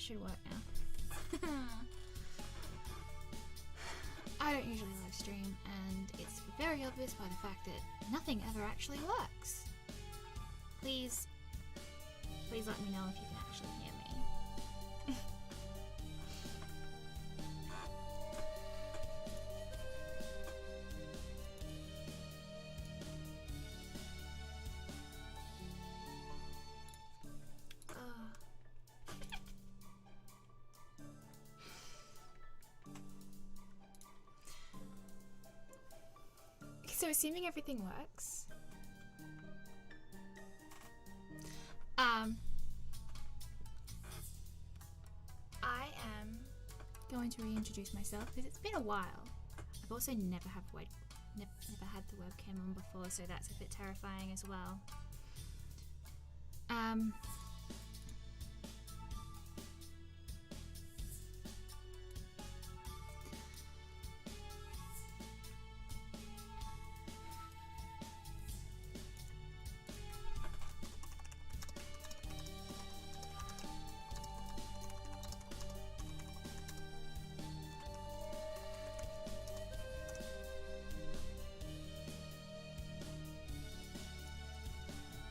should work now. I don't usually live stream, and it's very obvious by the fact that nothing ever actually works. Please let me know if you can actually hear me. So assuming everything works, I am going to reintroduce myself because it's been a while. I've also never had the webcam on before, so that's a bit terrifying as well.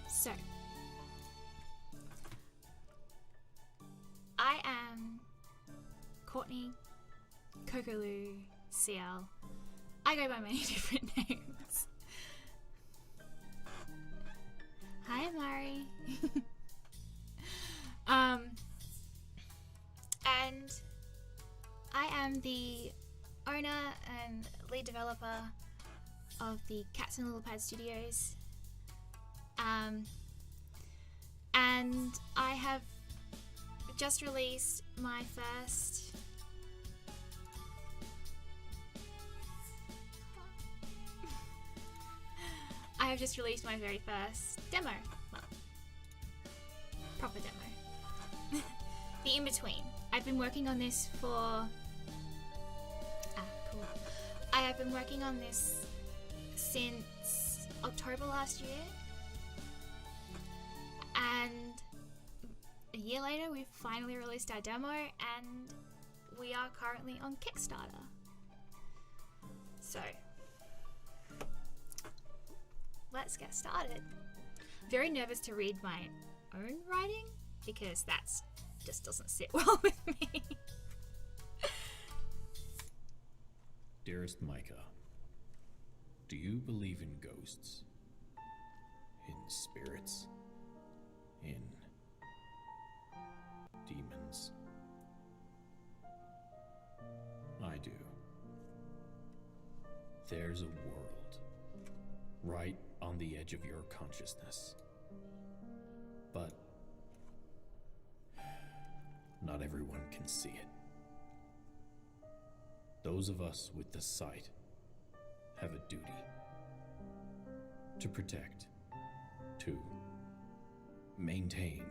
So, I am Courtney, Kokoloo, CL. I go by many different names. Hi, Mari. And I am the owner and lead developer of the Cats and Little Pad Studios. And I have just released my first my very first demo. Well, proper demo. The in-between. I've been working on this for cool. I have been working on this since October last year. And a year later, we've finally released our demo, and we are currently on Kickstarter. So, let's get started. Very nervous to read my own writing, because that just doesn't sit well with me. Dearest Micah, do you believe in ghosts? In spirits? In demons? I do. There's a world right on the edge of your consciousness. But not everyone can see it. Those of us with the sight have a duty to protect, to maintain.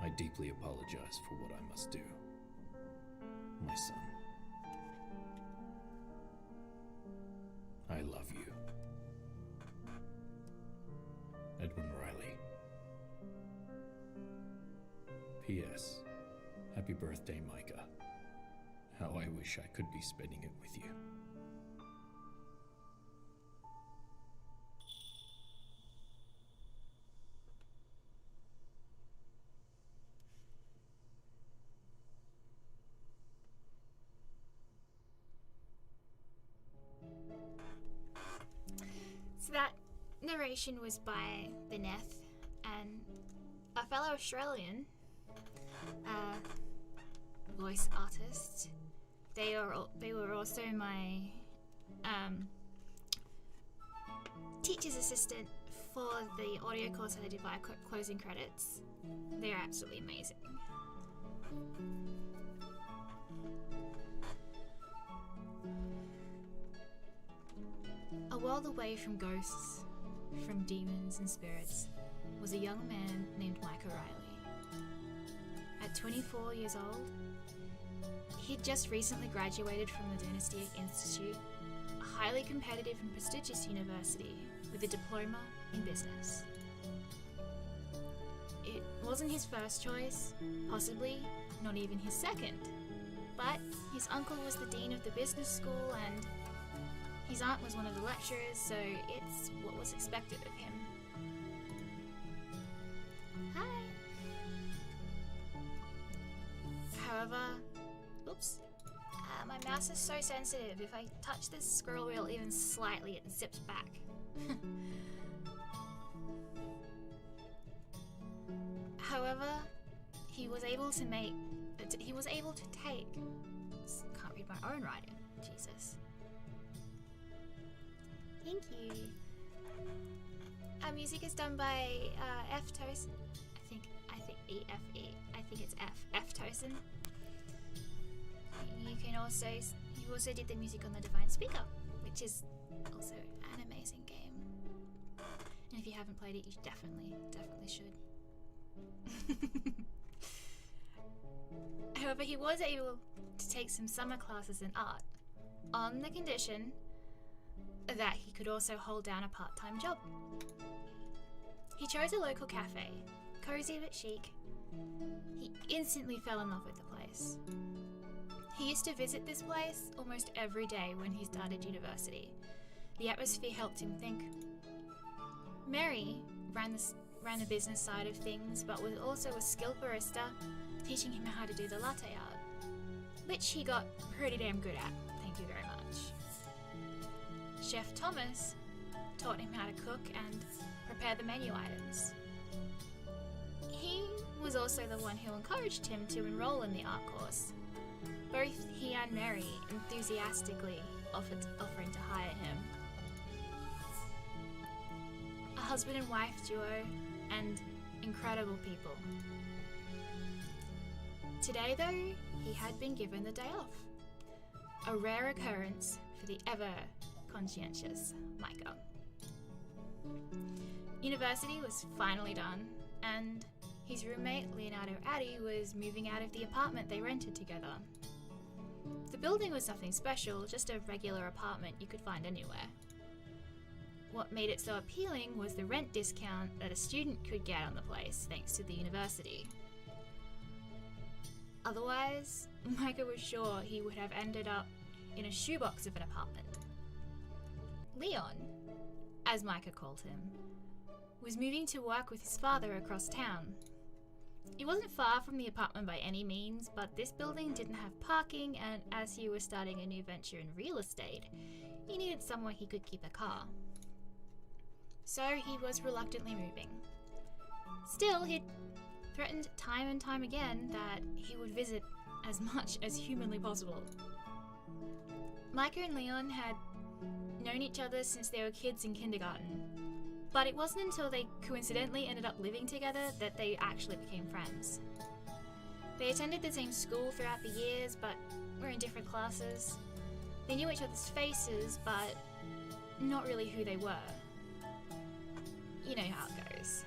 I deeply apologize for what I must do, my son. I love you. Edwin Riley. P.S. Happy birthday, Micah. How I wish I could be spending it with you. So that narration was by the Neth and a fellow Australian voice artist. They were also my teacher's assistant for the audio course that I did by closing credits. They're absolutely amazing. A world away from ghosts, from demons and spirits, was a young man named Micah Riley. At 24 years old, he had just recently graduated from the Dynastic Institute, a highly competitive and prestigious university with a diploma in business. It wasn't his first choice, possibly not even his second. But his uncle was the dean of the business school and his aunt was one of the lecturers, so it's what was expected of him. Hi! However, oops, my mouse is so sensitive. If I touch this scroll wheel even slightly, it zips back. However, he was able to take, can't read my own writing, Jesus. Thank you. Our music is done by F. Tosin. I think E-F-E. I think it's F. Tosin. He also did the music on the Divine Speaker, which is also an amazing game. And if you haven't played it, you definitely should. However, he was able to take some summer classes in art on the condition that he could also hold down a part-time job. He chose a local cafe, cozy but chic. He instantly fell in love with the place. He used to visit this place almost every day when he started university. The atmosphere helped him think. Mary ran the business side of things, but was also a skilled barista, teaching him how to do the latte art, which he got pretty damn good at, thank you very much. Chef Thomas taught him how to cook and prepare the menu items. He was also the one who encouraged him to enroll in the art course. Both he and Mary enthusiastically offering to hire him. A husband and wife duo, and incredible people. Today though, he had been given the day off. A rare occurrence for the ever conscientious Micah. University was finally done, and his roommate Leonardo Addy was moving out of the apartment they rented together. The building was nothing special, just a regular apartment you could find anywhere. What made it so appealing was the rent discount that a student could get on the place thanks to the university. Otherwise, Micah was sure he would have ended up in a shoebox of an apartment. Leon, as Micah called him, was moving to work with his father across town. It wasn't far from the apartment by any means, but this building didn't have parking, and as he was starting a new venture in real estate, he needed somewhere he could keep a car. So he was reluctantly moving. Still, he'd threatened time and time again that he would visit as much as humanly possible. Micah and Leon had known each other since they were kids in kindergarten, but it wasn't until they coincidentally ended up living together that they actually became friends. They attended the same school throughout the years, but were in different classes. They knew each other's faces, but not really who they were. You know how it goes.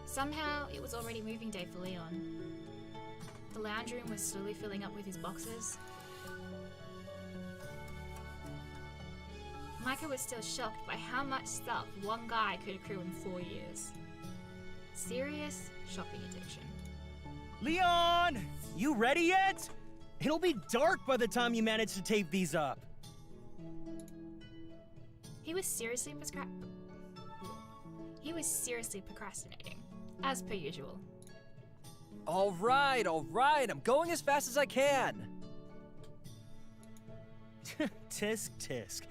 Somehow, it was already moving day for Leon. The lounge room was slowly filling up with his boxes. Micah was still shocked by how much stuff one guy could accrue in 4 years. Serious shopping addiction. Leon! You ready yet? It'll be dark by the time you manage to tape these up. He was seriously procrastinating, as per usual. All right, I'm going as fast as I can. Tisk tisk.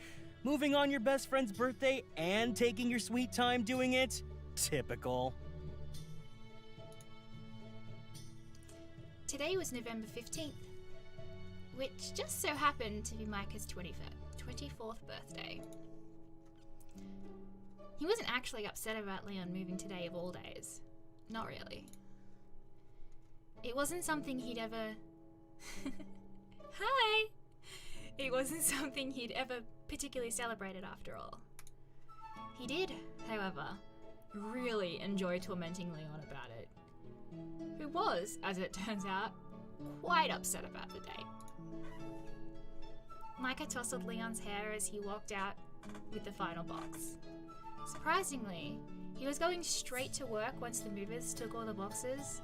Moving on your best friend's birthday and taking your sweet time doing it? Typical. Today was November 15th, which just so happened to be Micah's 24th birthday. He wasn't actually upset about Leon moving today of all days. Not really. It wasn't something he'd ever... Hi! It wasn't something he'd ever particularly celebrated after all. He did, however, really enjoy tormenting Leon about it, who was, as it turns out, quite upset about the date. Micah tousled Leon's hair as he walked out with the final box. Surprisingly, he was going straight to work once the movers took all the boxes.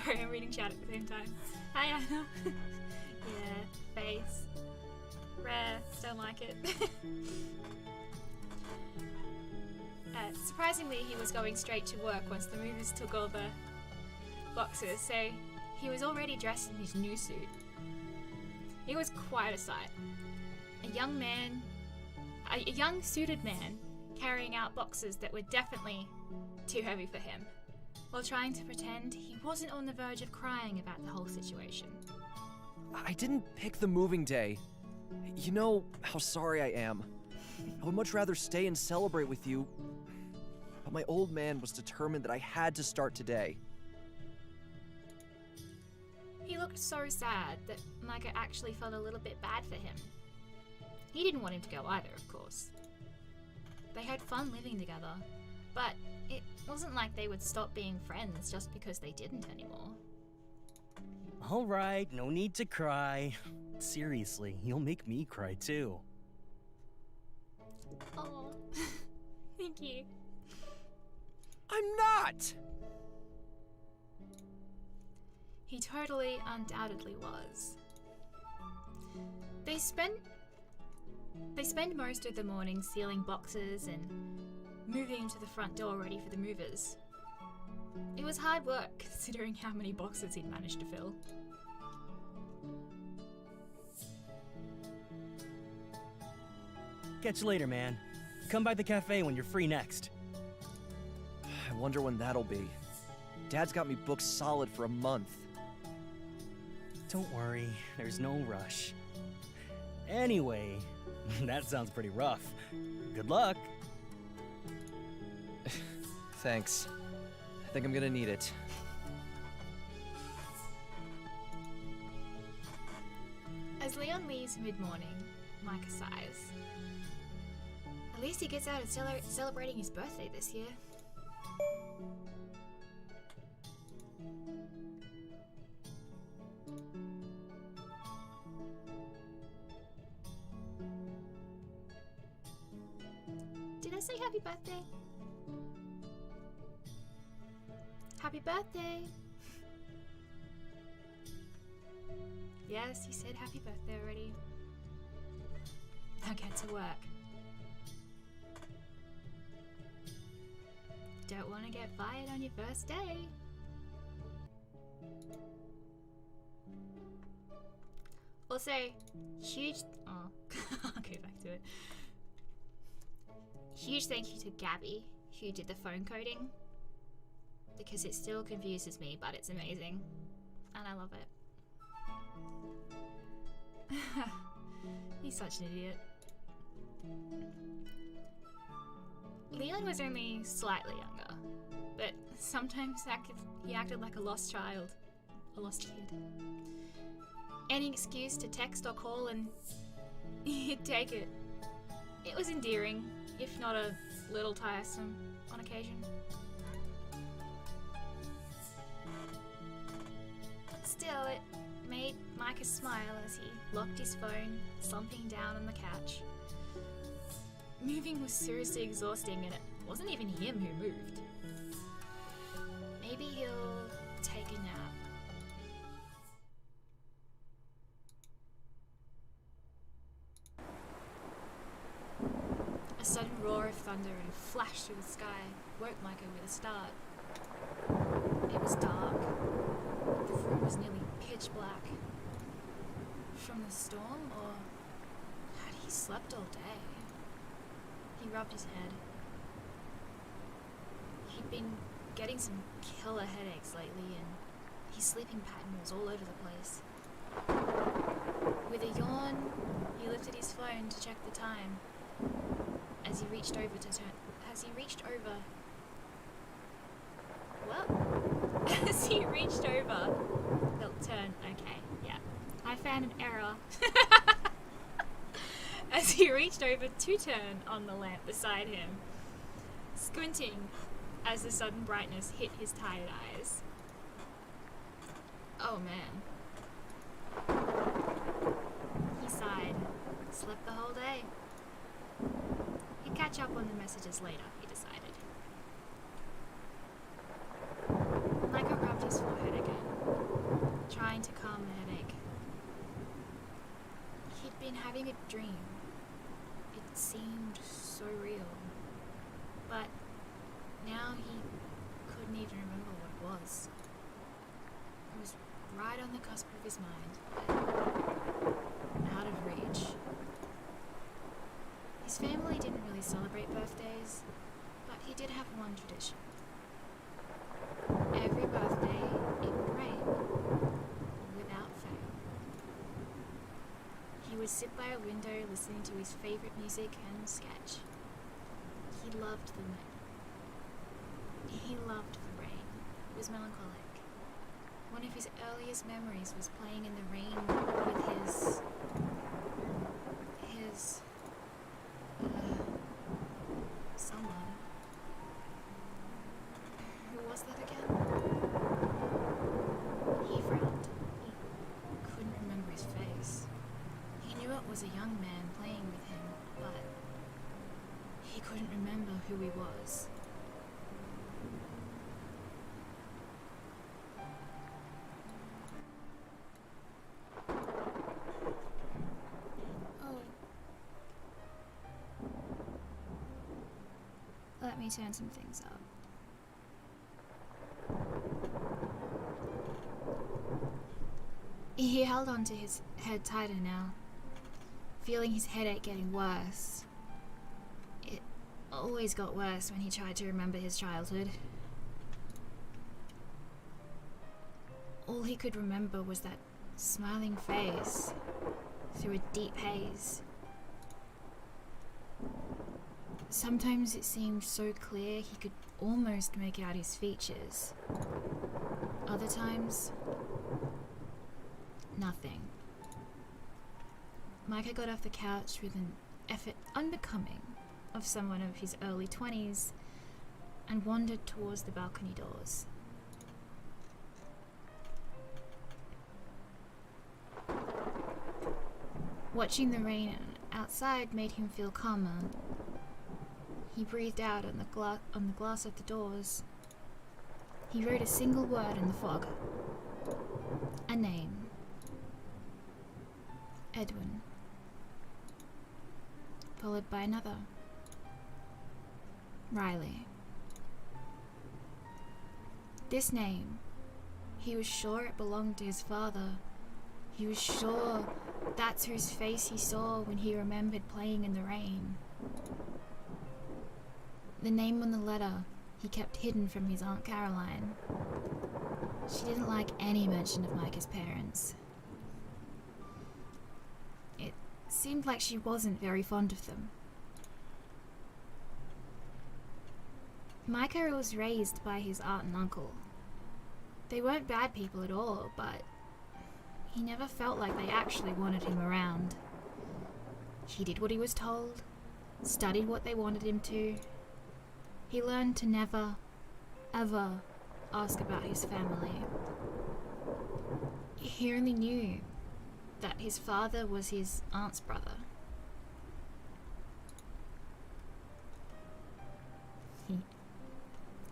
Sorry, I'm reading chat at the same time. Hi, Anna. Yeah, face. Rare, don't like it. Surprisingly, he was going straight to work once the movers took all the boxes, so he was already dressed in his new suit. It was quite a sight. A young suited man carrying out boxes that were definitely too heavy for him, while trying to pretend he wasn't on the verge of crying about the whole situation. I didn't pick the moving day. You know how sorry I am. I would much rather stay and celebrate with you, but my old man was determined that I had to start today. He looked so sad that Micah actually felt a little bit bad for him. He didn't want him to go either, of course. They had fun living together, but it wasn't like they would stop being friends just because they didn't anymore. All right, no need to cry. Seriously, you'll make me cry too. Oh, thank you. I'm not! He totally, undoubtedly was. They spend most of the morning sealing boxes and moving to the front door ready for the movers. It was hard work considering how many boxes he'd managed to fill. Catch you later, man. Come by the cafe when you're free next. I wonder when that'll be. Dad's got me booked solid for a month. Don't worry, there's no rush. Anyway, that sounds pretty rough. Good luck. Thanks. I think I'm gonna need it. As Leon leaves mid-morning, Micah sighs. At least he gets out and celebrating his birthday this year. Did I say happy birthday? Happy birthday! Yes, you said happy birthday already. Now get to work. Don't want to get fired on your first day. Also, huge... Oh, I'll go back to it. Huge thank you to Gabby, who did the phone coding. Because it still confuses me, but it's amazing. And I love it. He's such an idiot. Leon was only slightly younger, but sometimes he acted like a lost child. A lost kid. Any excuse to text or call and he'd take it. It was endearing, if not a little tiresome on occasion. Still, it made Micah smile as he locked his phone, slumping down on the couch. Moving was seriously exhausting and it wasn't even him who moved. Maybe he'll take a nap. A sudden roar of thunder and flash through the sky woke Micah with a start. It was dark. The room was nearly pitch black. From the storm, or had he slept all day? He rubbed his head. He'd been getting some killer headaches lately, and his sleeping pattern was all over the place. With a yawn, he lifted his phone to check the time. As he reached over, they'll turn. Okay, yeah. I found an error. As he reached over to turn on the lamp beside him, squinting as the sudden brightness hit his tired eyes. Oh man. He sighed. Slept the whole day. He'd catch up on the messages later, he decided. Micah rubbed his forehead again, trying to calm the headache. He'd been having a dream. It seemed so real. But now he couldn't even remember what it was. It was right on the cusp of his mind, but out of reach. His family didn't really celebrate birthdays, but he did have one tradition. Every birthday, it would rain, without fail. He would sit by a window listening to his favorite music and sketch. He loved the rain. He loved the rain. It was melancholic. One of his earliest memories was playing in the rain with his someone. Who was that again? He frowned. He couldn't remember his face. He knew it was a young man playing with him, but he couldn't remember who he was. Let me turn some things up. He held onto his head tighter now, feeling his headache getting worse. It always got worse when he tried to remember his childhood. All he could remember was that smiling face through a deep haze. Sometimes it seemed so clear he could almost make out his features. Other times, nothing. Micah got off the couch with an effort unbecoming of someone of his early 20s and wandered towards the balcony doors. Watching the rain outside made him feel calmer. He breathed out on the glass of the doors. He wrote a single word in the fog. A name. Edwin. Followed by another. Riley. This name, he was sure it belonged to his father. He was sure that's whose face he saw when he remembered playing in the rain. The name on the letter he kept hidden from his Aunt Caroline. She didn't like any mention of Micah's parents. It seemed like she wasn't very fond of them. Micah was raised by his aunt and uncle. They weren't bad people at all, but he never felt like they actually wanted him around. He did what he was told, studied what they wanted him to. He learned to never, ever ask about his family. He only knew that his father was his aunt's brother.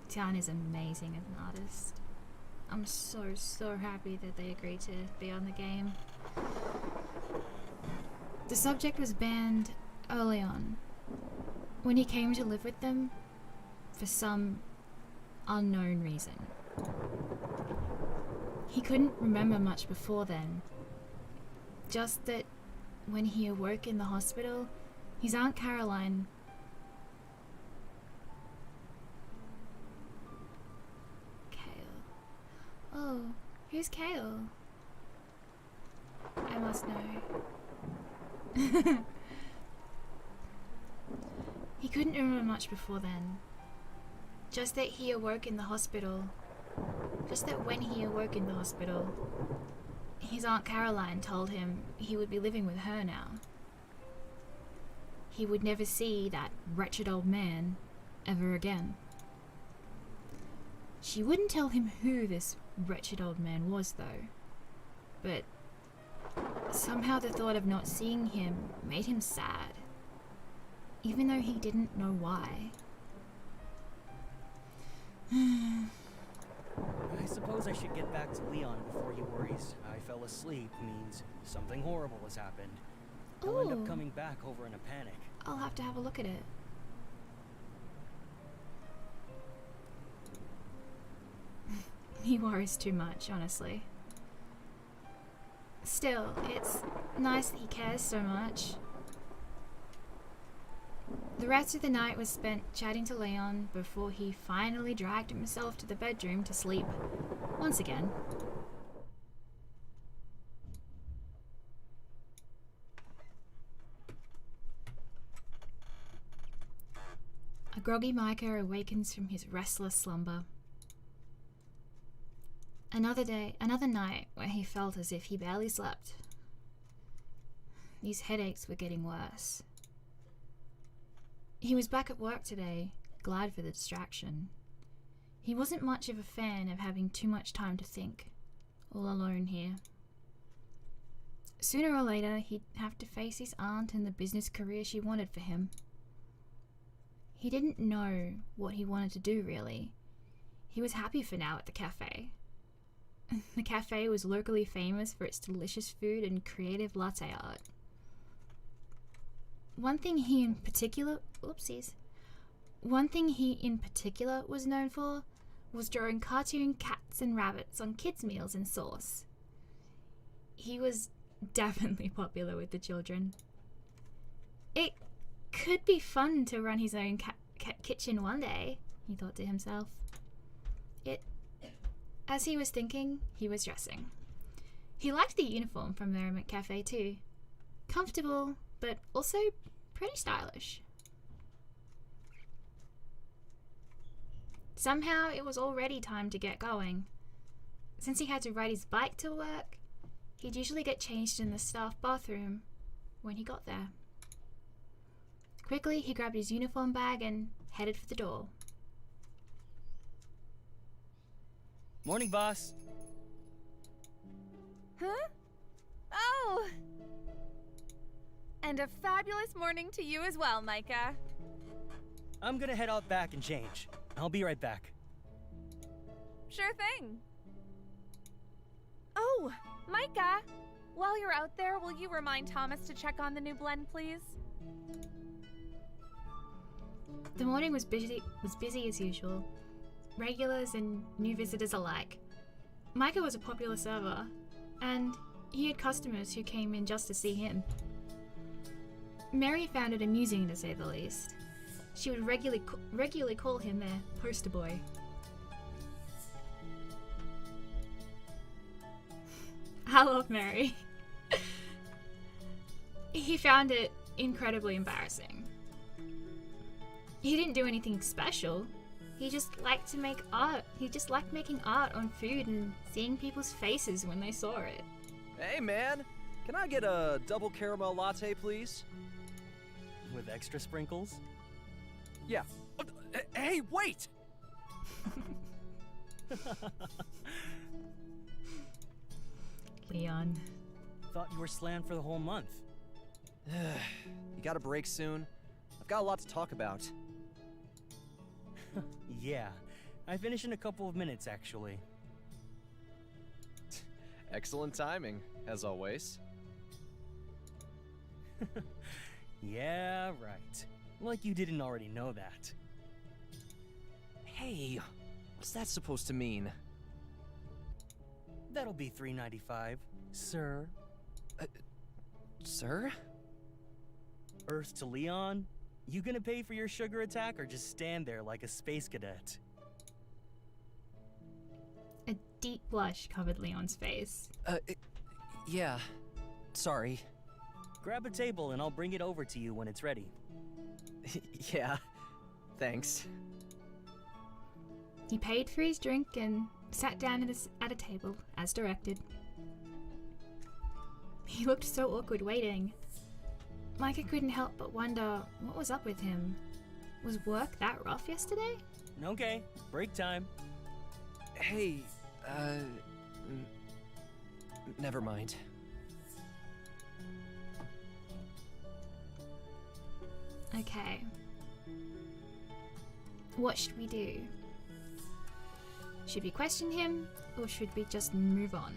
Tian is amazing as an artist. I'm so happy that they agreed to be on the game. The subject was banned early on. When he came to live with them, for some unknown reason. He couldn't remember much before then. Just that when he awoke in the hospital, his Aunt Caroline Oh, who's Kale? I must know. He couldn't remember much before then. Just that he awoke in the hospital. Just that when he awoke in the hospital, his Aunt Caroline told him he would be living with her now. He would never see that wretched old man ever again. She wouldn't tell him who this wretched old man was, though. But somehow the thought of not seeing him made him sad, even though he didn't know why. I suppose I should get back to Leon before he worries I fell asleep means something horrible has happened. He'll end up Ooh. coming back over in a panic. I'll have to have a look at it. He worries too much, honestly. Still, it's nice that he cares so much. The rest of the night was spent chatting to Leon before he finally dragged himself to the bedroom to sleep once again. A groggy Micah awakens from his restless slumber. Another night where he felt as if he barely slept. These headaches were getting worse. He was back at work today, glad for the distraction. He wasn't much of a fan of having too much time to think, all alone here. Sooner or later, he'd have to face his aunt and the business career she wanted for him. He didn't know what he wanted to do, really. He was happy for now at the cafe. The cafe was locally famous for its delicious food and creative latte art. One thing he in particular was known for was drawing cartoon cats and rabbits on kids' meals and sauce. He was definitely popular with the children. It could be fun to run his own kitchen one day, he thought to himself. As he was thinking, he was dressing. He liked the uniform from Merriment Cafe too. Comfortable, but also pretty stylish. Somehow it was already time to get going. Since he had to ride his bike to work, he'd usually get changed in the staff bathroom when he got there. Quickly, he grabbed his uniform bag and headed for the door. Morning, boss. Huh? Oh! And a fabulous morning to you as well, Micah. I'm gonna head out back and change. I'll be right back. Sure thing. Oh, Micah! While you're out there, will you remind Thomas to check on the new blend, please? The morning was busy as usual. Regulars and new visitors alike. Micah was a popular server, and he had customers who came in just to see him. Mary found it amusing, to say the least. She would regularly call him their poster boy. I love Mary. He found it incredibly embarrassing. He didn't do anything special. He just liked to make art. He just liked making art on food and seeing people's faces when they saw it. Hey, man. Can I get a double caramel latte, please? With extra sprinkles? Yeah. Hey, wait! Leon. Thought you were slammed for the whole month. You got a break soon? I've got a lot to talk about. Yeah, I finish in a couple of minutes, actually. Excellent timing, as always. Yeah, right. Like you didn't already know that. Hey, what's that supposed to mean? That'll be $3.95, sir. Sir? Earth to Leon? You gonna pay for your sugar attack or just stand there like a space cadet? A deep blush covered Leon's face. Yeah. Sorry. Grab a table and I'll bring it over to you when it's ready. Yeah. Thanks. He paid for his drink and sat down at a table, as directed. He looked so awkward waiting. Micah couldn't help but wonder what was up with him. Was work that rough yesterday? Okay, break time. Hey, never mind. Okay. What should we do? Should we question him, or should we just move on?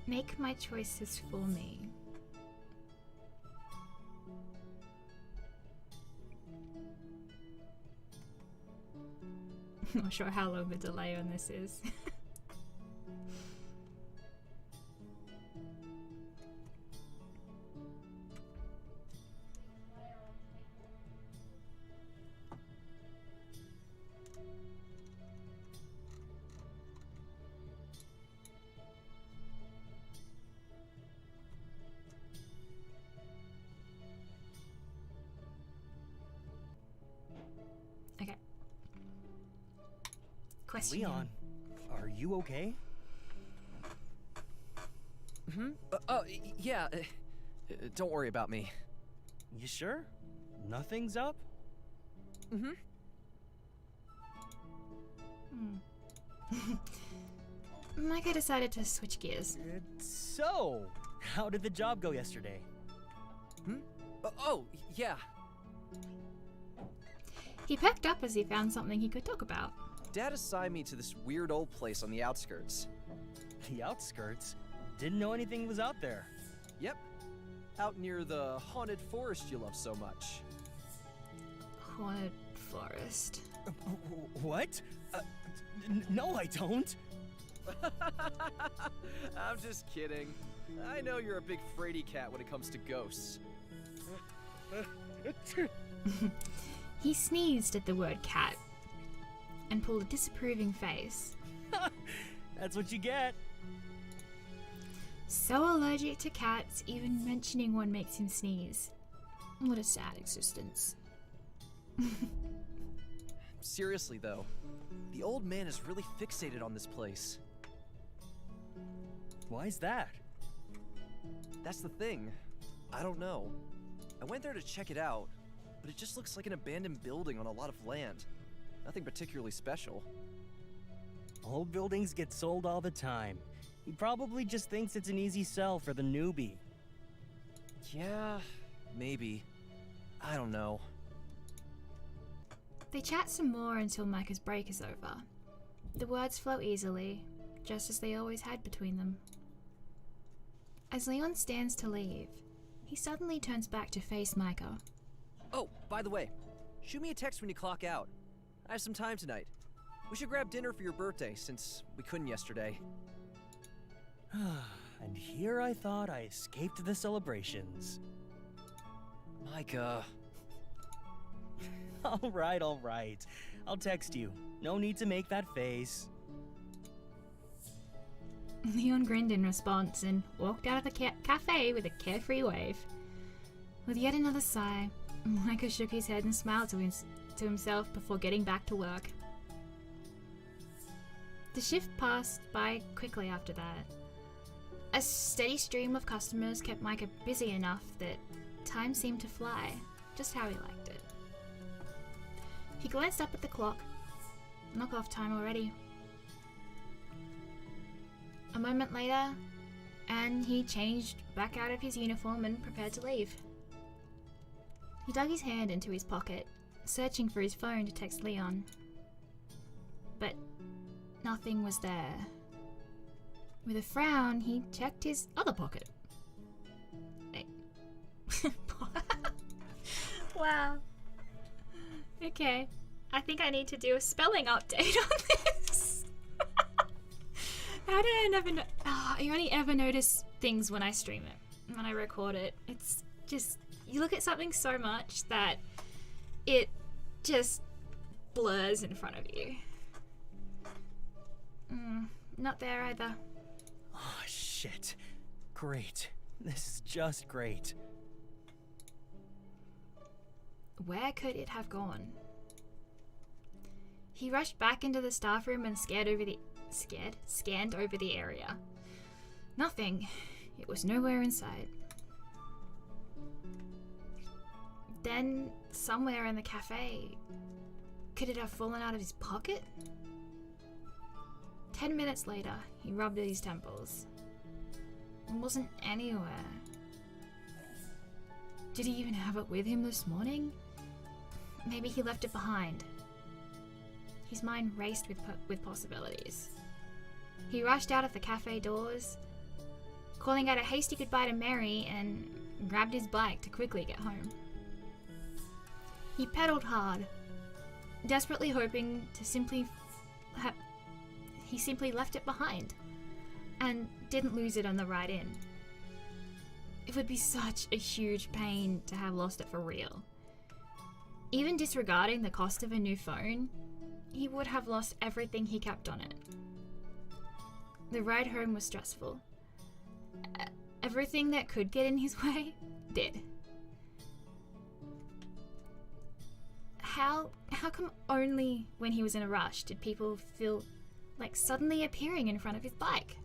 Make my choices for me. Not sure how long the delay on this is. Okay. Question him. Leon, are you okay? Yeah. Don't worry about me. You sure? Nothing's up? Micah decided to switch gears. So, how did the job go yesterday? Yeah. He perked up as he found something he could talk about. Dad assigned me to this weird old place on the outskirts. The outskirts? Didn't know anything was out there. Yep. Out near the haunted forest you love so much. Haunted forest. What? No, I don't. I'm just kidding. I know you're a big fraidy cat when it comes to ghosts. He sneezed at the word cat and pulled a disapproving face. That's what you get. So allergic to cats, even mentioning one makes him sneeze. What a sad existence. Seriously, though, the old man is really fixated on this place. Why's that? That's the thing. I don't know. I went there to check it out, but it just looks like an abandoned building on a lot of land. Nothing particularly special. Old buildings get sold all the time. He probably just thinks it's an easy sell for the newbie. Yeah, maybe. I don't know. They chat some more until Micah's break is over. The words flow easily, just as they always had between them. As Leon stands to leave, he suddenly turns back to face Micah. Oh, by the way, shoot me a text when you clock out. I have some time tonight. We should grab dinner for your birthday, since we couldn't yesterday. And here I thought I escaped the celebrations. Micah. All right. I'll text you. No need to make that face. Leon grinned in response and walked out of the cafe with a carefree wave. With yet another sigh, Micah shook his head and smiled to himself before getting back to work. The shift passed by quickly after that. A steady stream of customers kept Micah busy enough that time seemed to fly, just how he liked it. He glanced up at the clock. Knock-off time already. A moment later, and he changed back out of his uniform and prepared to leave. He dug his hand into his pocket, searching for his phone to text Leon. But nothing was there. With a frown, he checked his other pocket. Hey. Wow. Okay. I think I need to do a spelling update on this. How did I never know? Oh, I only ever notice things when I stream it, when I record it. It's just, you look at something so much that it just blurs in front of you. Not there either. Oh, shit. Great. This is just great. Where could it have gone? He rushed back into the staff room and scanned over the area. Nothing. It was nowhere in sight. then, somewhere in the cafe, could it have fallen out of his pocket? 10 minutes later, he rubbed at his temples. It wasn't anywhere. Did he even have it with him this morning? Maybe he left it behind. His mind raced with possibilities. He rushed out of the cafe doors, calling out a hasty goodbye to Mary, and grabbed his bike to quickly get home. He pedaled hard, desperately hoping to he simply left it behind and didn't lose it on the ride in. It would be such a huge pain to have lost it for real. Even disregarding the cost of a new phone, he would have lost everything he kept on it. The ride home was stressful. Everything that could get in his way did. How come only when he was in a rush did people feel like suddenly appearing in front of his bike?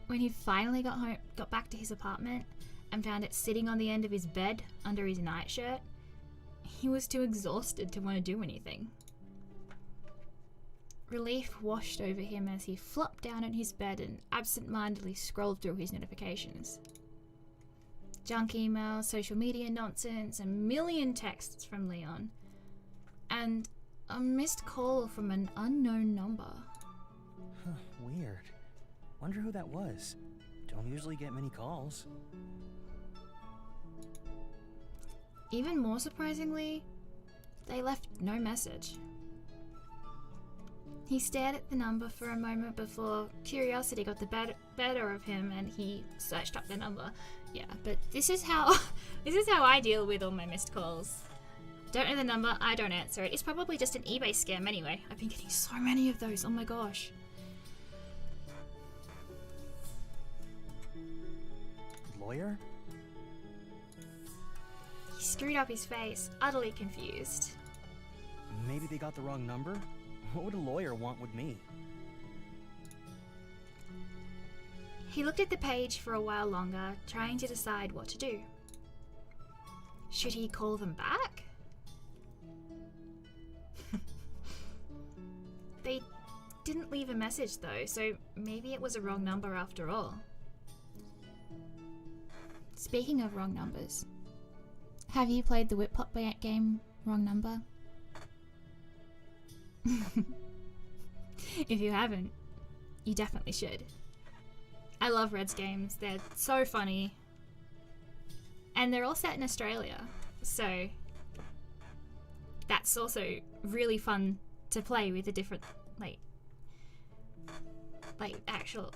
When he finally got back to his apartment and found it sitting on the end of his bed under his nightshirt, he was too exhausted to want to do anything. Relief washed over him as he flopped down in his bed and absent-mindedly scrolled through his notifications. Junk emails, social media nonsense, a million texts from Leon, and a missed call from an unknown number. Huh, weird. Wonder who that was. Don't usually get many calls. Even more surprisingly, they left no message. He stared at the number for a moment before curiosity got the better of him and he searched up the number. Yeah, but this is how I deal with all my missed calls. Don't know the number, I don't answer it. It's probably just an eBay scam anyway. I've been getting so many of those, oh my gosh. Lawyer? He screwed up his face, utterly confused. Maybe they got the wrong number? What would a lawyer want with me? He looked at the page for a while longer, trying to decide what to do. Should he call them back? They didn't leave a message though, so maybe it was a wrong number after all. Speaking of wrong numbers, have you played the Whip Pop game Wrong Number? If you haven't, you definitely should. I love Red's games, they're so funny. And they're all set in Australia, so that's also really fun to play with the different, like actual,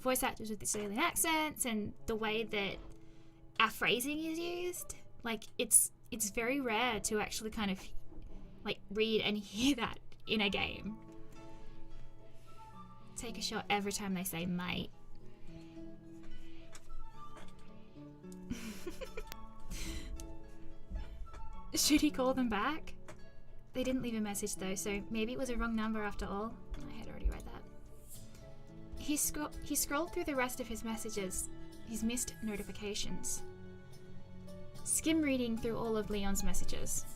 voice actors with Australian accents and the way that our phrasing is used. Like, it's very rare to actually kind of, read and hear that in a game. Take a shot every time they say mate. Should he call them back? They didn't leave a message though, so maybe it was a wrong number after all. I had already read that. He scrolled through the rest of his messages, his missed notifications. Skim reading through all of Leon's messages.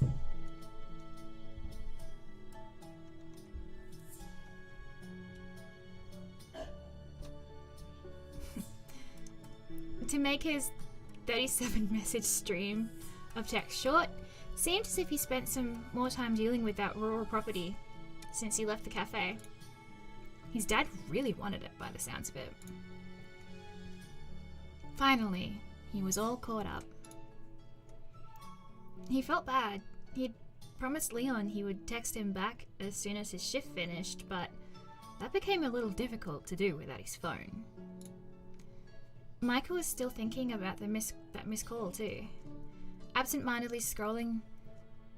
To make his 37 message stream of text short, seemed as if he spent some more time dealing with that rural property since he left the cafe. His dad really wanted it by the sounds of it. Finally, he was all caught up. He felt bad. He'd promised Leon he would text him back as soon as his shift finished, but that became a little difficult to do without his phone. Michael was still thinking about that missed call too, absent-mindedly scrolling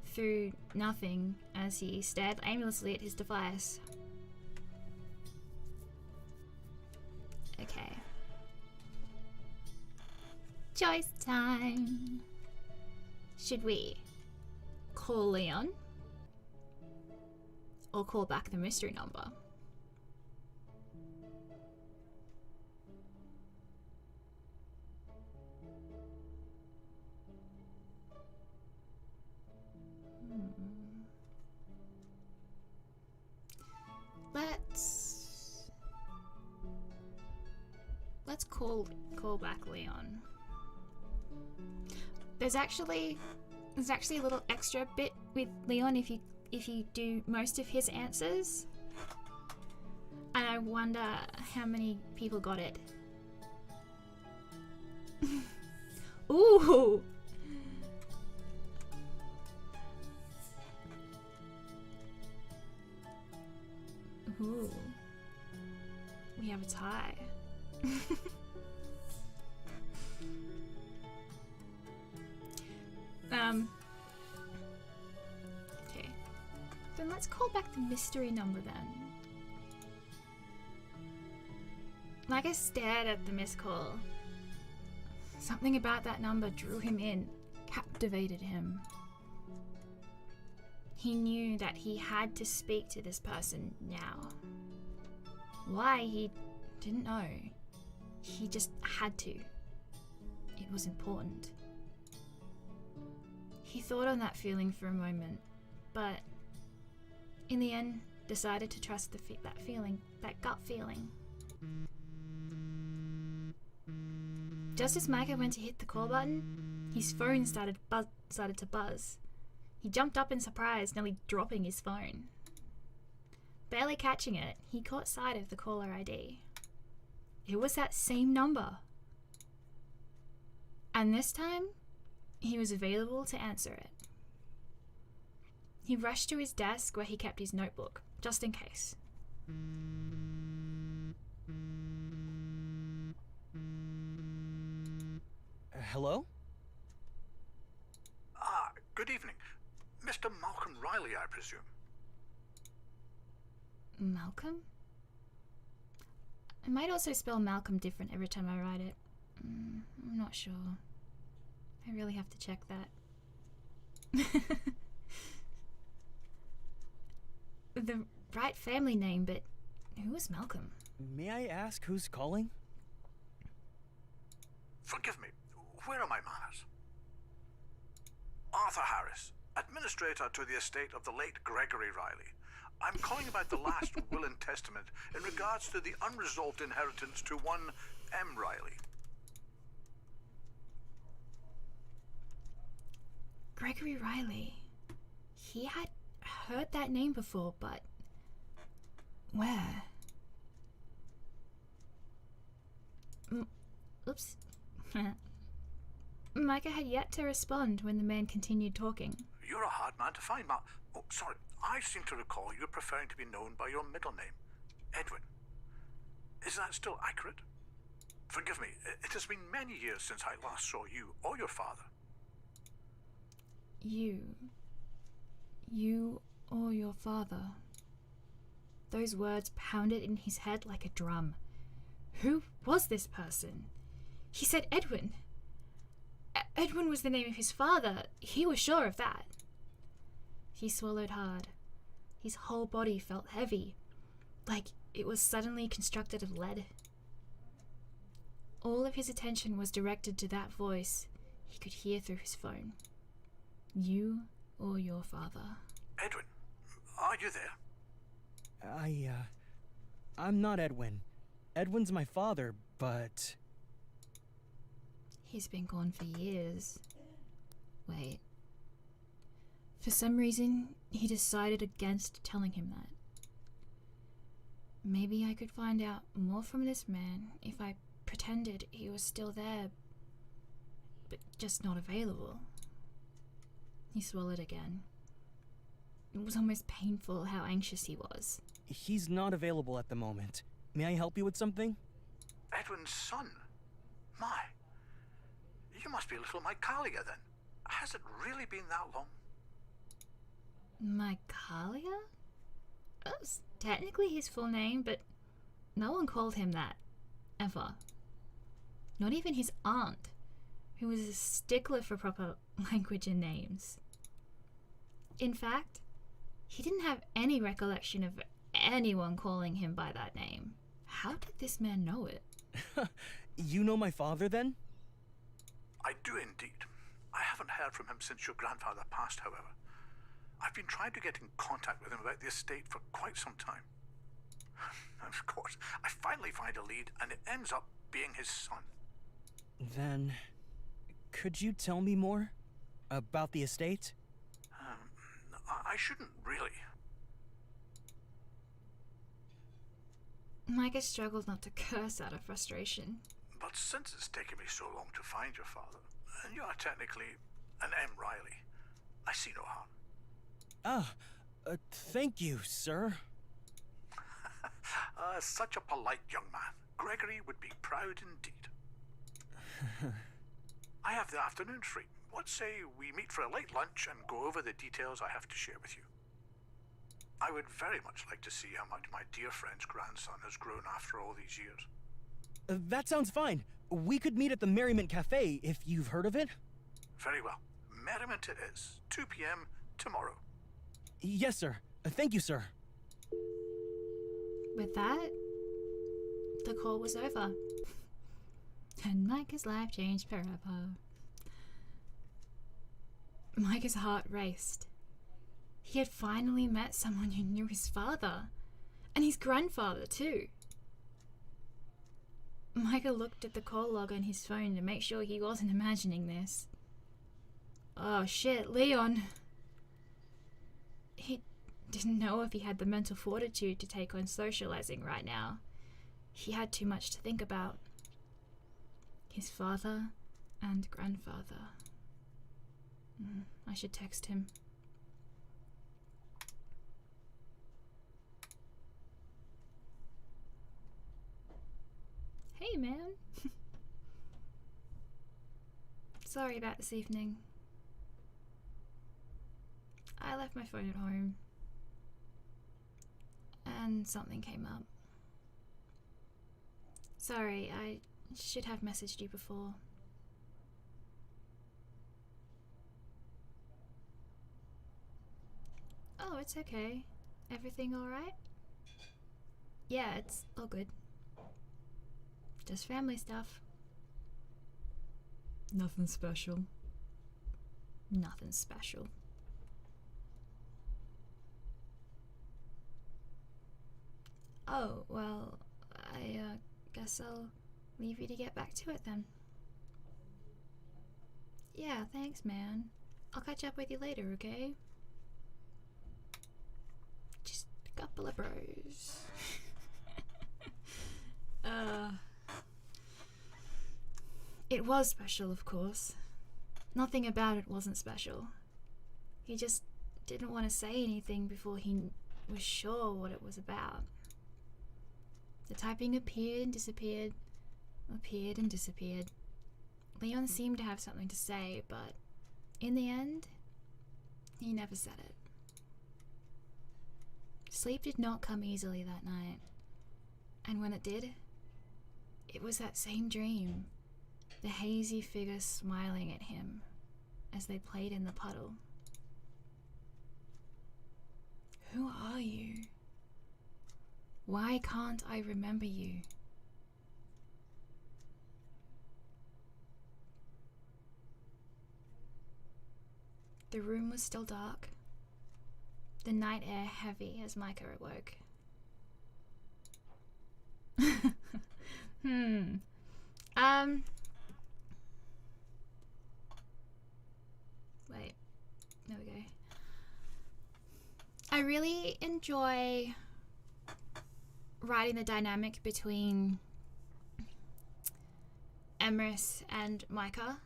through nothing as he stared aimlessly at his device. Okay. Choice time. Should we call Leon or call back the mystery number? call back Leon. There's actually a little extra bit with Leon if you do most of his answers. And I wonder how many people got it. Ooh! Ooh. We have a tie. Okay. Then let's call back the mystery number then. Like I stared at the missed call. Something about that number drew him in, captivated him. He knew that he had to speak to this person now. Why, he didn't know. He just had to. It was important. He thought on that feeling for a moment, but in the end decided to trust that feeling, that gut feeling. Just as Micah went to hit the call button, his phone started to buzz. He jumped up in surprise, nearly dropping his phone. Barely catching it, he caught sight of the caller ID. It was that same number. And this time, he was available to answer it. He rushed to his desk where he kept his notebook, just in case. Hello? Good evening. Mr. Malcolm Riley, I presume. Malcolm? I might also spell Malcolm different every time I write it. I'm not sure. I really have to check that. The right family name, but who is Malcolm? May I ask who's calling? Forgive me. Where are my manners? Arthur Harris, administrator to the estate of the late Gregory Riley. I'm calling about the last will and testament in regards to the unresolved inheritance to one M. Riley. Gregory Riley. He had heard that name before, but where? Oops. Micah had yet to respond when the man continued talking. You're a hard man to find, Mal. Oh, sorry. I seem to recall you preferring to be known by your middle name, Edwin. Is that still accurate? Forgive me. It has been many years since I last saw you or your father. You or your father. Those words pounded in his head like a drum. Who was this person? He said Edwin. Edwin was the name of his father. He was sure of that. He swallowed hard. His whole body felt heavy, like it was suddenly constructed of lead. All of his attention was directed to that voice he could hear through his phone. You or your father. Edwin, are you there? I'm not Edwin. Edwin's my father, but... He's been gone for years. Wait. For some reason, he decided against telling him that. Maybe I could find out more from this man if I pretended he was still there, but just not available. He swallowed again. It was almost painful how anxious he was. He's not available at the moment. May I help you with something? Edwin's son? My. You must be little Michaelia then. Has it really been that long? Michaelia? That's technically his full name, but no one called him that. Ever. Not even his aunt, who was a stickler for proper language and names. In fact, he didn't have any recollection of anyone calling him by that name. How did this man know it? You know my father, then? I do indeed. I haven't heard from him since your grandfather passed, however. I've been trying to get in contact with him about the estate for quite some time. Of course, I finally find a lead, and it ends up being his son. Then, could you tell me more about the estate? I shouldn't really. Micah struggled not to curse out of frustration. But since it's taken me so long to find your father, and you are technically an M. Riley, I see no harm. Thank you, sir. Such a polite young man. Gregory would be proud indeed. I have the afternoon free. What say we meet for a late lunch and go over the details I have to share with you? I would very much like to see how much my dear friend's grandson has grown after all these years. That sounds fine. We could meet at the Merriment Cafe, if you've heard of it. Very well. Merriment it is. 2 p.m. tomorrow. Yes, sir. Thank you, sir. With that, the call was over. And Micah's life changed forever. Micah's heart raced. He had finally met someone who knew his father. And his grandfather, too. Micah looked at the call log on his phone to make sure he wasn't imagining this. Oh shit, Leon. He didn't know if he had the mental fortitude to take on socializing right now. He had too much to think about. His father and grandfather. I should text him. Hey, man. Sorry about this evening. I left my phone at home. And something came up. Sorry, I should have messaged you before. Oh, it's okay. Everything alright? Yeah, it's all good. Just family stuff. Nothing special. Nothing special. Oh, well, I guess I'll leave you to get back to it then. Yeah, thanks, man. I'll catch up with you later, okay? Just a couple of bros. It was special, of course. Nothing about it wasn't special. He just didn't want to say anything before he was sure what it was about. The typing appeared and disappeared, appeared and disappeared. Leon seemed to have something to say, but in the end, he never said it. Sleep did not come easily that night, and when it did, it was that same dream, the hazy figure smiling at him as they played in the puddle. Who are you? Why can't I remember you? The room was still dark, the night air heavy as Micah awoke. Wait, there we go. I really enjoy writing the dynamic between Emrys and Micah.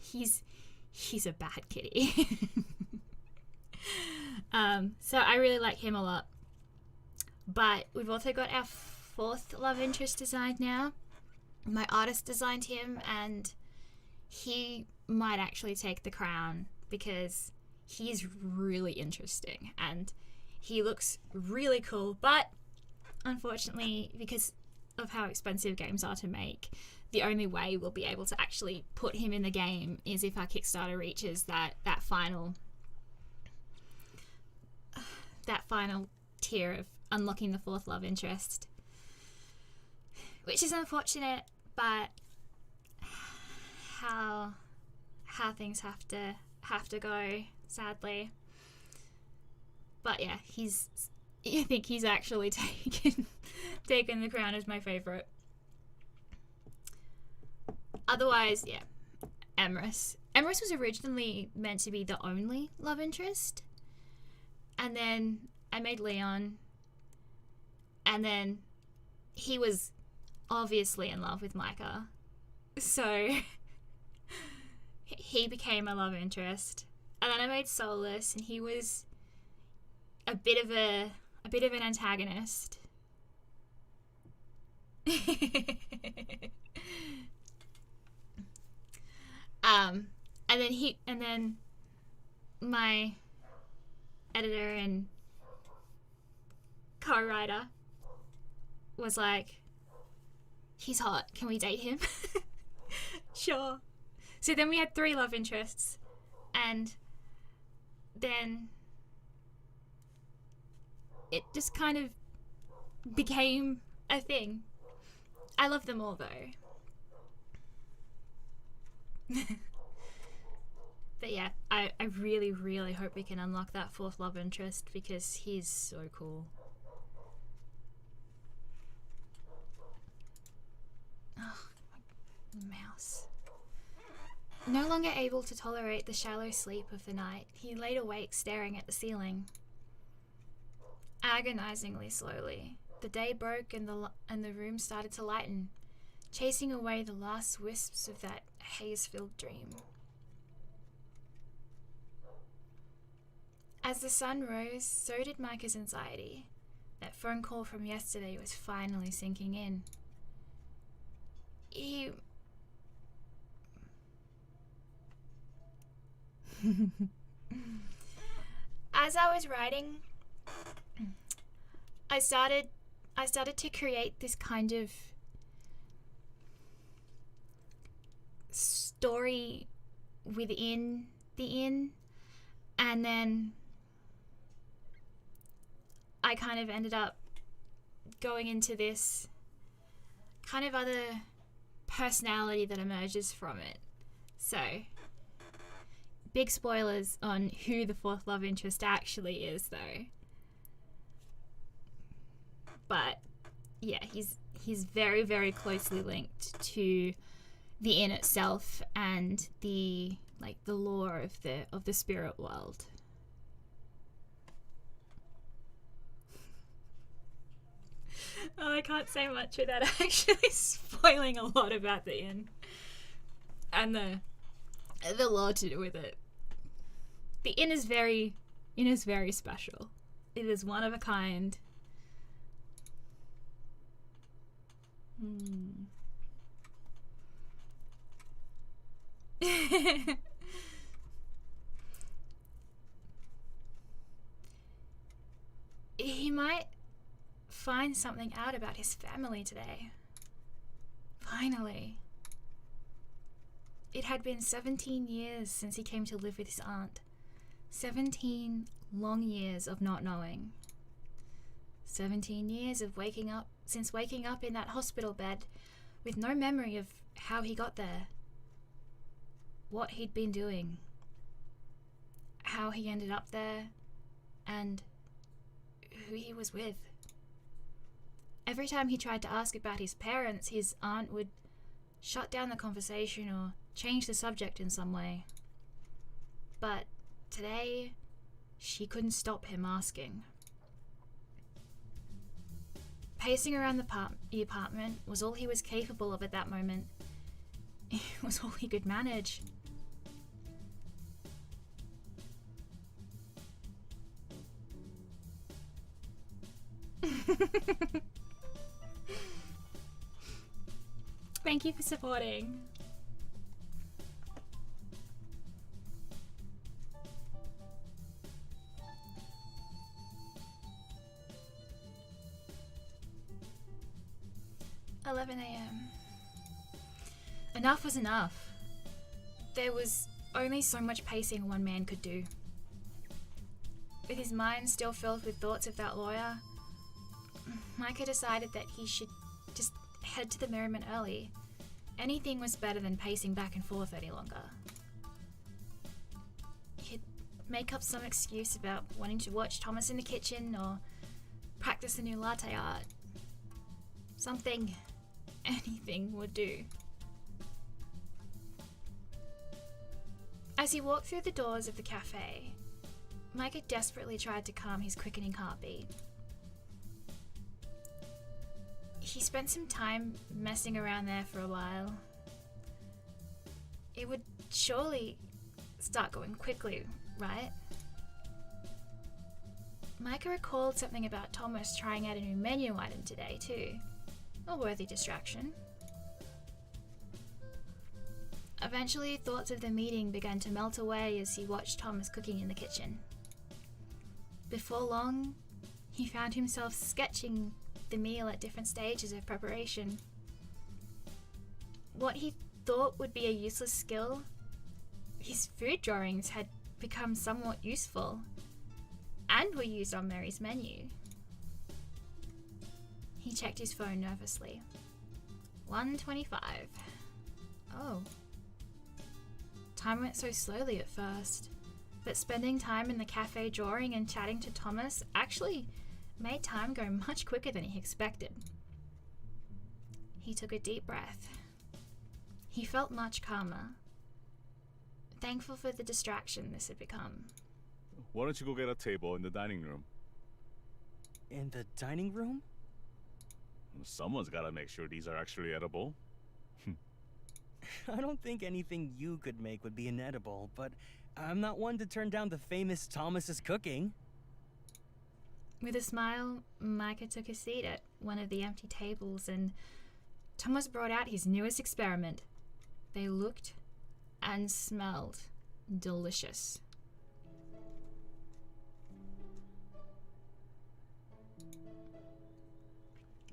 He's a bad kitty. So I really like him a lot. But we've also got our fourth love interest designed now. My artist designed him, and he might actually take the crown because he's really interesting and he looks really cool. But unfortunately, because of how expensive games are to make, the only way we'll be able to actually put him in the game is if our Kickstarter reaches that final tier of unlocking the fourth love interest, which is unfortunate, but how things have to go, sadly. But yeah, I think he's actually taken the crown as my favorite. otherwise, yeah, Emrys. Emrys was originally meant to be the only love interest. And then I made Leon. And then he was obviously in love with Micah. So he became a love interest. And then I made Solus, and he was a bit of an antagonist. And then my editor and co-writer was like, he's hot, can we date him? Sure. So then we had 3 love interests, and then it just kind of became a thing. I love them all though. But yeah, I really, really hope we can unlock that 4th love interest because he's so cool. Oh, my mouse. No longer able to tolerate the shallow sleep of the night, he laid awake staring at the ceiling. Agonizingly slowly, the day broke and the room started to lighten, chasing away the last wisps of that haze-filled dream. As the sun rose, so did Micah's anxiety. That phone call from yesterday was finally sinking in. As I was writing, I started to create this kind of story within the inn, and then I kind of ended up going into this kind of other personality that emerges from it. So, big spoilers on who the 4th love interest actually is though. But yeah, he's very, very closely linked to the inn itself and the lore of the spirit world. Oh, I can't say much without actually spoiling a lot about the inn and the lore to do with it. The inn is very special. It is one of a kind. He might find something out about his family today. Finally. It had been 17 years since he came to live with his aunt. 17 long years of not knowing. 17 years of waking up in that hospital bed with no memory of how he got there, what he'd been doing, how he ended up there, and who he was with. Every time he tried to ask about his parents, his aunt would shut down the conversation or change the subject in some way. But today, she couldn't stop him asking. Pacing around the apartment was all he was capable of at that moment. It was all he could manage. Thank you for supporting. "11 a.m. Enough was enough. There was only so much pacing one man could do. With his mind still filled with thoughts of that lawyer, Micah decided that he should just head to the Merriment early. Anything was better than pacing back and forth any longer. He'd make up some excuse about wanting to watch Thomas in the kitchen or practice a new latte art. Something, anything would do. As he walked through the doors of the cafe, Micah desperately tried to calm his quickening heartbeat. He spent some time messing around there for a while. It would surely start going quickly, right? Micah recalled something about Thomas trying out a new menu item today too. A worthy distraction. Eventually, thoughts of the meeting began to melt away as he watched Thomas cooking in the kitchen. Before long, he found himself sketching the meal at different stages of preparation. What he thought would be a useless skill, his food drawings had become somewhat useful and were used on Mary's menu. He checked his phone nervously. 1:25. Oh. Time went so slowly at first, but spending time in the cafe drawing and chatting to Thomas actually made time go much quicker than he expected. He took a deep breath. He felt much calmer, thankful for the distraction this had become. Why don't you go get a table in the dining room? In the dining room? Someone's gotta make sure these are actually edible. I don't think anything you could make would be inedible, but I'm not one to turn down the famous Thomas's cooking. With a smile, Micah took a seat at one of the empty tables and Thomas brought out his newest experiment. They looked and smelled delicious.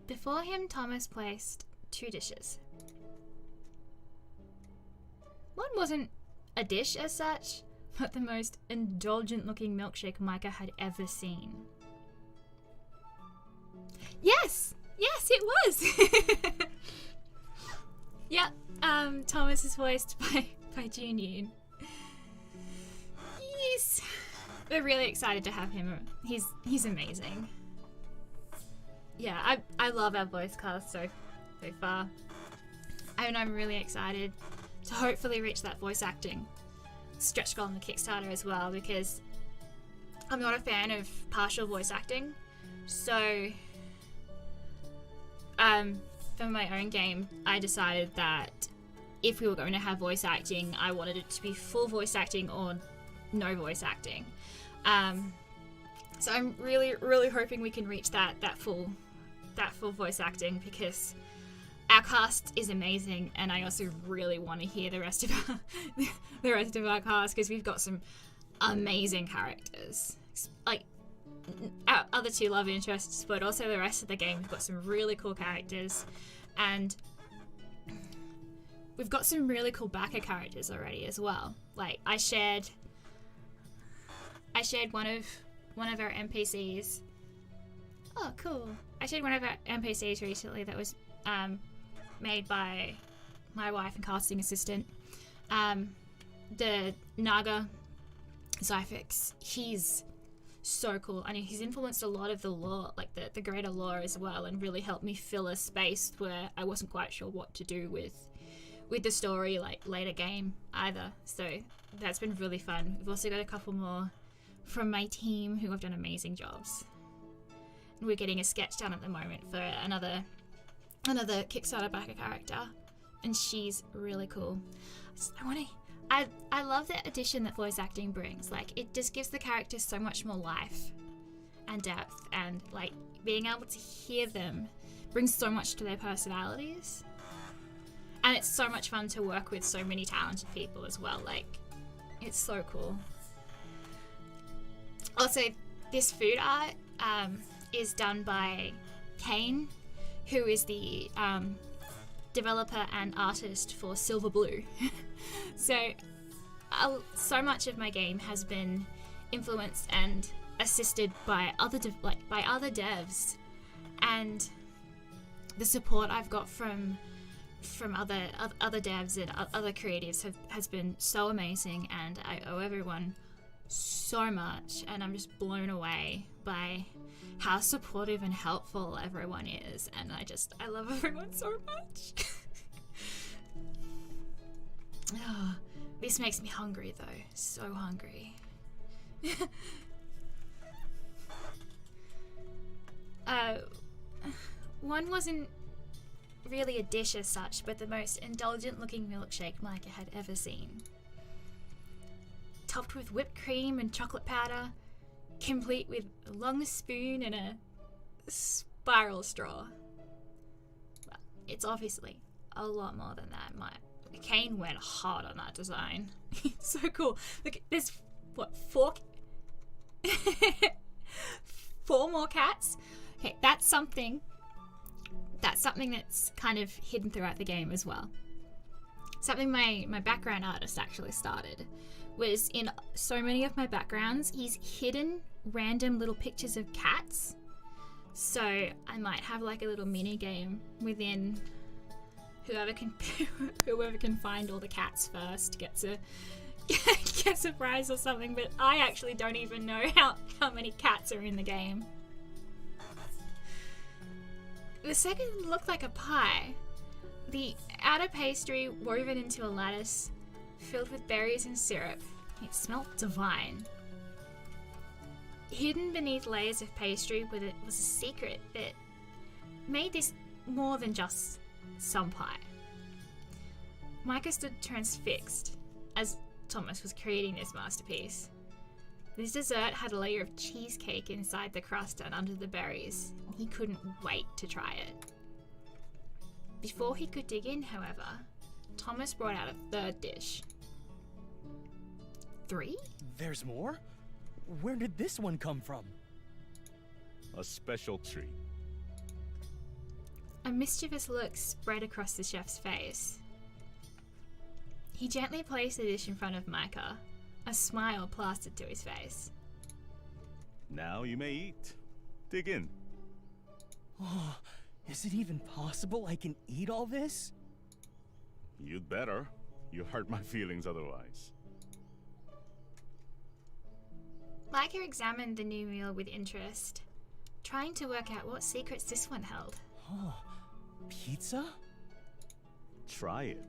Before him, Thomas placed 2 dishes. One wasn't a dish as such, but the most indulgent-looking milkshake Micah had ever seen. Yes, it was. Yeah, Thomas is voiced by Junior. Yes, we're really excited to have him. He's amazing. Yeah, I love our voice cast so far, and I'm really excited to hopefully reach that voice acting stretch goal on the Kickstarter as well, because I'm not a fan of partial voice acting. So, for my own game, I decided that if we were going to have voice acting, I wanted it to be full voice acting or no voice acting. So I'm really, really hoping we can reach that full voice acting, because our cast is amazing, and I also really want to hear the rest of our cast, because we've got some amazing characters. Like our other 2 love interests, but also the rest of the game. We've got some really cool characters, and we've got some really cool backer characters already as well. Like I shared one of our NPCs. Oh, cool! I shared one of our NPCs recently that was made by my wife and casting assistant. The Naga Zyphix. He's so cool. I mean, he's influenced a lot of the lore, like the greater lore as well, and really helped me fill a space where I wasn't quite sure what to do with the story, like later game either. So that's been really fun. We've also got a couple more from my team who have done amazing jobs. And we're getting a sketch done at the moment for another Kickstarter backer character, and she's really cool. I love the addition that voice acting brings. Like, it just gives the characters so much more life and depth, and like being able to hear them brings so much to their personalities. And it's so much fun to work with so many talented people as well. Like, it's so cool. Also, this food art is done by Kane, who is the developer and artist for Silver Blue. So much of my game has been influenced and assisted by other devs, and the support I've got from other devs and other creatives has been so amazing, and I owe everyone so much, and I'm just blown away by how supportive and helpful everyone is, and I love everyone so much. This makes me hungry though, so hungry. One wasn't really a dish as such, but the most indulgent looking milkshake Micah had ever seen. Topped with whipped cream and chocolate powder, complete with a long spoon and a spiral straw. Well, it's obviously a lot more than that. Kane went hard on that design. So cool. Look, there's what, 4 more cats? Okay, that's something that's kind of hidden throughout the game as well. Something my background artist actually started was in so many of my backgrounds, he's hidden random little pictures of cats. So I might have like a little mini game within whoever can find all the cats first gets a prize or something, but I actually don't even know how many cats are in the game. The second looked like a pie. The outer pastry woven into a lattice filled with berries and syrup. It smelled divine. Hidden beneath layers of pastry was a secret that made this more than just some pie. Micah stood transfixed as Thomas was creating this masterpiece. This dessert had a layer of cheesecake inside the crust and under the berries. He couldn't wait to try it. Before he could dig in, however, Thomas brought out a third dish. 3? There's more? Where did this one come from? A special treat. A mischievous look spread across the chef's face. He gently placed the dish in front of Micah, a smile plastered to his face. Now you may eat. Dig in. Oh, is it even possible I can eat all this? You'd better. You hurt my feelings otherwise. Micah examined the new meal with interest, trying to work out what secrets this one held. Oh, pizza? Try it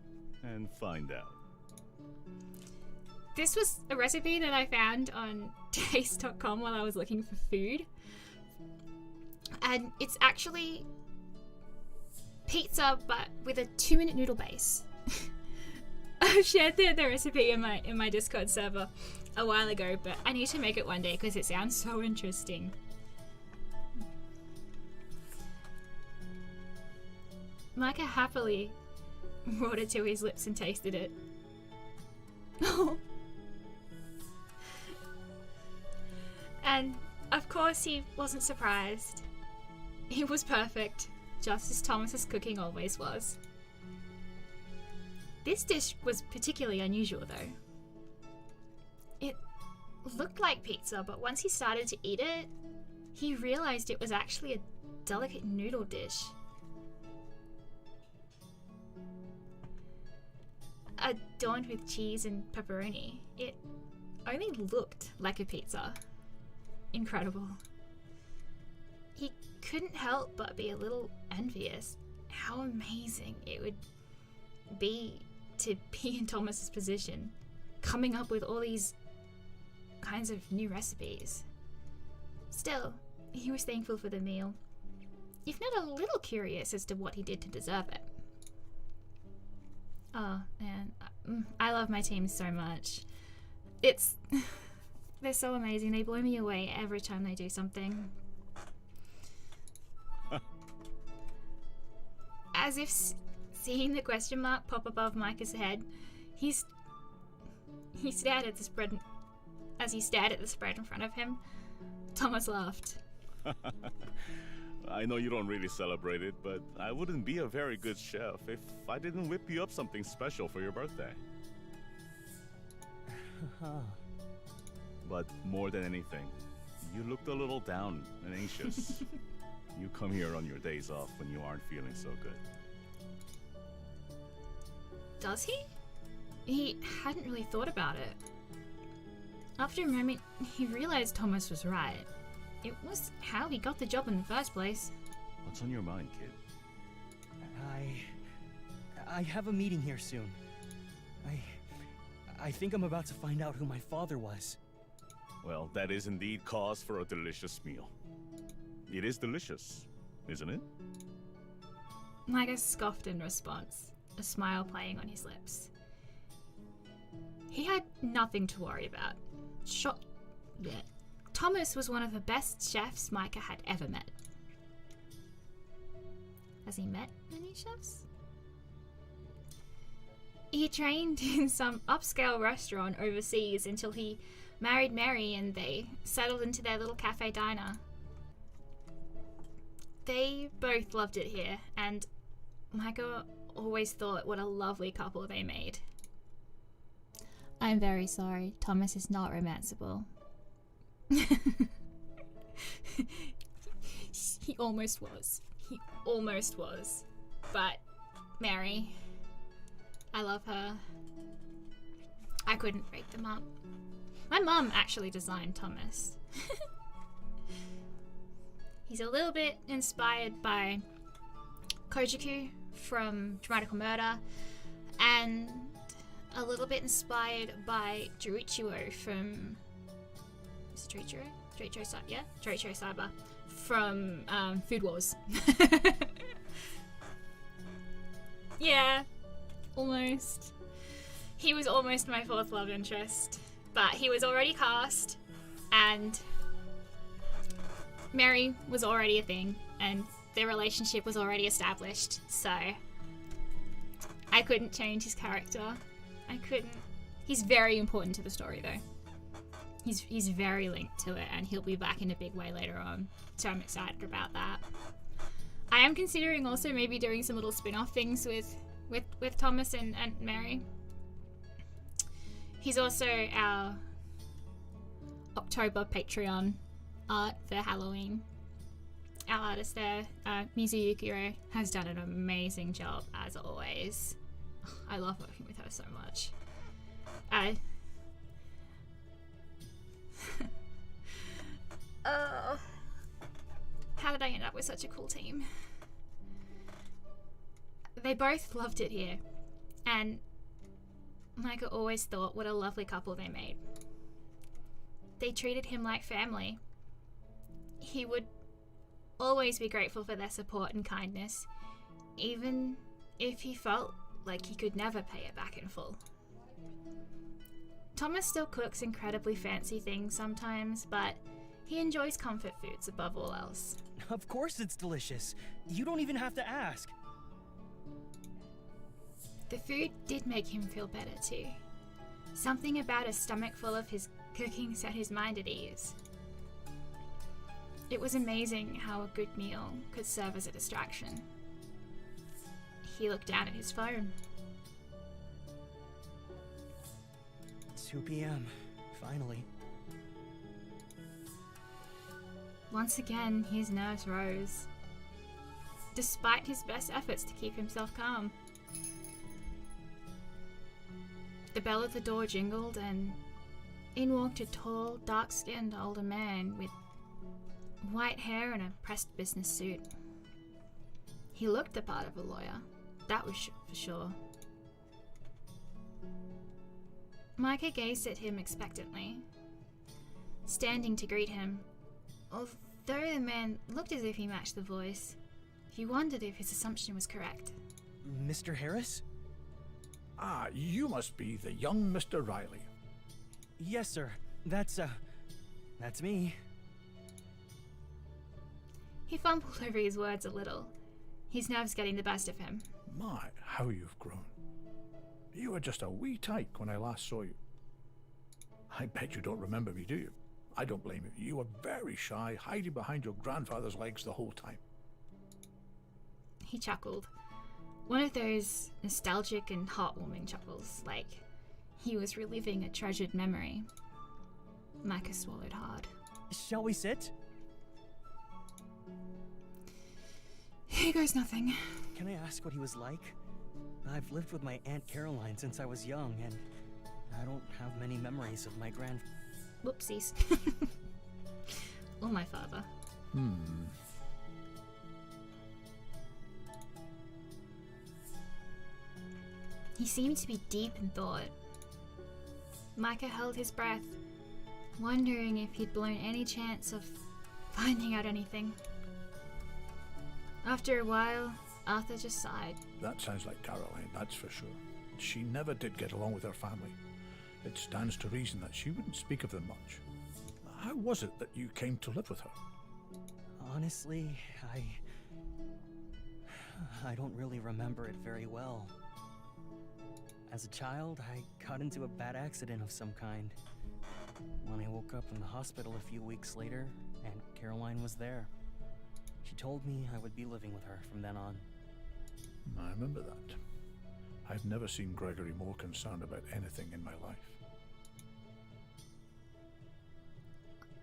and find out. This was a recipe that I found on taste.com while I was looking for food. And it's actually pizza, but with a 2-minute noodle base. I've shared the recipe in my Discord server a while ago, but I need to make it one day because it sounds so interesting. Micah happily brought it to his lips and tasted it. And of course he wasn't surprised. It was perfect, just as Thomas's cooking always was. This dish was particularly unusual though. It looked like pizza, but once he started to eat it, he realized it was actually a delicate noodle dish. Adorned with cheese and pepperoni. It only looked like a pizza. Incredible. He couldn't help but be a little envious. How amazing it would be to be in Thomas's position, coming up with all these kinds of new recipes. Still, he was thankful for the meal, if not a little curious as to what he did to deserve it. Oh man, I love my team so much. They're so amazing. They blow me away every time they do something. As if seeing the question mark pop above Micah's head, he stared at the spread. As he stared at the spread in front of him, Thomas laughed. I know you don't really celebrate it, but I wouldn't be a very good chef if I didn't whip you up something special for your birthday. But more than anything, you looked a little down and anxious. You come here on your days off when you aren't feeling so good. Does he? He hadn't really thought about it. After a moment, he realized Thomas was right. It was how he got the job in the first place. What's on your mind, kid? I have a meeting here soon. I think I'm about to find out who my father was. Well, that is indeed cause for a delicious meal. It is delicious, isn't it? Micah scoffed in response, a smile playing on his lips. He had nothing to worry about. Thomas was one of the best chefs Micah had ever met. Has he met many chefs? He trained in some upscale restaurant overseas until he married Mary and they settled into their little cafe diner. They both loved it here, and Micah always thought what a lovely couple they made. I'm very sorry, Thomas is not romanceable. He almost was. He almost was. But Mary, I love her. I couldn't break them up. My mum actually designed Thomas. He's a little bit inspired by Kojiku from Dramatical Murder, and a little bit inspired by Jurichiro from... Is it Jurichiro? Jurichiro Saiba from Food Wars. Yeah, almost. He was almost my fourth love interest, but he was already cast, and Mary was already a thing, and their relationship was already established, so I couldn't change his character. I couldn't. He's very important to the story, though. He's very linked to it, and he'll be back in a big way later on, so I'm excited about that. I am considering also maybe doing some little spin-off things with Thomas and Mary. He's also our October Patreon art for Halloween. Our artist there, Mizu Yukiro, has done an amazing job as always. I love working with her so much. How did I end up with such a cool team? They both loved it here, and Micah always thought what a lovely couple they made. They treated him like family. He would always be grateful for their support and kindness, even if he felt like he could never pay it back in full. Thomas still cooks incredibly fancy things sometimes, but he enjoys comfort foods above all else. Of course it's delicious. You don't even have to ask. The food did make him feel better too. Something about a stomach full of his cooking set his mind at ease. It was amazing how a good meal could serve as a distraction. He looked down at his phone. 2 p.m. Finally. Once again, his nerves rose, despite his best efforts to keep himself calm. The bell at the door jingled, and in walked a tall, dark-skinned older man with white hair and a pressed business suit. He looked the part of a lawyer, that was for sure. Micah gazed at him expectantly, standing to greet him. Although the man looked as if he matched the voice, he wondered if his assumption was correct. Mr. Harris? Ah, you must be the young Mr. Riley. Yes, sir. That's me. He fumbled over his words a little, his nerves getting the best of him. My, how you've grown. You were just a wee tyke when I last saw you. I bet you don't remember me, do you? I don't blame you. You were very shy, hiding behind your grandfather's legs the whole time. He chuckled. One of those nostalgic and heartwarming chuckles, like he was reliving a treasured memory. Micah swallowed hard. Shall we sit? Here goes nothing. Can I ask what he was like? I've lived with my Aunt Caroline since I was young, and I don't have many memories of my Whoopsies. Or my father. He seemed to be deep in thought. Micah held his breath, wondering if he'd blown any chance of finding out anything. After a while, Arthur just sighed. That sounds like Caroline, that's for sure. She never did get along with her family. It stands to reason that she wouldn't speak of them much. How was it that you came to live with her? Honestly, I don't really remember it very well. As a child, I got into a bad accident of some kind. When I woke up in the hospital a few weeks later, Aunt Caroline was there. She told me I would be living with her from then on. I remember that. I've never seen Gregory more concerned about anything in my life.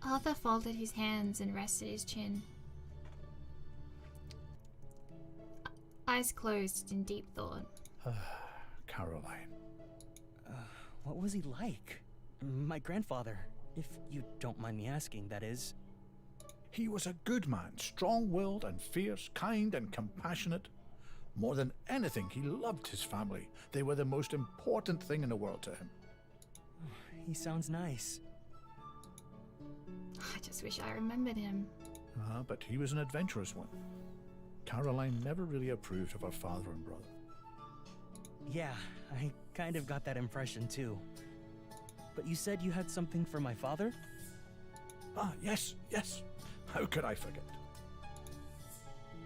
Arthur folded his hands and rested his chin. Eyes closed in deep thought. Caroline. What was he like? My grandfather, if you don't mind me asking, that is. He was a good man, strong-willed and fierce, kind and compassionate. More than anything, he loved his family. They were the most important thing in the world to him. He sounds nice. I just wish I remembered him. But he was an adventurous one. Caroline never really approved of her father and brother. Yeah, I kind of got that impression too. But you said you had something for my father? Yes. How could I forget?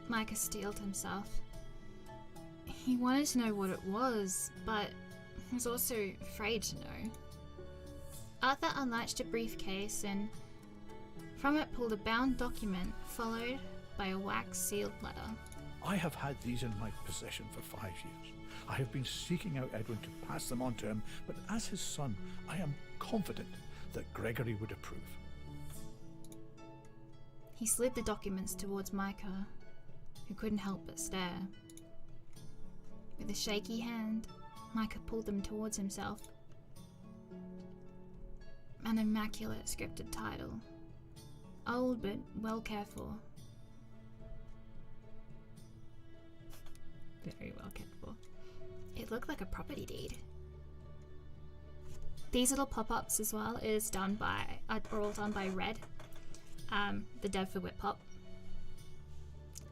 Micah steeled himself. He wanted to know what it was, but he was also afraid to know. Arthur unlatched a briefcase and from it pulled a bound document, followed by a wax-sealed letter. I have had these in my possession for 5 years. I have been seeking out Edwin to pass them on to him, but as his son, I am confident that Gregory would approve. He slid the documents towards Micah, who couldn't help but stare. With a shaky hand, Micah pulled them towards himself. An immaculate scripted title. Old but well cared for. Very well cared for. It looked like a property deed. These little pop-ups as well are all done by Red, the dev for Whip Pop.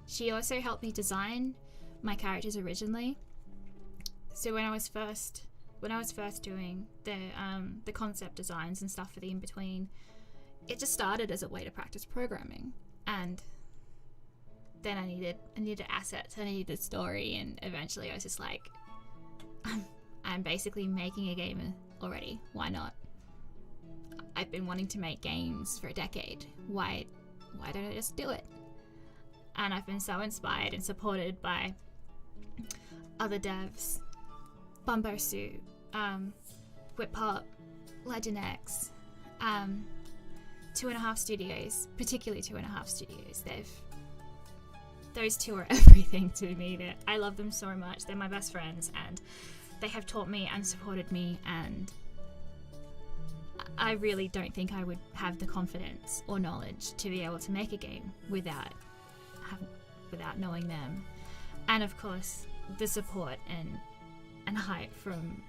She also helped me design my characters originally. So when I was first doing the concept designs and stuff for the in-between, it just started as a way to practice programming, and then I needed assets, I needed a story, and eventually I was just like, I'm basically making a game already. Why not? I've been wanting to make games for a decade. Why don't I just do it? And I've been so inspired and supported by other devs, Bumbo Suit, Whip Pop, Legend X, 2.5 Studios, particularly 2.5 Studios. Those two are everything to me. I love them so much. They're my best friends, and they have taught me and supported me, and I really don't think I would have the confidence or knowledge to be able to make a game without knowing them. And of course, the support and hype from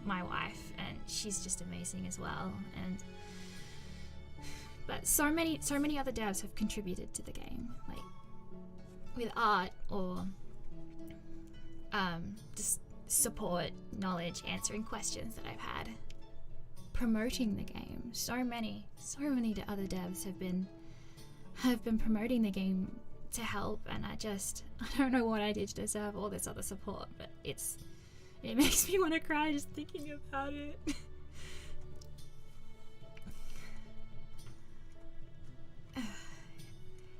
my wife, and she's just amazing as well. But so many other devs have contributed to the game, like with art or just support, knowledge, answering questions that I've had, promoting the game. So many other devs have been promoting the game to help, and I don't know what I did to deserve all this other support, but it makes me want to cry just thinking about it.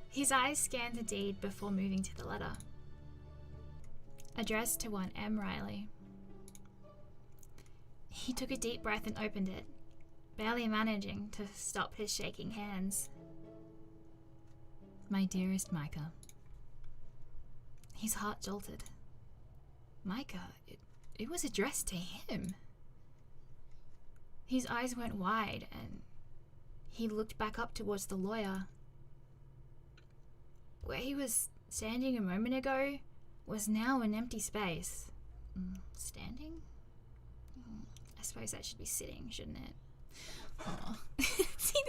His eyes scanned the deed before moving to the letter. Addressed to one M. Riley. He took a deep breath and opened it, barely managing to stop his shaking hands. My dearest Micah. His heart jolted. Micah, it was addressed to him. His eyes went wide and he looked back up towards the lawyer. Where he was standing a moment ago was now an empty space. Standing? A suppose that should be sitting, shouldn't it? Aw. See,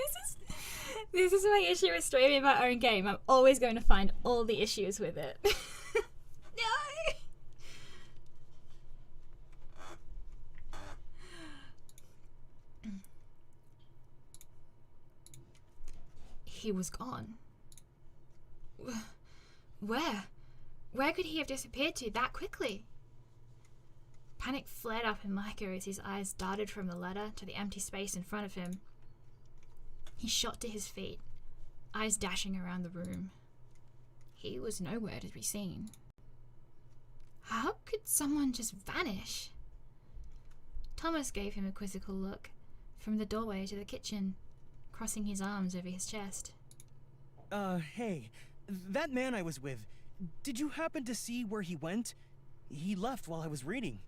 this is my issue with streaming my own game. I'm always going to find all the issues with it. No! He was gone. Where? Where could he have disappeared to that quickly? Panic flared up in Micah as his eyes darted from the letter to the empty space in front of him. He shot to his feet, eyes dashing around the room. He was nowhere to be seen. How could someone just vanish? Thomas gave him a quizzical look from the doorway to the kitchen, crossing his arms over his chest. Hey, that man I was with, did you happen to see where he went? He left while I was reading.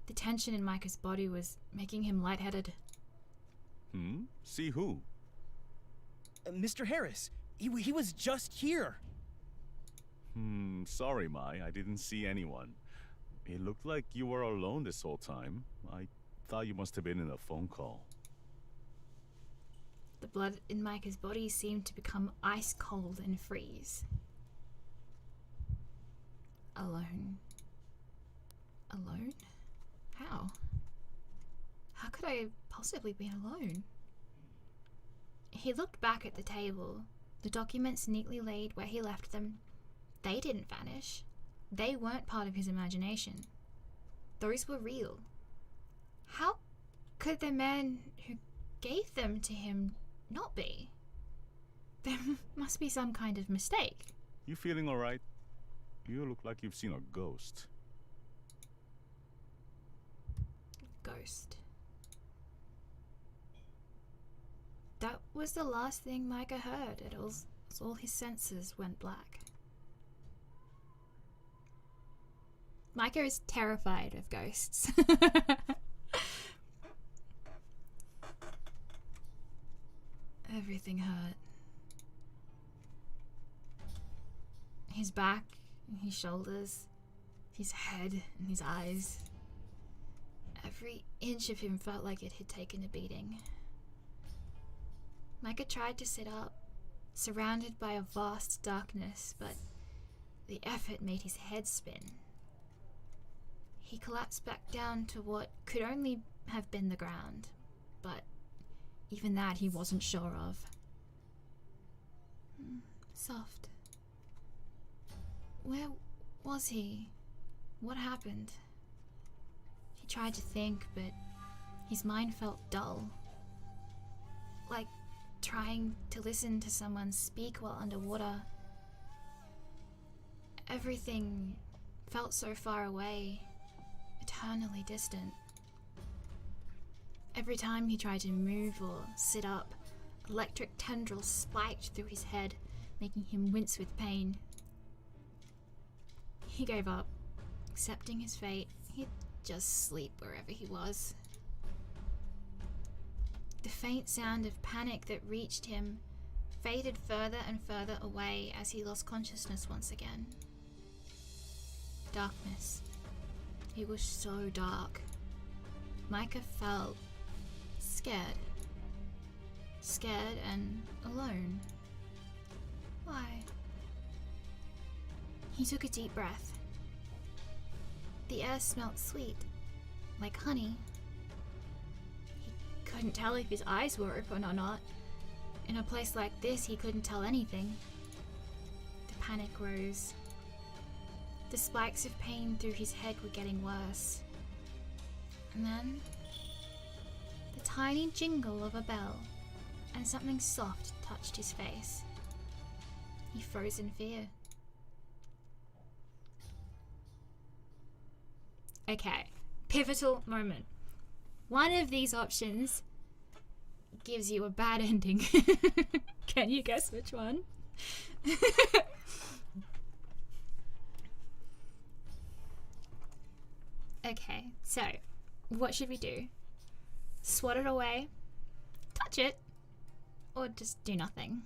The tension in Micah's body was making him lightheaded. See who? Mr. Harris. He was just here. Sorry, Mai. I didn't see anyone. It looked like you were alone this whole time. I thought you must have been in a phone call. The blood in Micah's body seemed to become ice cold and freeze. Alone. Alone? How? How could I have possibly been alone? He looked back at the table, the documents neatly laid where he left them. They didn't vanish. They weren't part of his imagination. Those were real. How could the man who gave them to him not be? There must be some kind of mistake. You feeling alright? You look like you've seen a ghost. Ghost. That was the last thing Micah heard as all his senses went black. Micah is terrified of ghosts. Everything hurt. His back, his shoulders, his head, and his eyes. Every inch of him felt like it had taken a beating. Micah tried to sit up, surrounded by a vast darkness, but the effort made his head spin. He collapsed back down to what could only have been the ground, but even that he wasn't sure of. Soft. Where was he? What happened? He tried to think, but his mind felt dull. Like trying to listen to someone speak while underwater. Everything felt so far away, eternally distant. Every time he tried to move or sit up, electric tendrils spiked through his head, making him wince with pain. He gave up, accepting his fate. He'd just sleep wherever he was. The faint sound of panic that reached him faded further and further away as he lost consciousness once again. Darkness. It was so dark. Micah felt scared. Scared and alone. Why? He took a deep breath. The air smelled sweet, like honey. He couldn't tell if his eyes were open or not. In a place like this, he couldn't tell anything. The panic rose. The spikes of pain through his head were getting worse. And then, the tiny jingle of a bell, and something soft touched his face. He froze in fear. Okay, pivotal moment. One of these options gives you a bad ending. Can you guess which one? Okay, so what should we do? Swat it away, touch it, or just do nothing?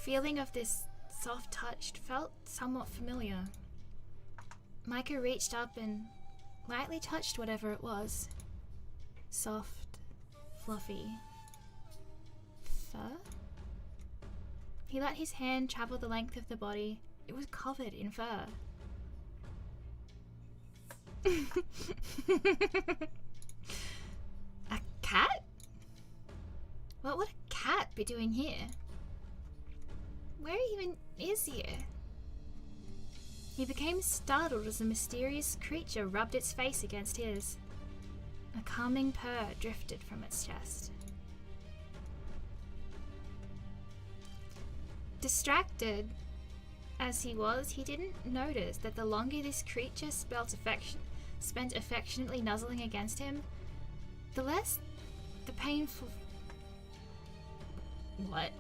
feeling of this soft touch felt somewhat familiar. Micah reached up and lightly touched whatever it was. Soft, fluffy fur? He let his hand travel the length of the body. It was covered in fur. A cat? What would a cat be doing here? Where even is he? He became startled as a mysterious creature rubbed its face against his. A calming purr drifted from its chest. Distracted as he was, he didn't notice that the longer this creature spent affectionately nuzzling against him, the less the painful... What?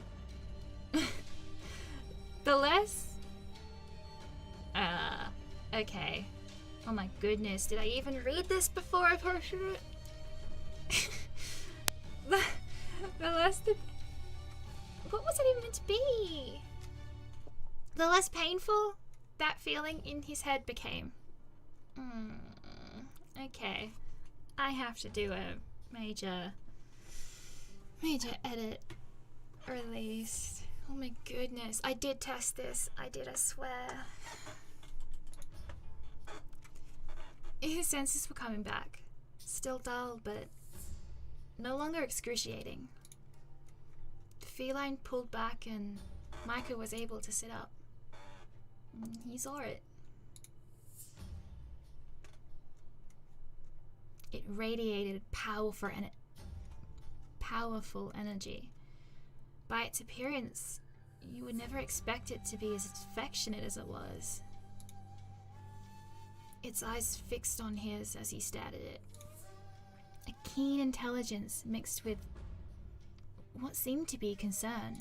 The less... okay. Oh my goodness, did I even read this before I posted it? the less the... What was it even meant to be? The less painful that feeling in his head became. Okay. I have to do a major edit release. Oh my goodness. I did test this. I did, I swear. His senses were coming back. Still dull, but no longer excruciating. The feline pulled back and Micah was able to sit up. He saw it. It radiated powerful energy. By its appearance, you would never expect it to be as affectionate as it was. Its eyes fixed on his as he stared at it. A keen intelligence mixed with what seemed to be concern.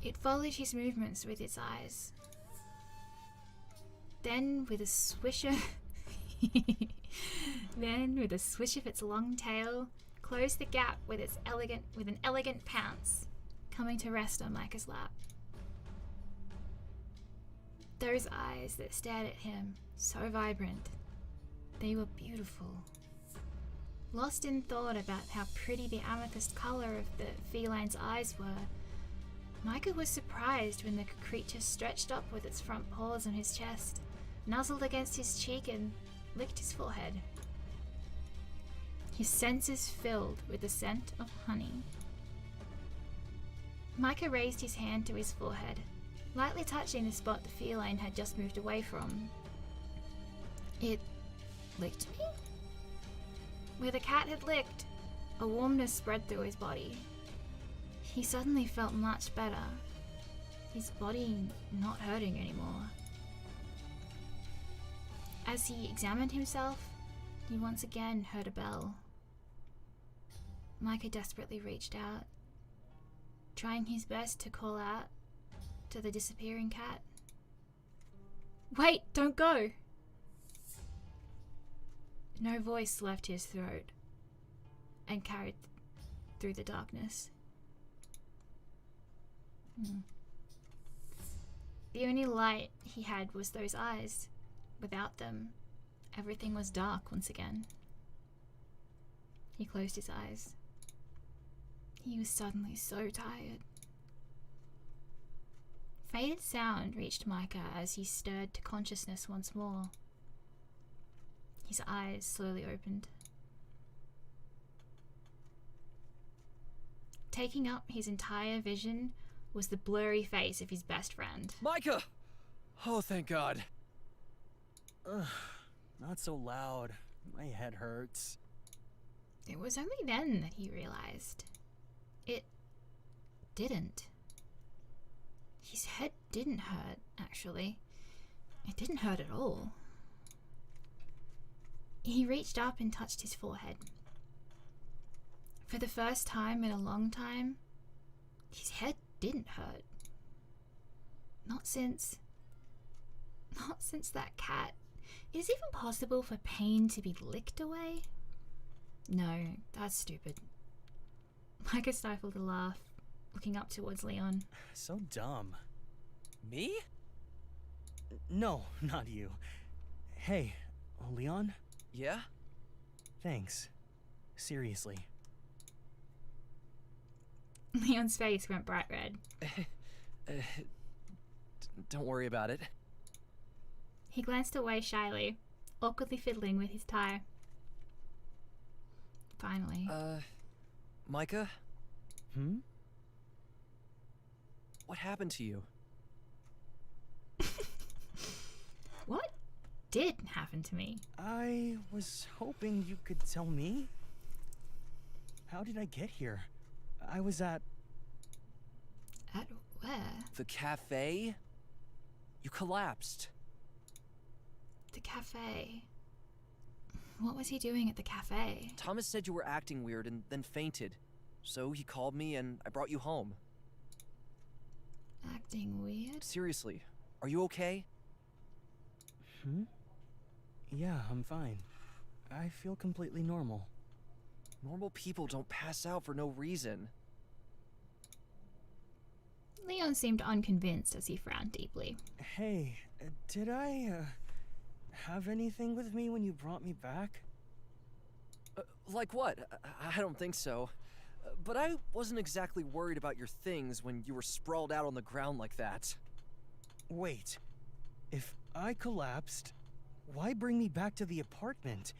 It followed his movements with its eyes. Then, with a swish of its long tail, closed the gap with an elegant pounce, coming to rest on Micah's lap. Those eyes that stared at him, so vibrant, they were beautiful. Lost in thought about how pretty the amethyst color of the feline's eyes were, Micah was surprised when the creature stretched up with its front paws on his chest, nuzzled against his cheek and licked his forehead. His senses filled with the scent of honey. Micah raised his hand to his forehead, lightly touching the spot the feline had just moved away from. It licked me? Where the cat had licked, a warmness spread through his body. He suddenly felt much better, his body not hurting anymore. As he examined himself, he once again heard a bell. Micah desperately reached out, trying his best to call out to the disappearing cat. Wait, don't go! No voice left his throat and carried through the darkness. The only light he had was those eyes. Without them, everything was dark once again. He closed his eyes. He was suddenly so tired. Faded sound reached Micah as he stirred to consciousness once more. His eyes slowly opened. Taking up his entire vision was the blurry face of his best friend. Micah! Oh, thank God. Ugh, not so loud. My head hurts. It was only then that he realized. It didn't. His head didn't hurt, actually. It didn't hurt at all. He reached up and touched his forehead. For the first time in a long time, his head didn't hurt. Not since that cat. Is it even possible for pain to be licked away? No, that's stupid. Micah stifled a laugh. looking up towards Leon. So dumb. Me? No, not you. Hey, Leon? Yeah? Thanks. Seriously. Leon's face went bright red. Don't worry about it. He glanced away shyly, awkwardly fiddling with his tie. Finally. Micah? Hmm? What happened to you? What did happen to me? I was hoping you could tell me. How did I get here? I was at... At where? The cafe? You collapsed. The cafe. What was he doing at the cafe? Thomas said you were acting weird and then fainted. So he called me and I brought you home. Acting weird? Seriously, are you okay? Hmm? Yeah, I'm fine. I feel completely normal. Normal people don't pass out for no reason. Leon seemed unconvinced as he frowned deeply. Hey, did I, have anything with me when you brought me back? Like what? I don't think so. But I wasn't exactly worried about your things when you were sprawled out on the ground like that. Wait, if I collapsed, why bring me back to the apartment?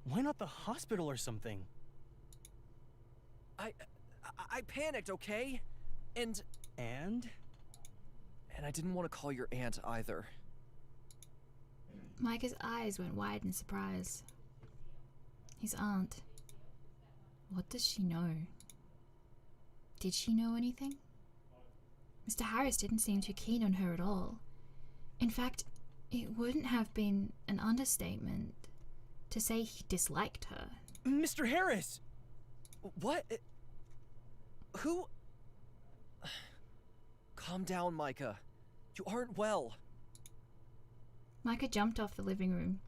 Why not the hospital or something? I panicked, okay? And I didn't want to call your aunt either. Micah's eyes went wide in surprise. His aunt. What does she know? Did she know anything? Mr. Harris didn't seem too keen on her at all. In fact, it wouldn't have been an understatement to say he disliked her. Mr. Harris! What? Who? Calm down, Micah. You aren't well. Micah jumped off the living room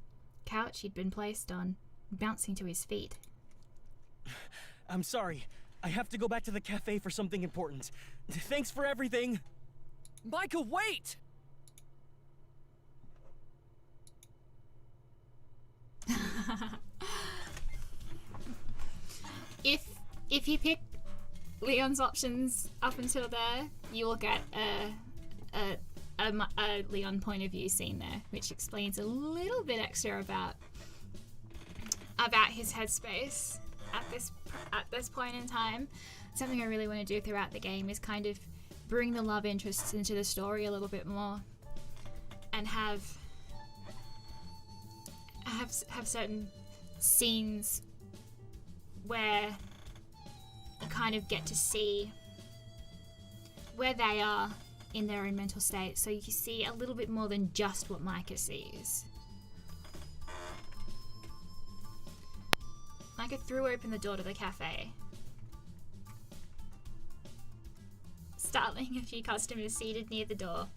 couch he'd been placed on, bouncing to his feet. I'm sorry. I have to go back to the cafe for something important. Thanks for everything! Micah, wait! If you pick Leon's options up until there, you will get a Leon point of view scene there, which explains a little bit extra about his headspace at this point in time. Something I really want to do throughout the game is kind of bring the love interests into the story a little bit more, and have certain scenes where you kind of get to see where they are in their own mental state, so you see a little bit more than just what Micah sees. Micah threw open the door to the cafe, startling a few customers seated near the door.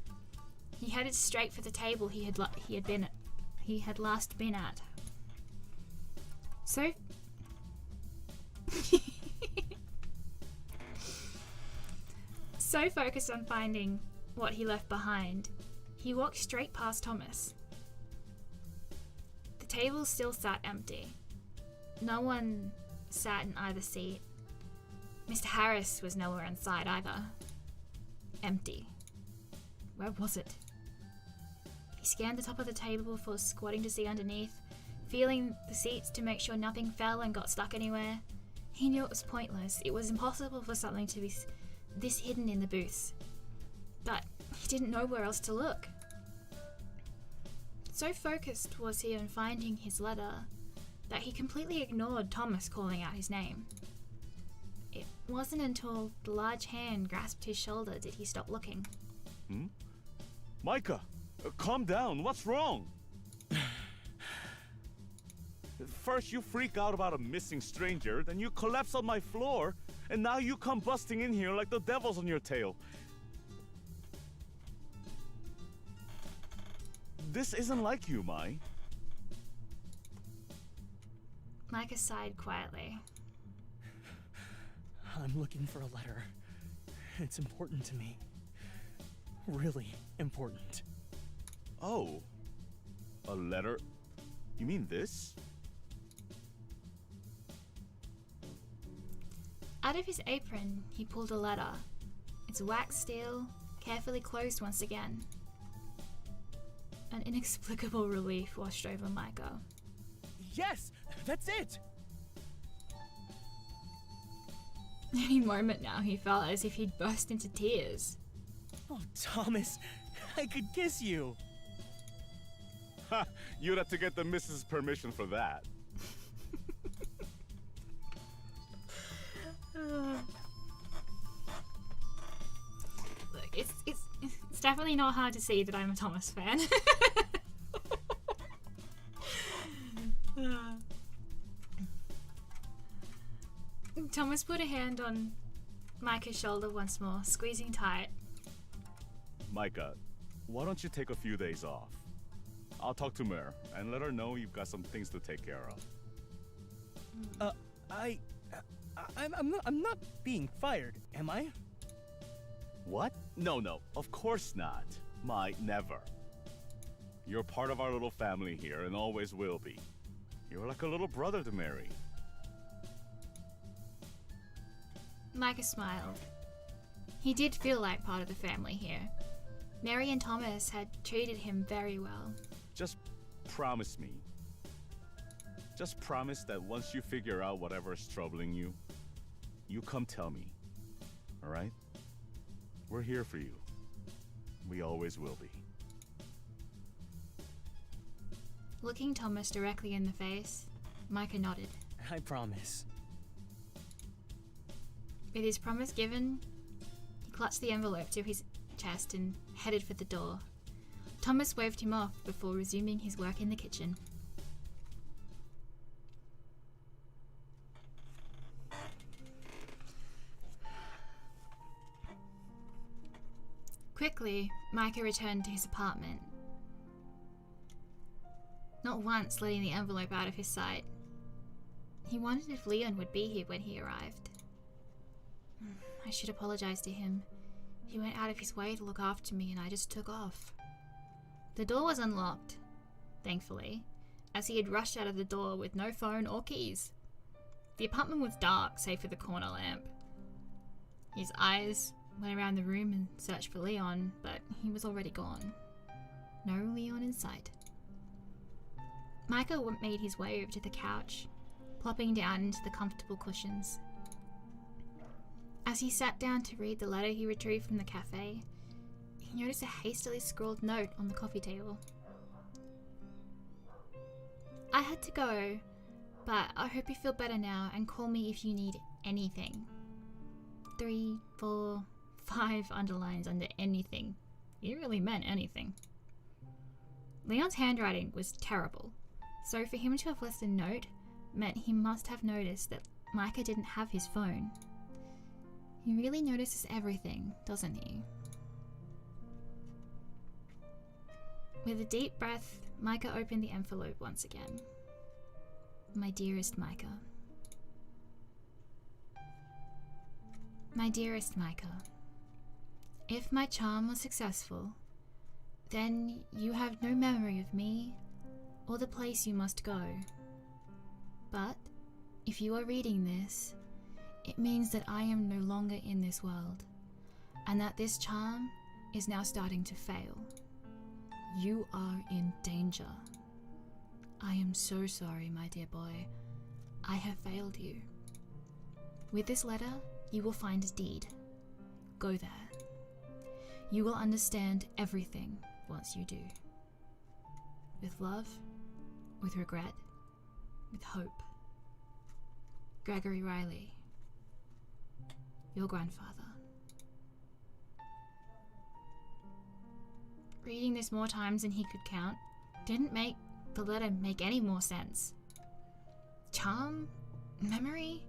He headed straight for the table he had last been at. So focused on finding what he left behind, he walked straight past Thomas. The table still sat empty. No one sat in either seat. Mr. Harris was nowhere in sight either. Empty. Where was it? He scanned the top of the table before squatting to see underneath, feeling the seats to make sure nothing fell and got stuck anywhere. He knew it was pointless. It was impossible for something to be this hidden in the booths. But he didn't know where else to look. So focused was he on finding his letter that he completely ignored Thomas calling out his name. It wasn't until the large hand grasped his shoulder did he stop looking. Micah, calm down. What's wrong? First you freak out about a missing stranger, then you collapse on my floor, and now you come busting in here like the devil's on your tail. This isn't like you, Mai. Micah sighed quietly. I'm looking for a letter. It's important to me. Really important. Oh. A letter? You mean this? Out of his apron, he pulled a letter. Its wax steel, carefully closed once again. An inexplicable relief washed over Micah. Yes! That's it! Any moment now, he felt as if he'd burst into tears. Oh, Thomas, I could kiss you. Ha! You'd have to get the missus' permission for that. Look, it's definitely not hard to see that I'm a Thomas fan. Thomas put a hand on Micah's shoulder once more, squeezing tight. Micah, why don't you take a few days off? I'll talk to Mer and let her know you've got some things to take care of. I'm not being fired, am I? What? No, of course not. Never. You're part of our little family here and always will be. You're like a little brother to Mary. Micah smiled. He did feel like part of the family here. Mary and Thomas had treated him very well. Just promise me. Just promise that once you figure out whatever's troubling you, you come tell me. Alright? We're here for you. We always will be. Looking Thomas directly in the face, Micah nodded. I promise. With his promise given, he clutched the envelope to his chest and headed for the door. Thomas waved him off before resuming his work in the kitchen. Quickly, Micah returned to his apartment, not once letting the envelope out of his sight. He wondered if Leon would be here when he arrived. I should apologize to him. He went out of his way to look after me and I just took off. The door was unlocked, thankfully, as he had rushed out of the door with no phone or keys. The apartment was dark, save for the corner lamp. His eyes went around the room and searched for Leon, but he was already gone. No Leon in sight. Micah made his way over to the couch, plopping down into the comfortable cushions. As he sat down to read the letter he retrieved from the cafe, he noticed a hastily scrawled note on the coffee table. I had to go, but I hope you feel better now and call me if you need anything. 3, 4, 5 underlines under anything. He really meant anything. Leon's handwriting was terrible, so for him to have left a note meant he must have noticed that Micah didn't have his phone. He really notices everything, doesn't he? With a deep breath, Micah opened the envelope once again. My dearest Micah. My dearest Micah. If my charm was successful, then you have no memory of me or the place you must go. But if you are reading this, it means that I am no longer in this world, and that this charm is now starting to fail. You are in danger. I am so sorry, my dear boy. I have failed you. With this letter, you will find a deed. Go there. You will understand everything once you do. With love, with regret, with hope. Gregory Riley. Your grandfather. Reading this more times than he could count didn't make the letter make any more sense. Charm? Memory?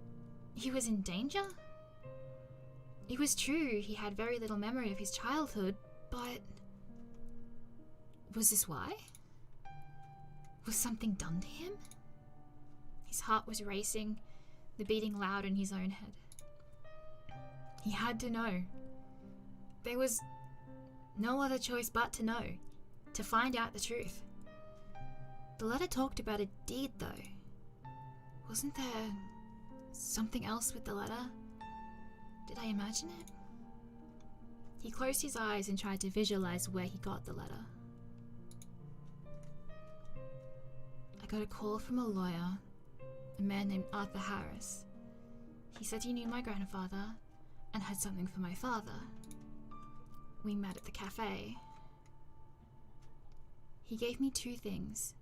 He was in danger? It was true he had very little memory of his childhood, but... was this why? Was something done to him? His heart was racing, the beating loud in his own head. He had to know. there was no other choice but to know, to find out the truth. The letter talked about a deed, though. Wasn't there something else with the letter? Did I imagine it? He closed his eyes and tried to visualize where he got the letter. I got a call from a lawyer, a man named Arthur Harris. He said he knew my grandfather and had something for my father. We met at the cafe. He gave me 2 things: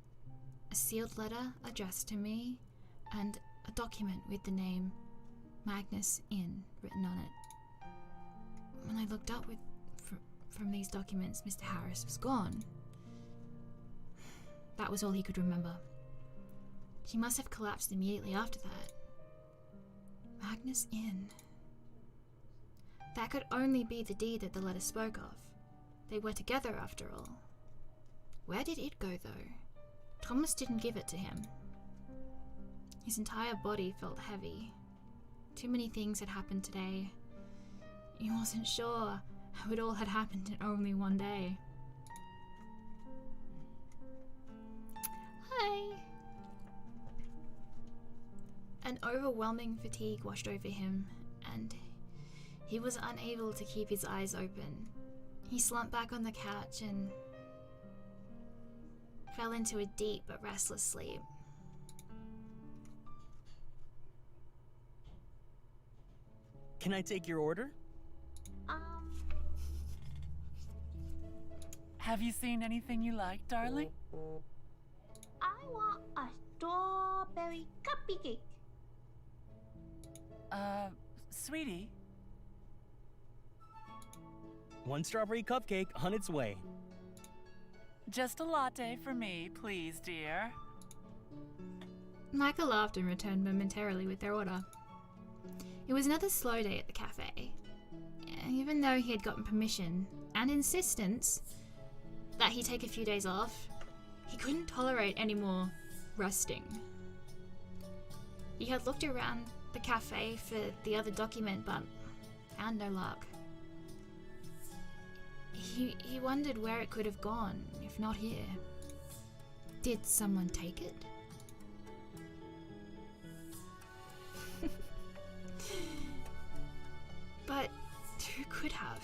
a sealed letter addressed to me and a document with the name Magnus Inn written on it. When I looked up from these documents, Mr. Harris was gone. That was all he could remember. He must have collapsed immediately after that. Magnus Inn. That could only be the deed that the letter spoke of. They were together after all. Where did it go, though? Thomas didn't give it to him. His entire body felt heavy. Too many things had happened today. He wasn't sure how it all had happened in only one day. Hi. An overwhelming fatigue washed over him, and he was unable to keep his eyes open. He slumped back on the couch and fell into a deep but restless sleep. Can I take your order? Have you seen anything you like, darling? I want a strawberry cupcake. Sweetie? 1 strawberry cupcake on its way. Just a latte for me, please, dear. Micah laughed and returned momentarily with their order. It was another slow day at the cafe. Even though he had gotten permission and insistence that he take a few days off, he couldn't tolerate any more resting. He had looked around the cafe for the other document, but found no luck. He wondered where it could have gone, if not here. Did someone take it? But who could have?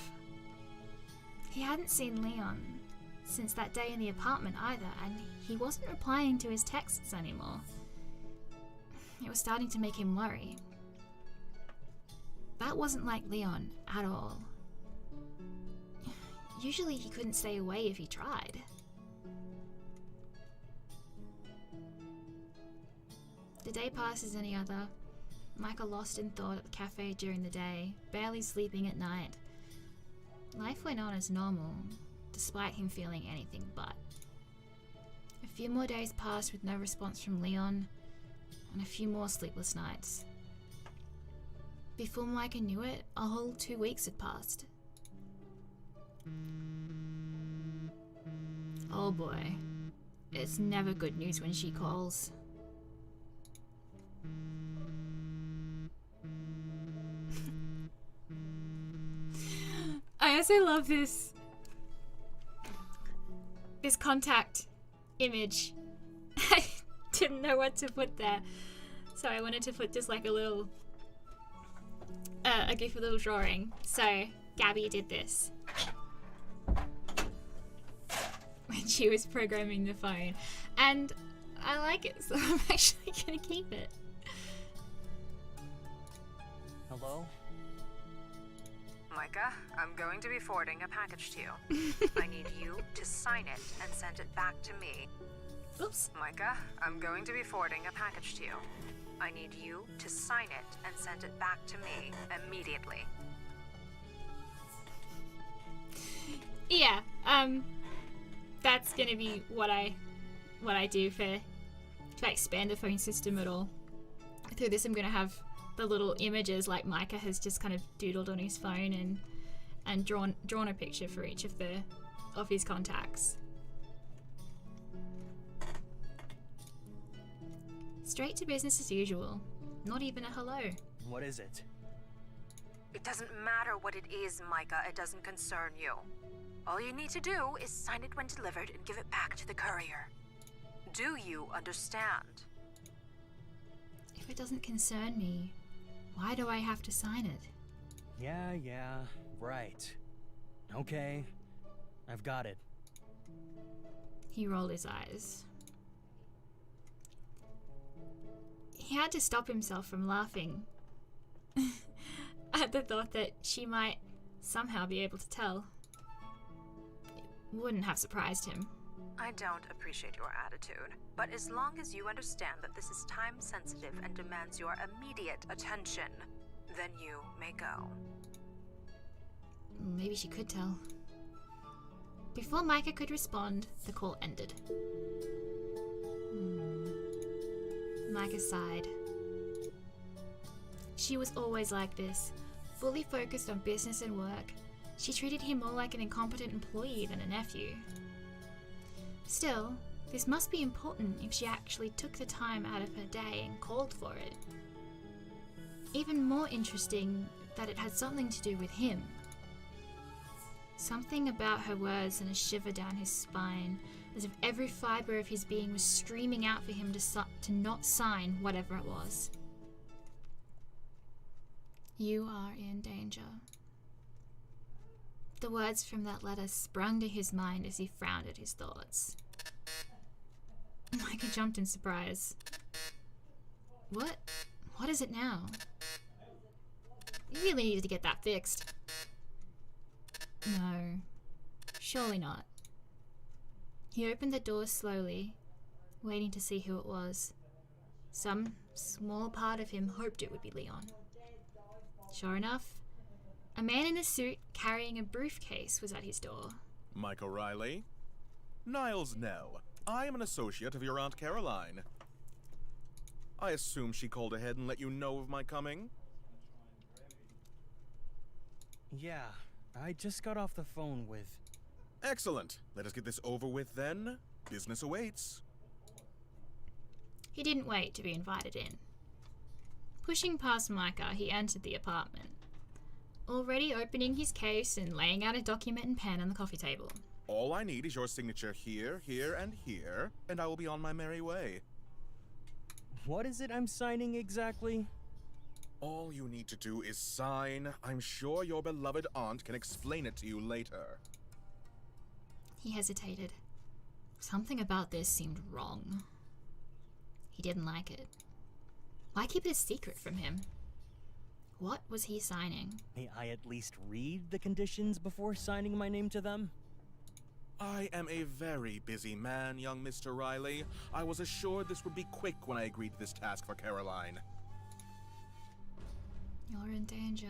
He hadn't seen Leon since that day in the apartment either, and he wasn't replying to his texts anymore. It was starting to make him worry. That wasn't like Leon at all. Usually he couldn't stay away if he tried. The day passed as any other. Michael lost in thought at the cafe during the day, barely sleeping at night. Life went on as normal, despite him feeling anything but. A few more days passed with no response from Leon, and a few more sleepless nights. Before Micah knew it, a whole 2 weeks had passed. Oh boy, it's never good news when she calls. I also love this contact image. I didn't know what to put there, so I wanted to put just like a little a goofy little drawing. So Gabby did this when she was programming the phone, and I like it, so I'm actually gonna keep it. Hello? Micah, I'm going to be forwarding a package to you. I need you to sign it and send it back to me. Oops. Micah, I'm going to be forwarding a package to you. I need you to sign it and send it back to me immediately. Yeah, that's gonna be what I do to expand the phone system at all. Through this, I'm gonna have the little images like Micah has just kind of doodled on his phone and drawn a picture for each of his contacts. Straight to business as usual. Not even a hello. What is it? It doesn't matter what it is, Micah. It doesn't concern you. All you need to do is sign it when delivered and give it back to the courier. Do you understand? If it doesn't concern me, why do I have to sign it? Yeah, right. Okay, I've got it. He rolled his eyes. He had to stop himself from laughing at the thought that she might somehow be able to tell. It wouldn't have surprised him. I don't appreciate your attitude, but as long as you understand that this is time sensitive and demands your immediate attention, then you may go. Maybe she could tell. Before Micah could respond, the call ended. Micah sighed. She was always like this, fully focused on business and work. She treated him more like an incompetent employee than a nephew. Still, this must be important if she actually took the time out of her day and called for it. Even more interesting that it had something to do with him. Something about her words sent a shiver down his spine, as if every fibre of his being was streaming out for him to not sign whatever it was. You are in danger. The words from that letter sprung to his mind as he frowned at his thoughts. Micah jumped in surprise. What? What is it now? You really needed to get that fixed. No, surely not. He opened the door slowly, waiting to see who it was. Some small part of him hoped it would be Leon. Sure enough, a man in a suit carrying a briefcase was at his door. Mike O'Reilly? Niles Nell. I am an associate of your Aunt Caroline. I assume she called ahead and let you know of my coming? Yeah, I just got off the phone with... Excellent. Let us get this over with then. Business awaits. He didn't wait to be invited in. Pushing past Micah, he entered the apartment, already opening his case and laying out a document and pen on the coffee table. All I need is your signature here, here, and here, and I will be on my merry way. What is it I'm signing exactly? All you need to do is sign. I'm sure your beloved aunt can explain it to you later. He hesitated. Something about this seemed wrong. He didn't like it. Why keep it a secret from him? What was he signing? May I at least read the conditions before signing my name to them? I am a very busy man, young Mr. Riley. I was assured this would be quick when I agreed to this task for Caroline. You're in danger.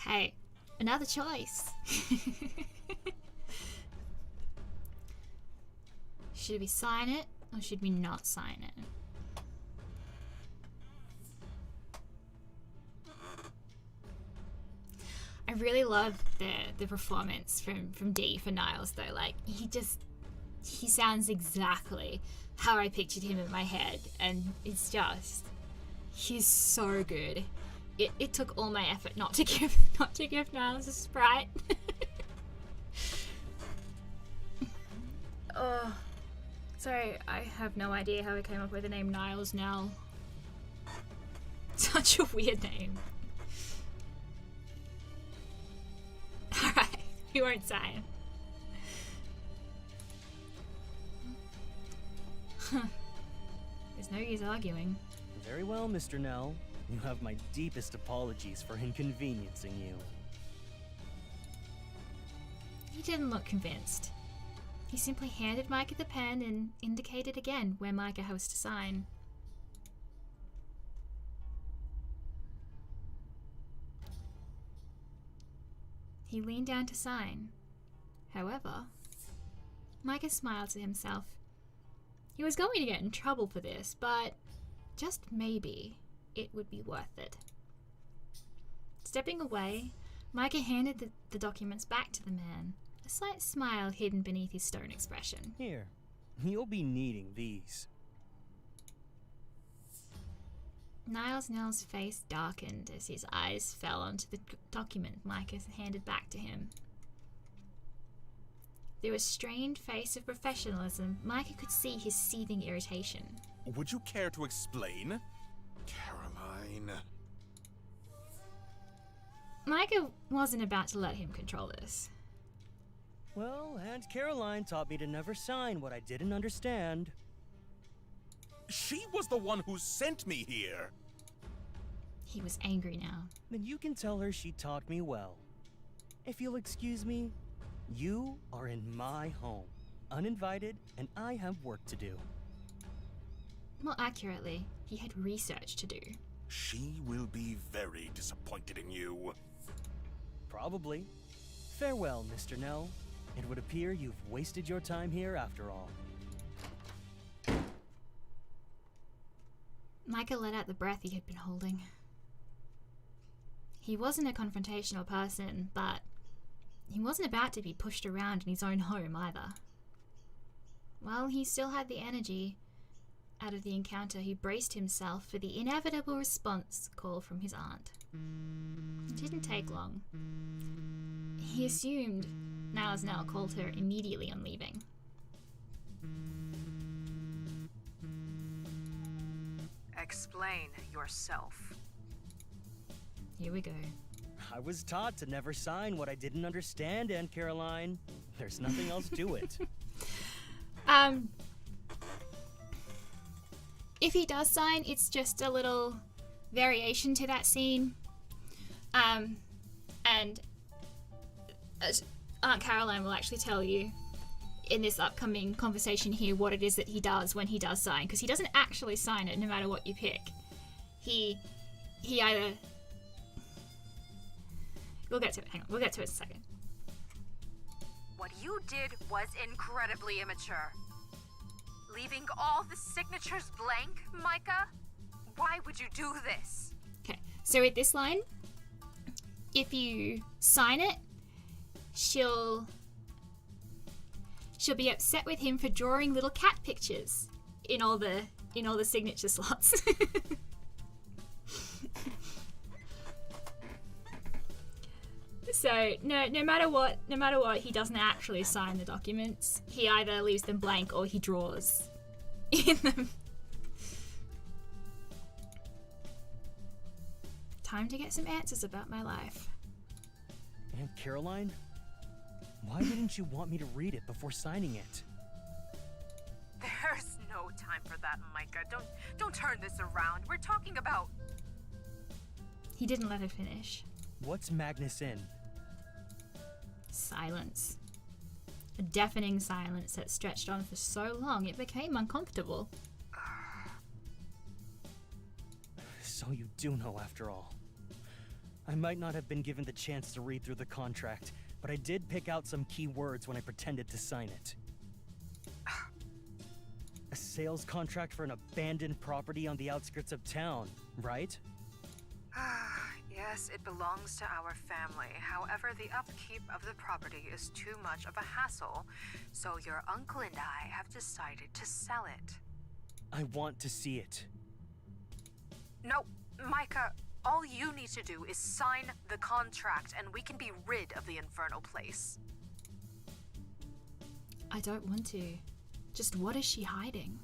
Okay, another choice. Should we sign it or should we not sign it? I really love the performance from D for Niles though. Like he sounds exactly how I pictured him in my head, and it's just he's so good. It took all my effort not to give Niles a Sprite. Oh, sorry, I have no idea how I came up with the name Niles Nell. Such a weird name. Alright, we won't sign. There's no use arguing. Very well, Mr. Nell. You have my deepest apologies for inconveniencing you. He didn't look convinced. He simply handed Micah the pen and indicated again where Micah was to sign. He leaned down to sign. However, Micah smiled to himself. He was going to get in trouble for this, but just maybe it would be worth it. Stepping away, Micah handed the documents back to the man, a slight smile hidden beneath his stone expression. Here, you'll be needing these. Niles Nell's face darkened as his eyes fell onto the document Micah handed back to him. Through a strained face of professionalism, Micah could see his seething irritation. Would you care to explain? Caroline. Micah wasn't about to let him control this. Well, Aunt Caroline taught me to never sign what I didn't understand. She was the one who sent me here. He was angry now. Then you can tell her she taught me well. If you'll excuse me, you are in my home, uninvited, and I have work to do. More accurately, he had research to do. She will be very disappointed in you. Probably. Farewell, Mr. Nell. It would appear you've wasted your time here after all. Micah let out the breath he had been holding. He wasn't a confrontational person, but he wasn't about to be pushed around in his own home either. While he still had the energy out of the encounter, he braced himself for the inevitable response call from his aunt. It didn't take long. He assumed Niles Nell called her immediately on leaving. Explain yourself. Here we go. I was taught to never sign what I didn't understand, Aunt Caroline. There's nothing else to it. If he does sign, it's just a little variation to that scene. And Aunt Caroline will actually tell you in this upcoming conversation here what it is that he does when he does sign, because he doesn't actually sign it no matter what you pick. He either... We'll get to it. Hang on. We'll get to it in a second. What you did was incredibly immature. Leaving all the signatures blank, Micah? Why would you do this? Okay, so with this line, if you sign it, she'll be upset with him for drawing little cat pictures in all the signature slots. So no matter what, he doesn't actually sign the documents. He either leaves them blank or he draws in them. Time to get some answers about my life. Aunt Caroline? Why didn't you want me to read it before signing it? There's no time for that, Micah. Don't turn this around. We're talking about... He didn't let her finish. What's Magnus in? Silence. A deafening silence that stretched on for so long it became uncomfortable. So you do know after all. I might not have been given the chance to read through the contract, but I did pick out some key words when I pretended to sign it. A sales contract for an abandoned property on the outskirts of town, right? Yes, it belongs to our family. However, the upkeep of the property is too much of a hassle, so your uncle and I have decided to sell it. I want to see it. No, Micah, all you need to do is sign the contract and we can be rid of the infernal place. I don't want to. Just what is she hiding?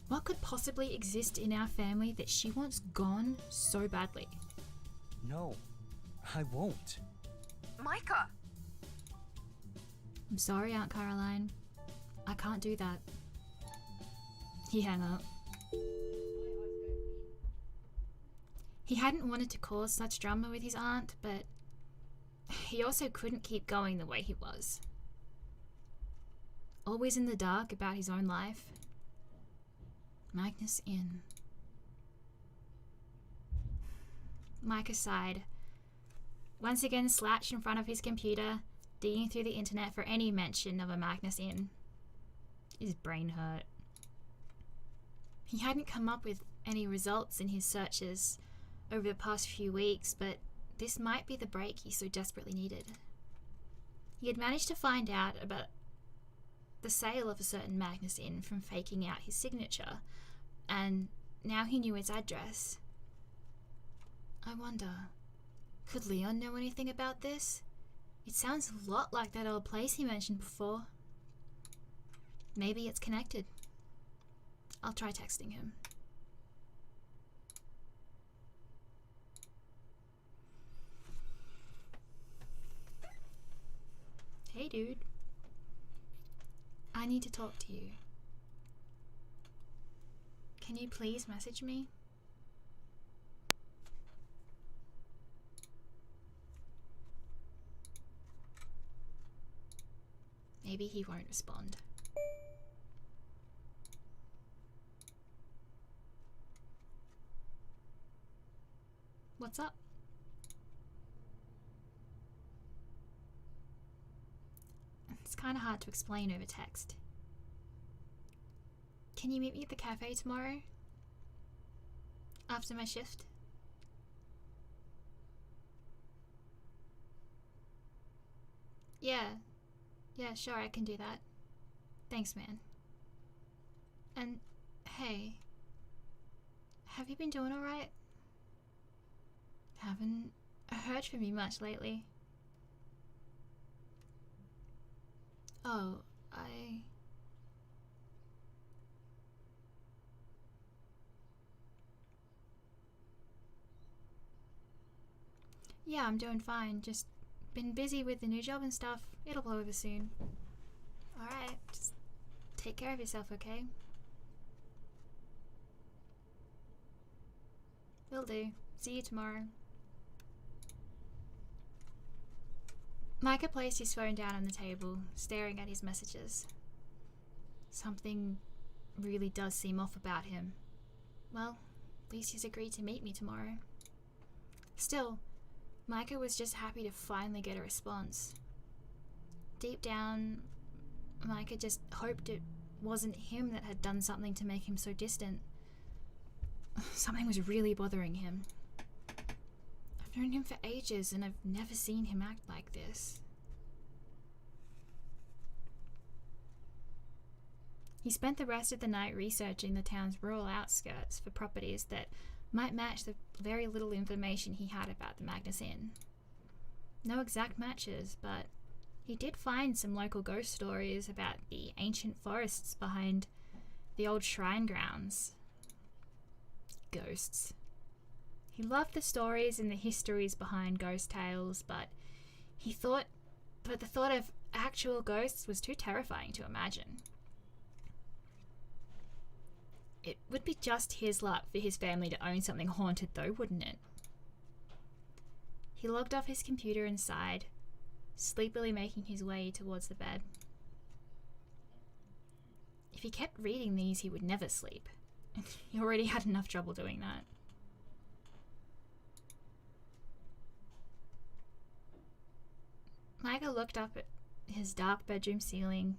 What could possibly exist in our family that she wants gone so badly? No, I won't. Micah! I'm sorry, Aunt Caroline. I can't do that. He hung up. He hadn't wanted to cause such drama with his aunt, but he also couldn't keep going the way he was. Always in the dark about his own life. Magnus Inn. Micah sighed. Once again slouched in front of his computer, digging through the internet for any mention of a Magnus Inn. His brain hurt. He hadn't come up with any results in his searches over the past few weeks, but this might be the break he so desperately needed. He had managed to find out about the sale of a certain Magnus Inn from faking out his signature, and now he knew its address. I wonder, could Leon know anything about this? It sounds a lot like that old place he mentioned before. Maybe it's connected. I'll try texting him. Hey dude. I need to talk to you. Can you please message me? Maybe he won't respond. What's up? It's kind of hard to explain over text. Can you meet me at the cafe tomorrow? After my shift? Yeah. Yeah, sure, I can do that. Thanks, man. And, hey. Have you been doing alright? Haven't heard from you much lately. Oh, Yeah, I'm doing fine. Just been busy with the new job and stuff. It'll blow over soon. Alright, just take care of yourself, okay? Will do. See you tomorrow. Micah placed his phone down on the table, staring at his messages. Something really does seem off about him. Well, at least he's agreed to meet me tomorrow. Still, Micah was just happy to finally get a response. Deep down, Micah just hoped it wasn't him that had done something to make him so distant. Something was really bothering him. I've known him for ages and I've never seen him act like this. He spent the rest of the night researching the town's rural outskirts for properties that might match the very little information he had about the Magnus Inn. No exact matches, but he did find some local ghost stories about the ancient forests behind the old shrine grounds. Ghosts. He loved the stories and the histories behind ghost tales, but the thought of actual ghosts was too terrifying to imagine. It would be just his luck for his family to own something haunted though, wouldn't it? He logged off his computer and sighed, sleepily making his way towards the bed. If he kept reading these, he would never sleep. He already had enough trouble doing that. Micah looked up at his dark bedroom ceiling.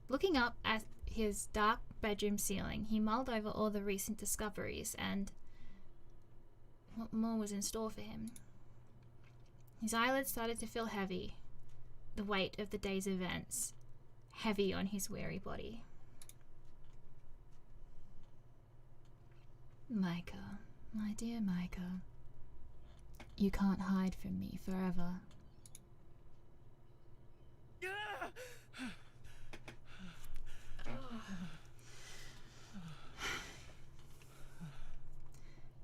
Looking up at his dark bedroom ceiling, he mulled over all the recent discoveries and what more was in store for him. His eyelids started to feel heavy, the weight of the day's events heavy on his weary body. Micah, my dear Micah, you can't hide from me forever.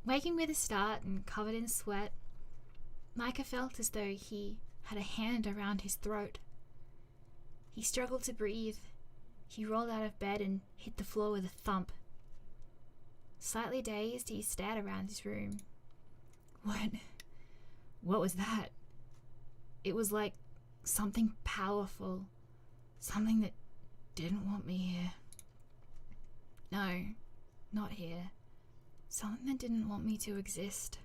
Waking with a start and covered in sweat, Micah felt as though he had a hand around his throat. He struggled to breathe. He rolled out of bed and hit the floor with a thump. Slightly dazed, he stared around his room. What was that? It was like something powerful. Something that didn't want me here. No, not here. Something that didn't want me to exist.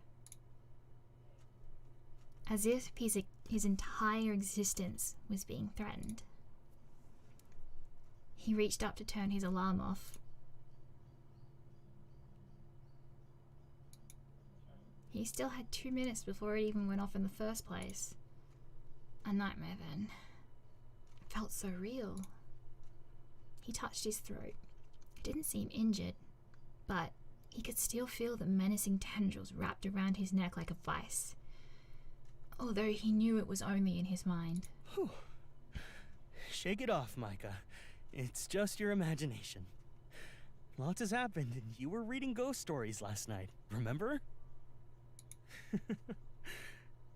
As if his entire existence was being threatened. He reached up to turn his alarm off. He still had 2 minutes before it even went off in the first place. a nightmare then. It felt so real. He touched his throat. It didn't seem injured, but he could still feel the menacing tendrils wrapped around his neck like a vice, although he knew it was only in his mind. Whew. Shake it off, Micah. It's just your imagination. Lots has happened, and you were reading ghost stories last night, remember?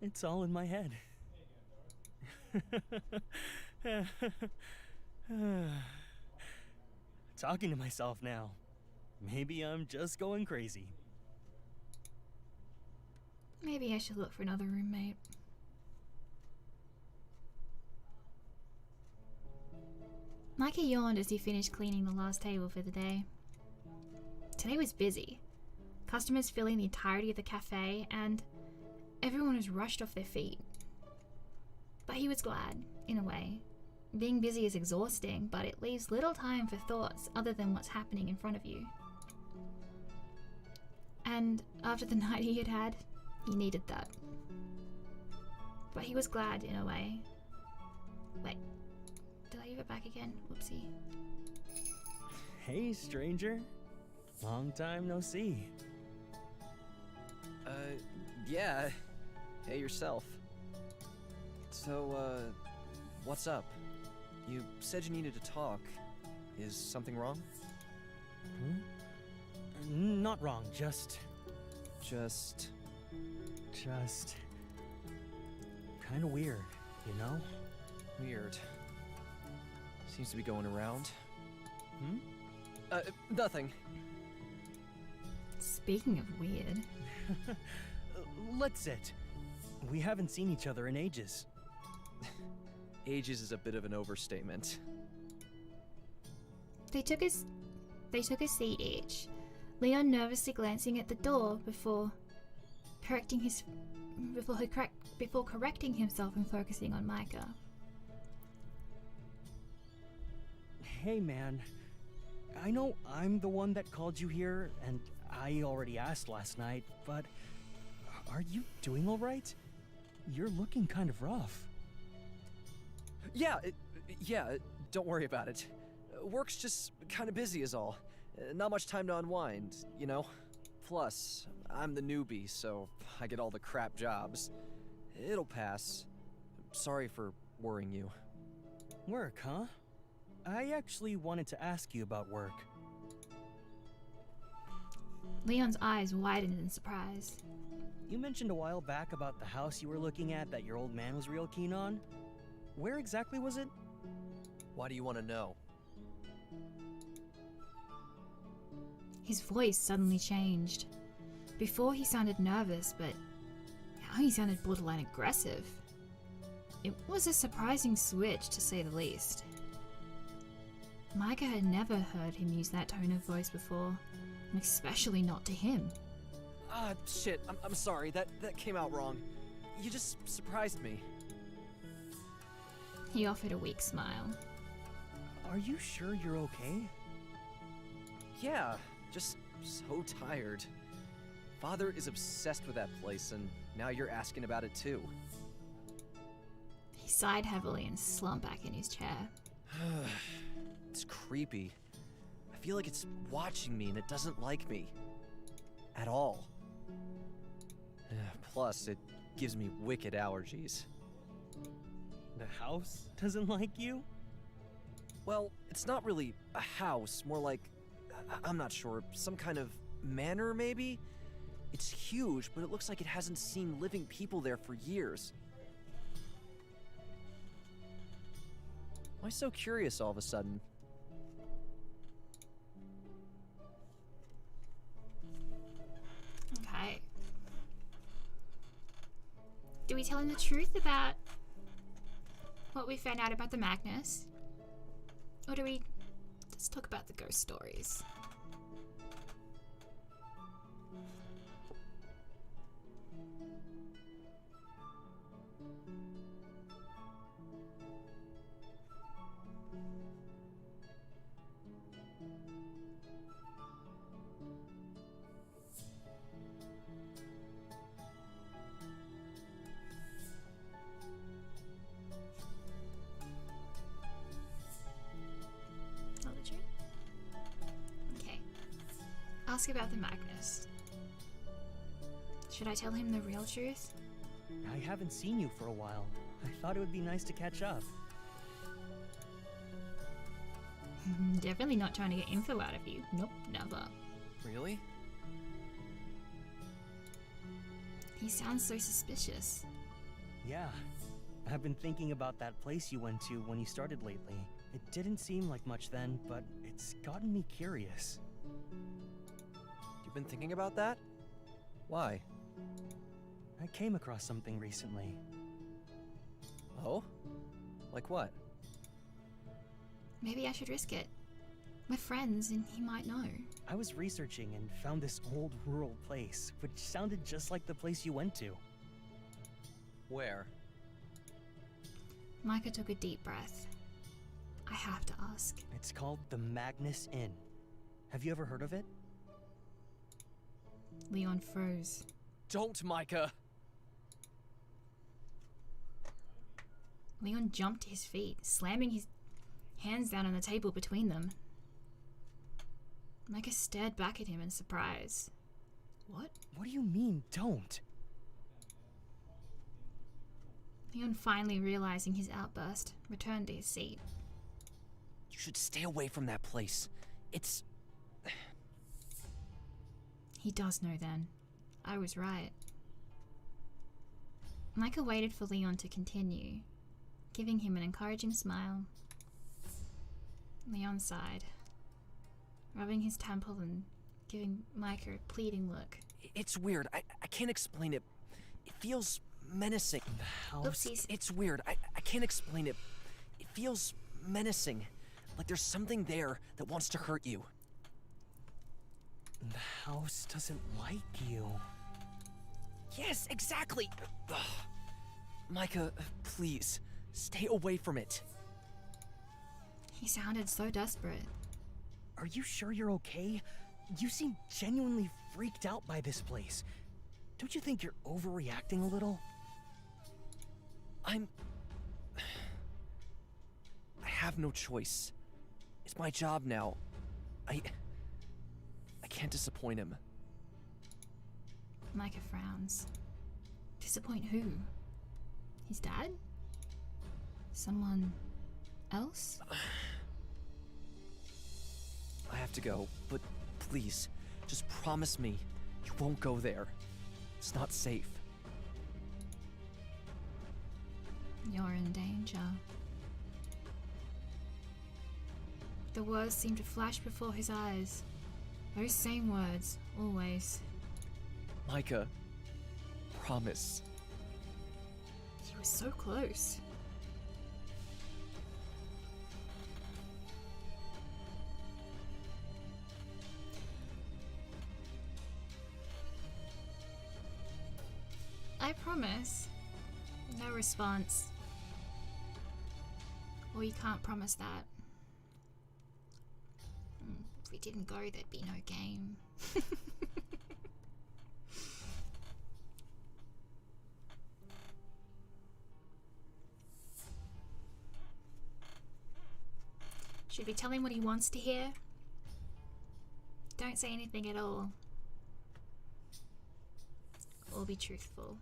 It's all in my head. Talking to myself now. Maybe I'm just going crazy. Maybe I should look for another roommate. Micah yawned as he finished cleaning the last table for the day. Today was busy. Customers filling the entirety of the cafe, and everyone was rushed off their feet. But he was glad, in a way. Being busy is exhausting, but it leaves little time for thoughts other than what's happening in front of you. And after the night he had had, he needed that. But he was glad, in a way. Wait, did I give it back again? Whoopsie. Hey, stranger. Long time no see. Yeah. Hey, yourself. So, what's up? You said you needed to talk. Is something wrong? Not wrong, just kind of weird, you know? Weird. Seems to be going around. Nothing. Speaking of weird. Let's sit. We haven't seen each other in ages. Ages is a bit of an overstatement. They took a seat each, Leon nervously glancing at the door before correcting himself and focusing on Micah. Hey man, I know I'm the one that called you here, and I already asked last night, but are you doing all right? You're looking kind of rough. Yeah, don't worry about it. Work's just kind of busy is all. Not much time to unwind, you know? Plus, I'm the newbie, so I get all the crap jobs. It'll pass. Sorry for worrying you. Work, huh? I actually wanted to ask you about work. Leon's eyes widened in surprise. You mentioned a while back about the house you were looking at that your old man was real keen on. Where exactly was it? Why do you want to know? His voice suddenly changed. Before he sounded nervous, but now he sounded borderline aggressive. It was a surprising switch, to say the least. Micah had never heard him use that tone of voice before, and especially not to him. Shit, I'm sorry, that came out wrong. You just surprised me. He offered a weak smile. Are you sure you're okay? Yeah, just so tired. Father is obsessed with that place, and now you're asking about it too. He sighed heavily and slumped back in his chair. It's creepy. I feel like it's watching me and it doesn't like me. At all. Plus, it gives me wicked allergies. The house doesn't like you? Well, it's not really a house, more like, I'm not sure, some kind of manor maybe? It's huge, but it looks like it hasn't seen living people there for years. Why so curious all of a sudden? Okay. Do we tell him the truth about what we found out about the Magnus? Or do we just talk about the ghost stories? ask about the Magnus. Should I tell him the real truth? I haven't seen you for a while. I thought it would be nice to catch up. Definitely not trying to get info out of you. Nope, never. Really? He sounds so suspicious. Yeah. I've been thinking about that place you went to when you started lately. It didn't seem like much then, but it's gotten me curious. You've been thinking about that? Why? I came across something recently. Oh? Like what? Maybe I should risk it. We're friends and he might know. I was researching and found this old rural place, which sounded just like the place you went to. Where? Micah took a deep breath. I have to ask. It's called the Magnus Inn. Have you ever heard of it? Leon froze. Don't, Micah! Leon jumped to his feet, slamming his hands down on the table between them. Micah stared back at him in surprise. What? What do you mean, don't? Leon, finally realizing his outburst, returned to his seat. You should stay away from that place. It's... He does know then. I was right. Micah waited for Leon to continue, giving him an encouraging smile. Leon sighed, rubbing his temple and giving Micah a pleading look. It's weird. I can't explain it. It feels menacing. The house... Oopsies. It's weird. I can't explain it. It feels menacing. Like there's something there that wants to hurt you. The house doesn't like you. Yes, exactly. Ugh. Micah, please, stay away from it. He sounded so desperate. Are you sure you're okay? You seem genuinely freaked out by this place. Don't you think you're overreacting a little? I have no choice. It's my job now. I can't disappoint him. Micah frowns. Disappoint who? His dad? Someone else? I have to go, but please, just promise me you won't go there. It's not safe. You're in danger. The words seemed to flash before his eyes. Those same words, always. Micah, promise. He was so close. I promise. No response. Well, you can't promise that. If we didn't go, there'd be no game. Should we tell him what he wants to hear? Don't say anything at all. Or be truthful.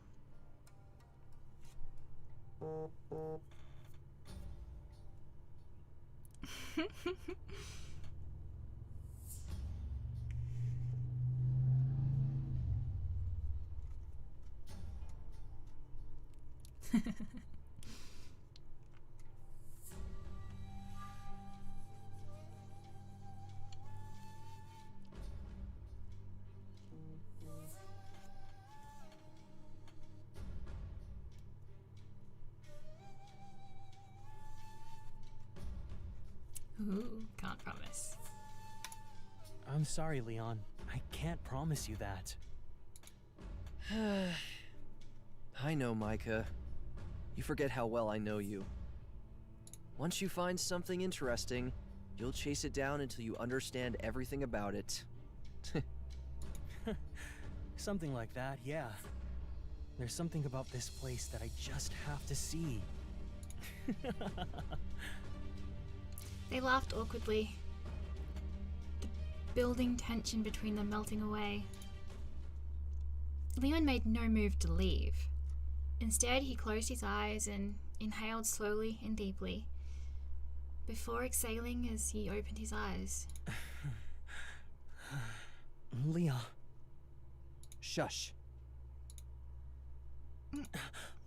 Ooh, can't promise. I'm sorry, Leon. I can't promise you that. I know, Micah. You forget how well I know you. Once you find something interesting, you'll chase it down until you understand everything about it. Something like that, yeah. There's something about this place that I just have to see. They laughed awkwardly. The building tension between them melting away. Leon made no move to leave. Instead, he closed his eyes and inhaled slowly and deeply, before exhaling as he opened his eyes. Leon. Shush.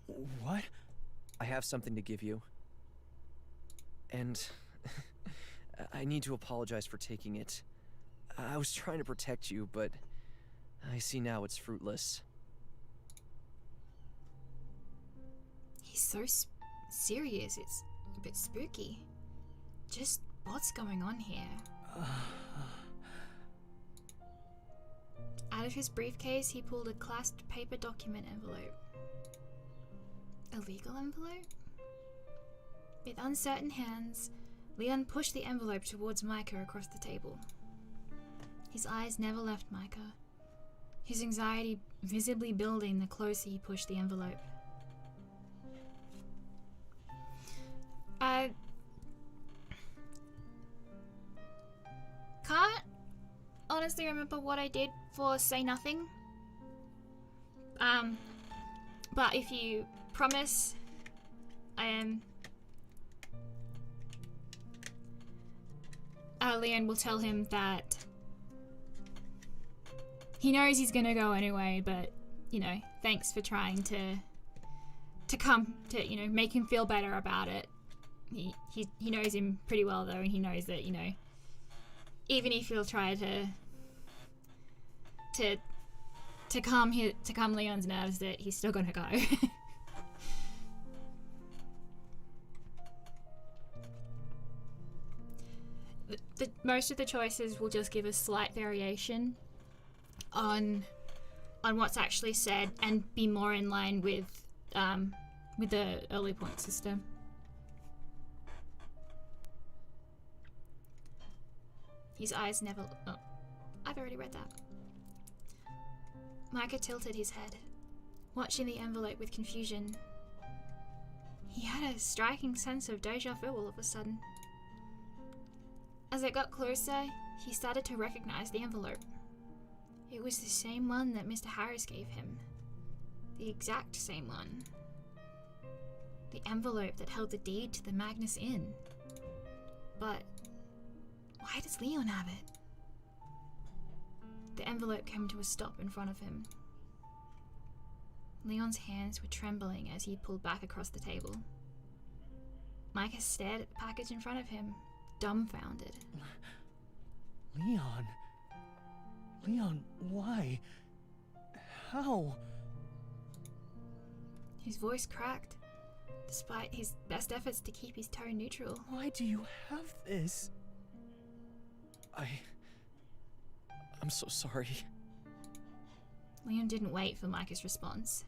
What? I have something to give you. And I need to apologize for taking it. I was trying to protect you, but I see now it's fruitless. He's so serious, it's a bit spooky. Just what's going on here? Out of his briefcase, he pulled a clasped paper document envelope. A legal envelope? With uncertain hands, Leon pushed the envelope towards Micah across the table. His eyes never left Micah, his anxiety visibly building the closer he pushed the envelope. I can't honestly remember what I did for Say Nothing. But if you promise, Leon will tell him that he knows he's gonna go anyway, but, you know, thanks for trying to come to, you know, make him feel better about it. He knows him pretty well though, and he knows that, you know, even if he'll try to calm Leon's nerves, that he's still gonna go. Most of the choices will just give a slight variation on what's actually said and be more in line with the early point system. His eyes never... Oh, I've already read that. Micah tilted his head, watching the envelope with confusion. He had a striking sense of deja vu all of a sudden. As it got closer, he started to recognize the envelope. It was the same one that Mr. Harris gave him. The exact same one. The envelope that held the deed to the Magnus Inn. But why does Leon have it? The envelope came to a stop in front of him. Leon's hands were trembling as he pulled back across the table. Micah stared at the package in front of him, dumbfounded. Leon? Leon, why? How? His voice cracked, despite his best efforts to keep his tone neutral. Why do you have this? I'm so sorry. Leon didn't wait for Micah's response.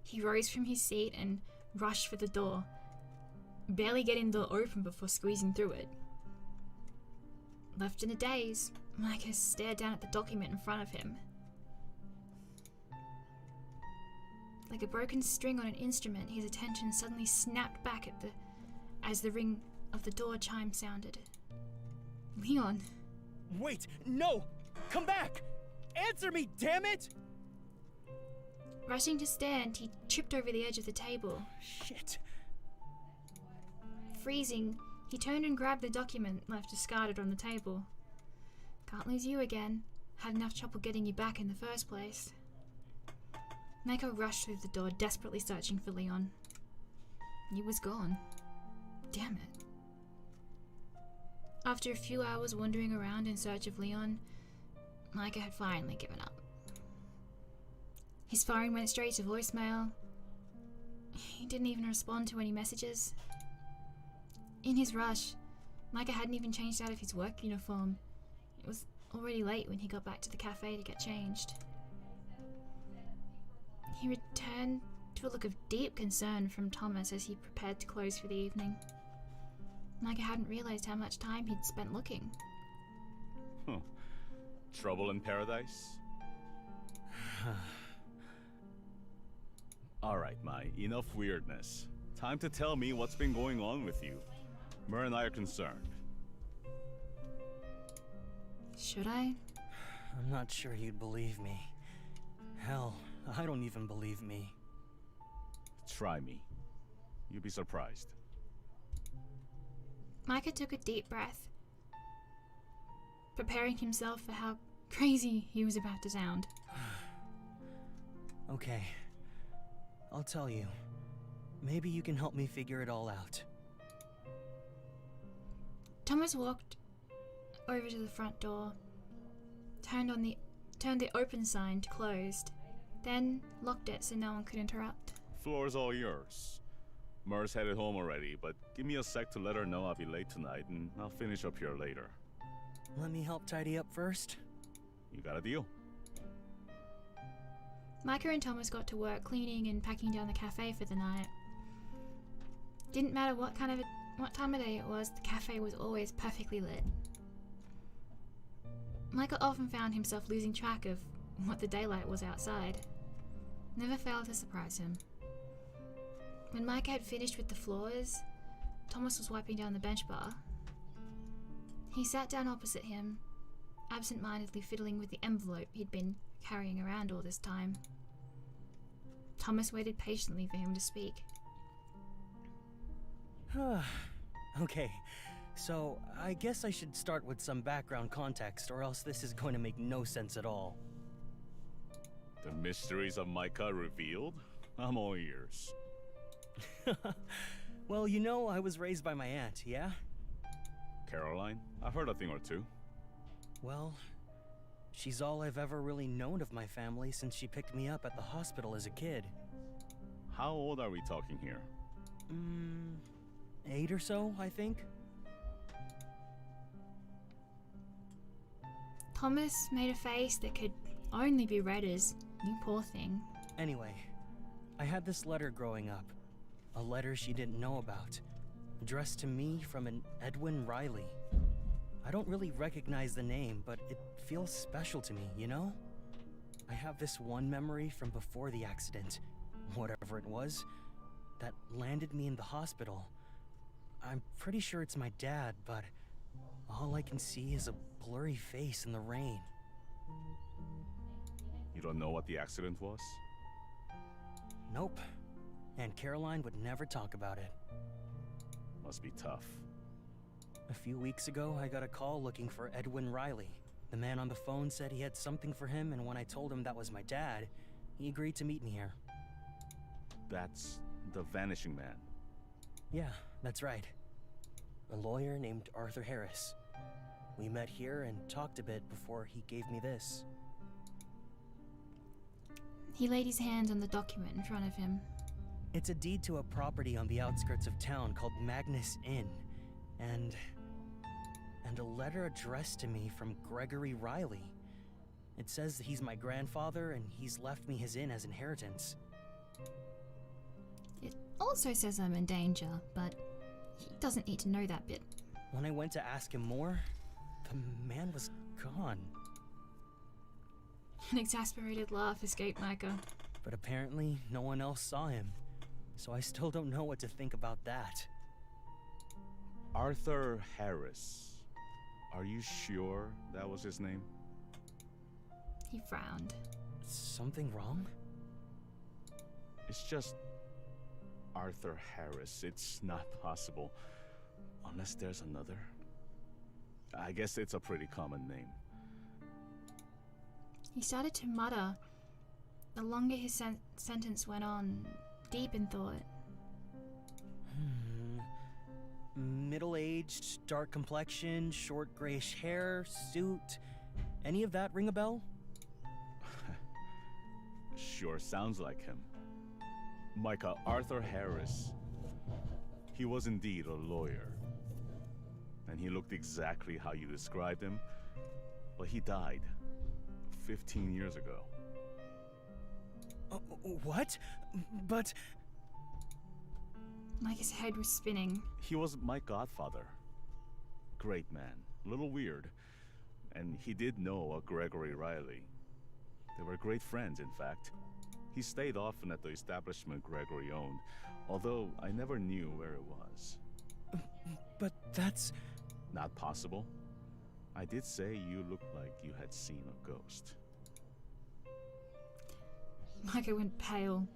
He rose from his seat and rushed for the door, barely getting the door open before squeezing through it. Left in a daze, Micah stared down at the document in front of him. Like a broken string on an instrument, his attention suddenly snapped back as the ring of the door chime sounded. Leon. Wait, no! Come back! Answer me, damn it! Rushing to stand, he tripped over the edge of the table. Shit. Freezing, he turned and grabbed the document left discarded on the table. Can't lose you again. Had enough trouble getting you back in the first place. Mako rushed through the door, desperately searching for Leon. He was gone. Damn it. After a few hours wandering around in search of Leon, Micah had finally given up. His phone went straight to voicemail. He didn't even respond to any messages. In his rush, Micah hadn't even changed out of his work uniform. It was already late when he got back to the cafe to get changed. He returned to a look of deep concern from Thomas as he prepared to close for the evening. Micah hadn't realized how much time he'd spent looking. Trouble in paradise? Alright, Mai, enough weirdness. Time to tell me what's been going on with you. Mur and I are concerned. Should I? I'm not sure you'd believe me. Hell, I don't even believe me. Try me. You'll be surprised. Micah took a deep breath, preparing himself for how crazy he was about to sound. Okay. I'll tell you. Maybe you can help me figure it all out. Thomas walked over to the front door, turned the open sign to closed, then locked it so no one could interrupt. Floor's all yours. Mer's headed home already, but give me a sec to let her know I'll be late tonight, and I'll finish up here later. Let me help tidy up first. You got a deal. Micah and Thomas got to work cleaning and packing down the cafe for the night. Didn't matter what time of day it was, the cafe was always perfectly lit. Micah often found himself losing track of what the daylight was outside. Never failed to surprise him. When Micah had finished with the floors, Thomas was wiping down the bench bar. He sat down opposite him, absent-mindedly fiddling with the envelope he'd been carrying around all this time. Thomas waited patiently for him to speak. Okay, so I guess I should start with some background context, or else this is going to make no sense at all. The mysteries of Micah revealed? I'm all ears. Well, you know, I was raised by my aunt, yeah? Caroline? I've heard a thing or two. Well, she's all I've ever really known of my family since she picked me up at the hospital as a kid. How old are we talking here? 8 or so, I think. Thomas made a face that could only be read as, "You poor thing." Anyway, I had this letter growing up. A letter she didn't know about. Addressed to me from an Edwin Riley. I don't really recognize the name, but it feels special to me, you know? I have this one memory from before the accident, whatever it was, that landed me in the hospital. I'm pretty sure it's my dad, but all I can see is a blurry face in the rain. You don't know what the accident was? Nope. And Caroline would never talk about it. Must be tough. A few weeks ago, I got a call looking for Edwin Riley. The man on the phone said he had something for him, and when I told him that was my dad, he agreed to meet me here. That's the Vanishing Man. Yeah, that's right. A lawyer named Arthur Harris. We met here and talked a bit before he gave me this. He laid his hands on the document in front of him. It's a deed to a property on the outskirts of town called Magnus Inn, and a letter addressed to me from Gregory Riley. It says that he's my grandfather and he's left me his inn as inheritance. It also says I'm in danger, but he doesn't need to know that bit. When I went to ask him more, the man was gone. An exasperated laugh escaped Micah. But apparently, no one else saw him, so I still don't know what to think about that. Arthur Harris. Are you sure that was his name? He frowned. Something wrong? It's just Arthur Harris. It's not possible. Unless there's another. I guess it's a pretty common name. He started to mutter. The longer his sentence went on, deep in thought. Middle-aged, dark complexion, short grayish hair, suit. Any of that ring a bell? Sure sounds like him. Micah, Arthur Harris. He was indeed a lawyer. And he looked exactly how you described him. Well, he died 15 years ago. What? But... Micah's head was spinning. He was my godfather. Great man. A little weird. And he did know a Gregory Riley. They were great friends, in fact. He stayed often at the establishment Gregory owned, although I never knew where it was. But that's... Not possible. I did say you looked like you had seen a ghost. Micah went pale,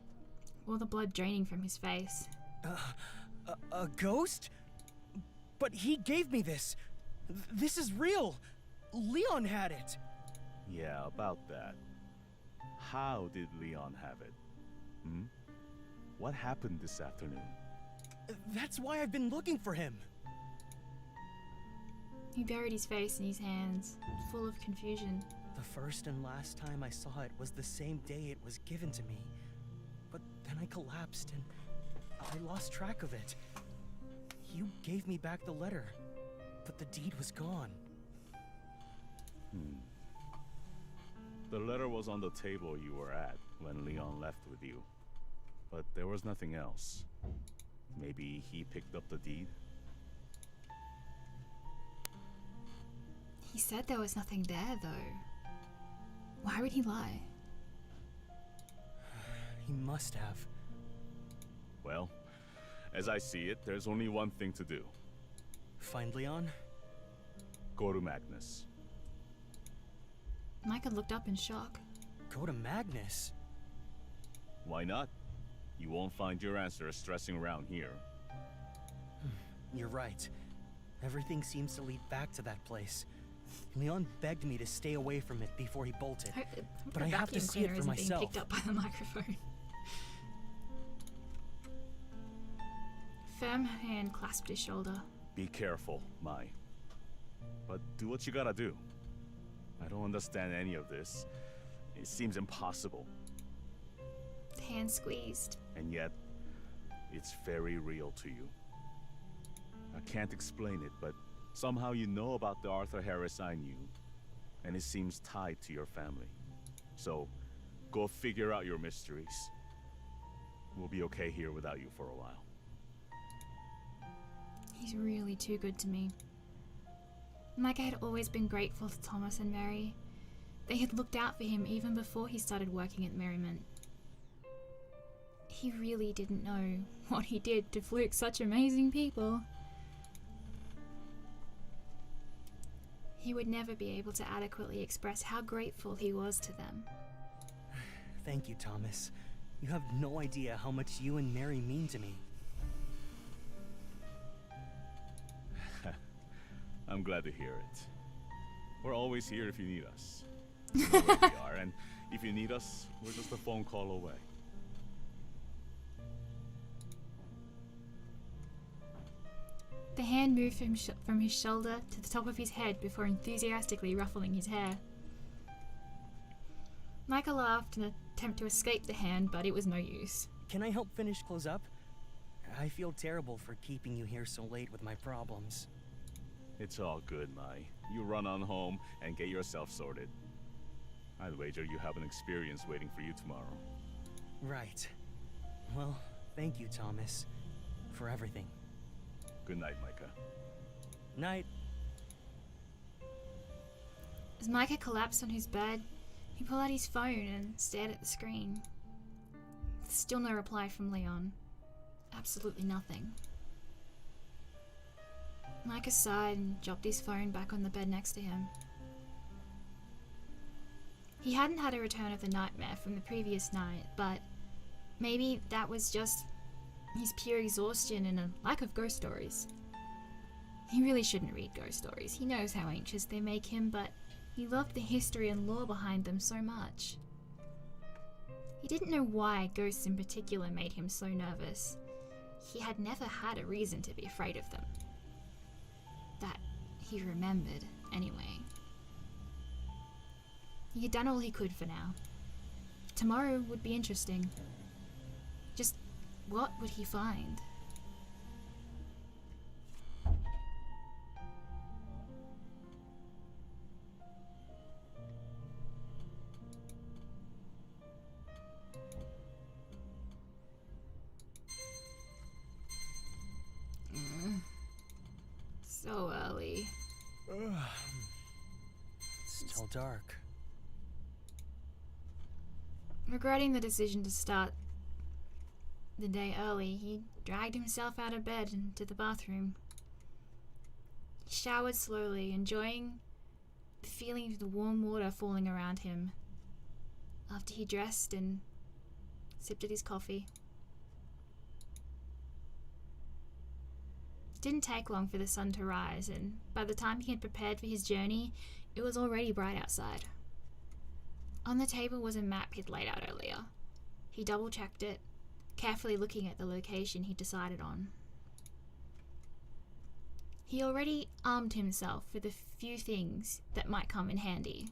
all the blood draining from his face. A ghost? But he gave me this. This is real. Leon had it. Yeah, about that. How did Leon have it? What happened this afternoon? That's why I've been looking for him. He buried his face in his hands, full of confusion. The first and last time I saw it was the same day it was given to me. But then I collapsed and I lost track of it. You gave me back the letter, but the deed was gone. The letter was on the table you were at when Leon left with you. But there was nothing else. Maybe he picked up the deed? He said there was nothing there, though. Why would he lie? He must have. Well, as I see it, there's only one thing to do. Find Leon? Go to Magnus. Micah looked up in shock. Go to Magnus? Why not? You won't find your answer stressing around here. You're right. Everything seems to lead back to that place. Leon begged me to stay away from it before he bolted. But I have to see it for myself. Being picked up by the microphone. Firm hand clasped his shoulder. Be careful, Mai. But do what you gotta do. I don't understand any of this. It seems impossible. The hand squeezed. And yet, it's very real to you. I can't explain it, but somehow you know about the Arthur Harris I knew, and it seems tied to your family. So, go figure out your mysteries. We'll be okay here without you for a while. He's really too good to me. Micah had always been grateful to Thomas and Mary. They had looked out for him even before he started working at Merriment. He really didn't know what he did to fluke such amazing people. He would never be able to adequately express how grateful he was to them. Thank you, Thomas. You have no idea how much you and Mary mean to me. I'm glad to hear it. We're always here if you need us. You know where we are, and if you need us, we're just a phone call away. The hand moved from his shoulder to the top of his head before enthusiastically ruffling his hair. Micah laughed in an attempt to escape the hand, but it was no use. Can I help finish close up? I feel terrible for keeping you here so late with my problems. It's all good, Mai. You run on home and get yourself sorted. I'd wager you have an experience waiting for you tomorrow. Right. Well, thank you, Thomas, for everything. Good night, Micah. Night. As Micah collapsed on his bed, he pulled out his phone and stared at the screen. Still no reply from Leon. Absolutely nothing. Micah sighed and dropped his phone back on the bed next to him. He hadn't had a return of the nightmare from the previous night, but maybe that was just his pure exhaustion and a lack of ghost stories. He really shouldn't read ghost stories. He knows how anxious they make him, but he loved the history and lore behind them so much. He didn't know why ghosts in particular made him so nervous. He had never had a reason to be afraid of them. That he remembered, anyway. He had done all he could for now. Tomorrow would be interesting. Just what would he find? So early. Still dark. Regretting the decision to start the day early, he dragged himself out of bed and to the bathroom. He showered slowly, enjoying the feeling of the warm water falling around him after he dressed and sipped at his coffee. It didn't take long for the sun to rise, and by the time he had prepared for his journey, it was already bright outside. On the table was a map he'd laid out earlier. He double-checked it, carefully looking at the location he decided on. He already armed himself with a few things that might come in handy.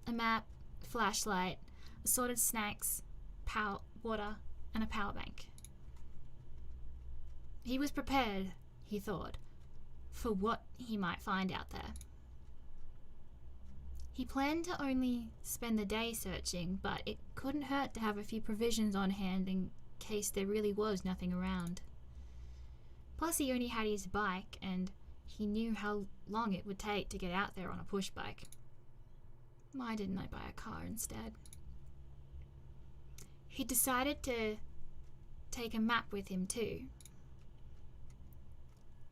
A map, a flashlight, assorted snacks, water, and a power bank. He was prepared, he thought, for what he might find out there. He planned to only spend the day searching, but it couldn't hurt to have a few provisions on hand in case there really was nothing around. Plus, he only had his bike, and he knew how long it would take to get out there on a push bike. Why didn't I buy a car instead? He decided to take a map with him too.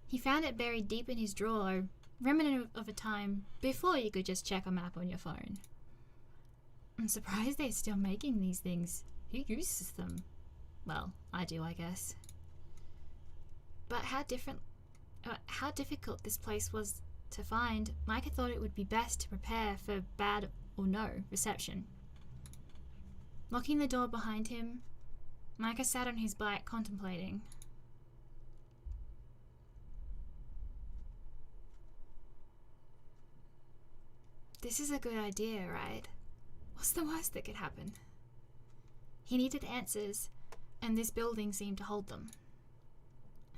He found it buried deep in his drawer, remnant of a time before you could just check a map on your phone. I'm surprised they're still making these things. Who uses them? Well, I do, I guess. But how difficult this place was to find, Micah thought it would be best to prepare for bad or no reception. Locking the door behind him, Micah sat on his bike contemplating. This is a good idea, right? What's the worst that could happen? He needed answers, and this building seemed to hold them.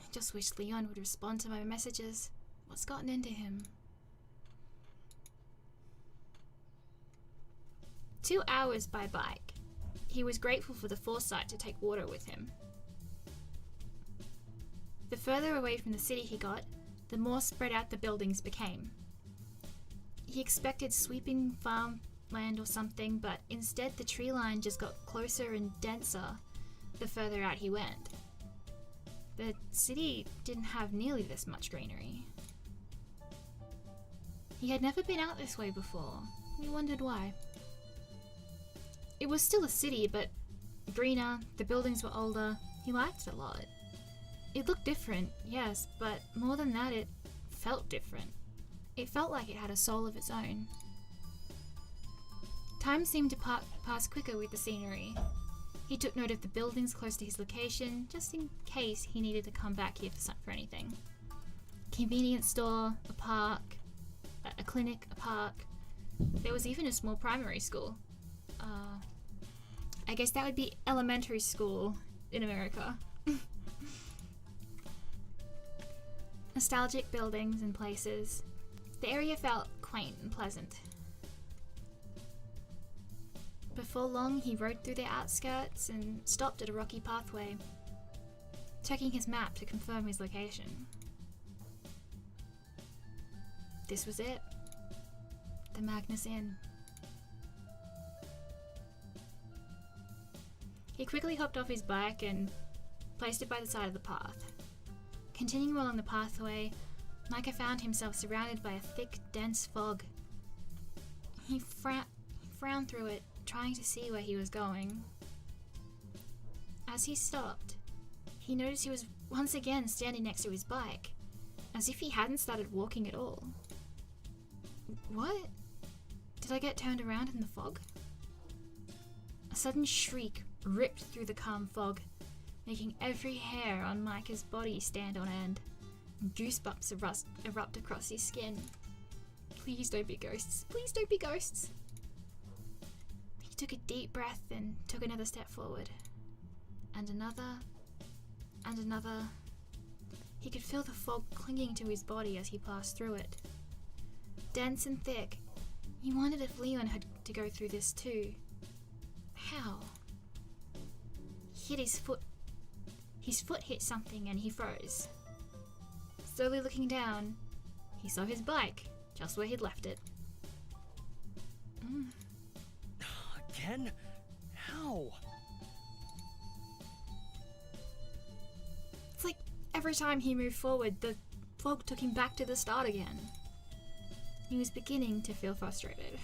I just wish Leon would respond to my messages. What's gotten into him? 2 hours by bike. He was grateful for the foresight to take water with him. The further away from the city he got, the more spread out the buildings became. He expected sweeping farmland or something, but instead the tree line just got closer and denser the further out he went. The city didn't have nearly this much greenery. He had never been out this way before. He wondered why. It was still a city, but greener, the buildings were older. He liked it a lot. It looked different, yes, but more than that, it felt different. It felt like it had a soul of its own. Time seemed to pass quicker with the scenery. He took note of the buildings close to his location, just in case he needed to come back here for anything. Convenience store, a park, a clinic, a park. There was even a small primary school. I guess that would be elementary school in America. Nostalgic buildings and places. The area felt quaint and pleasant. Before long, he rode through the outskirts and stopped at a rocky pathway, checking his map to confirm his location. This was it. The Magnus Inn. He quickly hopped off his bike and placed it by the side of the path. Continuing along the pathway, Micah found himself surrounded by a thick, dense fog. He frowned through it, trying to see where he was going. As he stopped, he noticed he was once again standing next to his bike, as if he hadn't started walking at all. What? Did I get turned around in the fog? A sudden shriek ripped through the calm fog, making every hair on Micah's body stand on end. Goosebumps erupt across his skin. Please don't be ghosts. Please don't be ghosts. He took a deep breath and took another step forward. And another. And another. He could feel the fog clinging to his body as he passed through it. Dense and thick. He wondered if Leon had to go through this too. How? He hit his foot. His foot hit something and he froze. Slowly looking down, he saw his bike, just where he'd left it. Again? How? It's like every time he moved forward, the fog took him back to the start again. He was beginning to feel frustrated.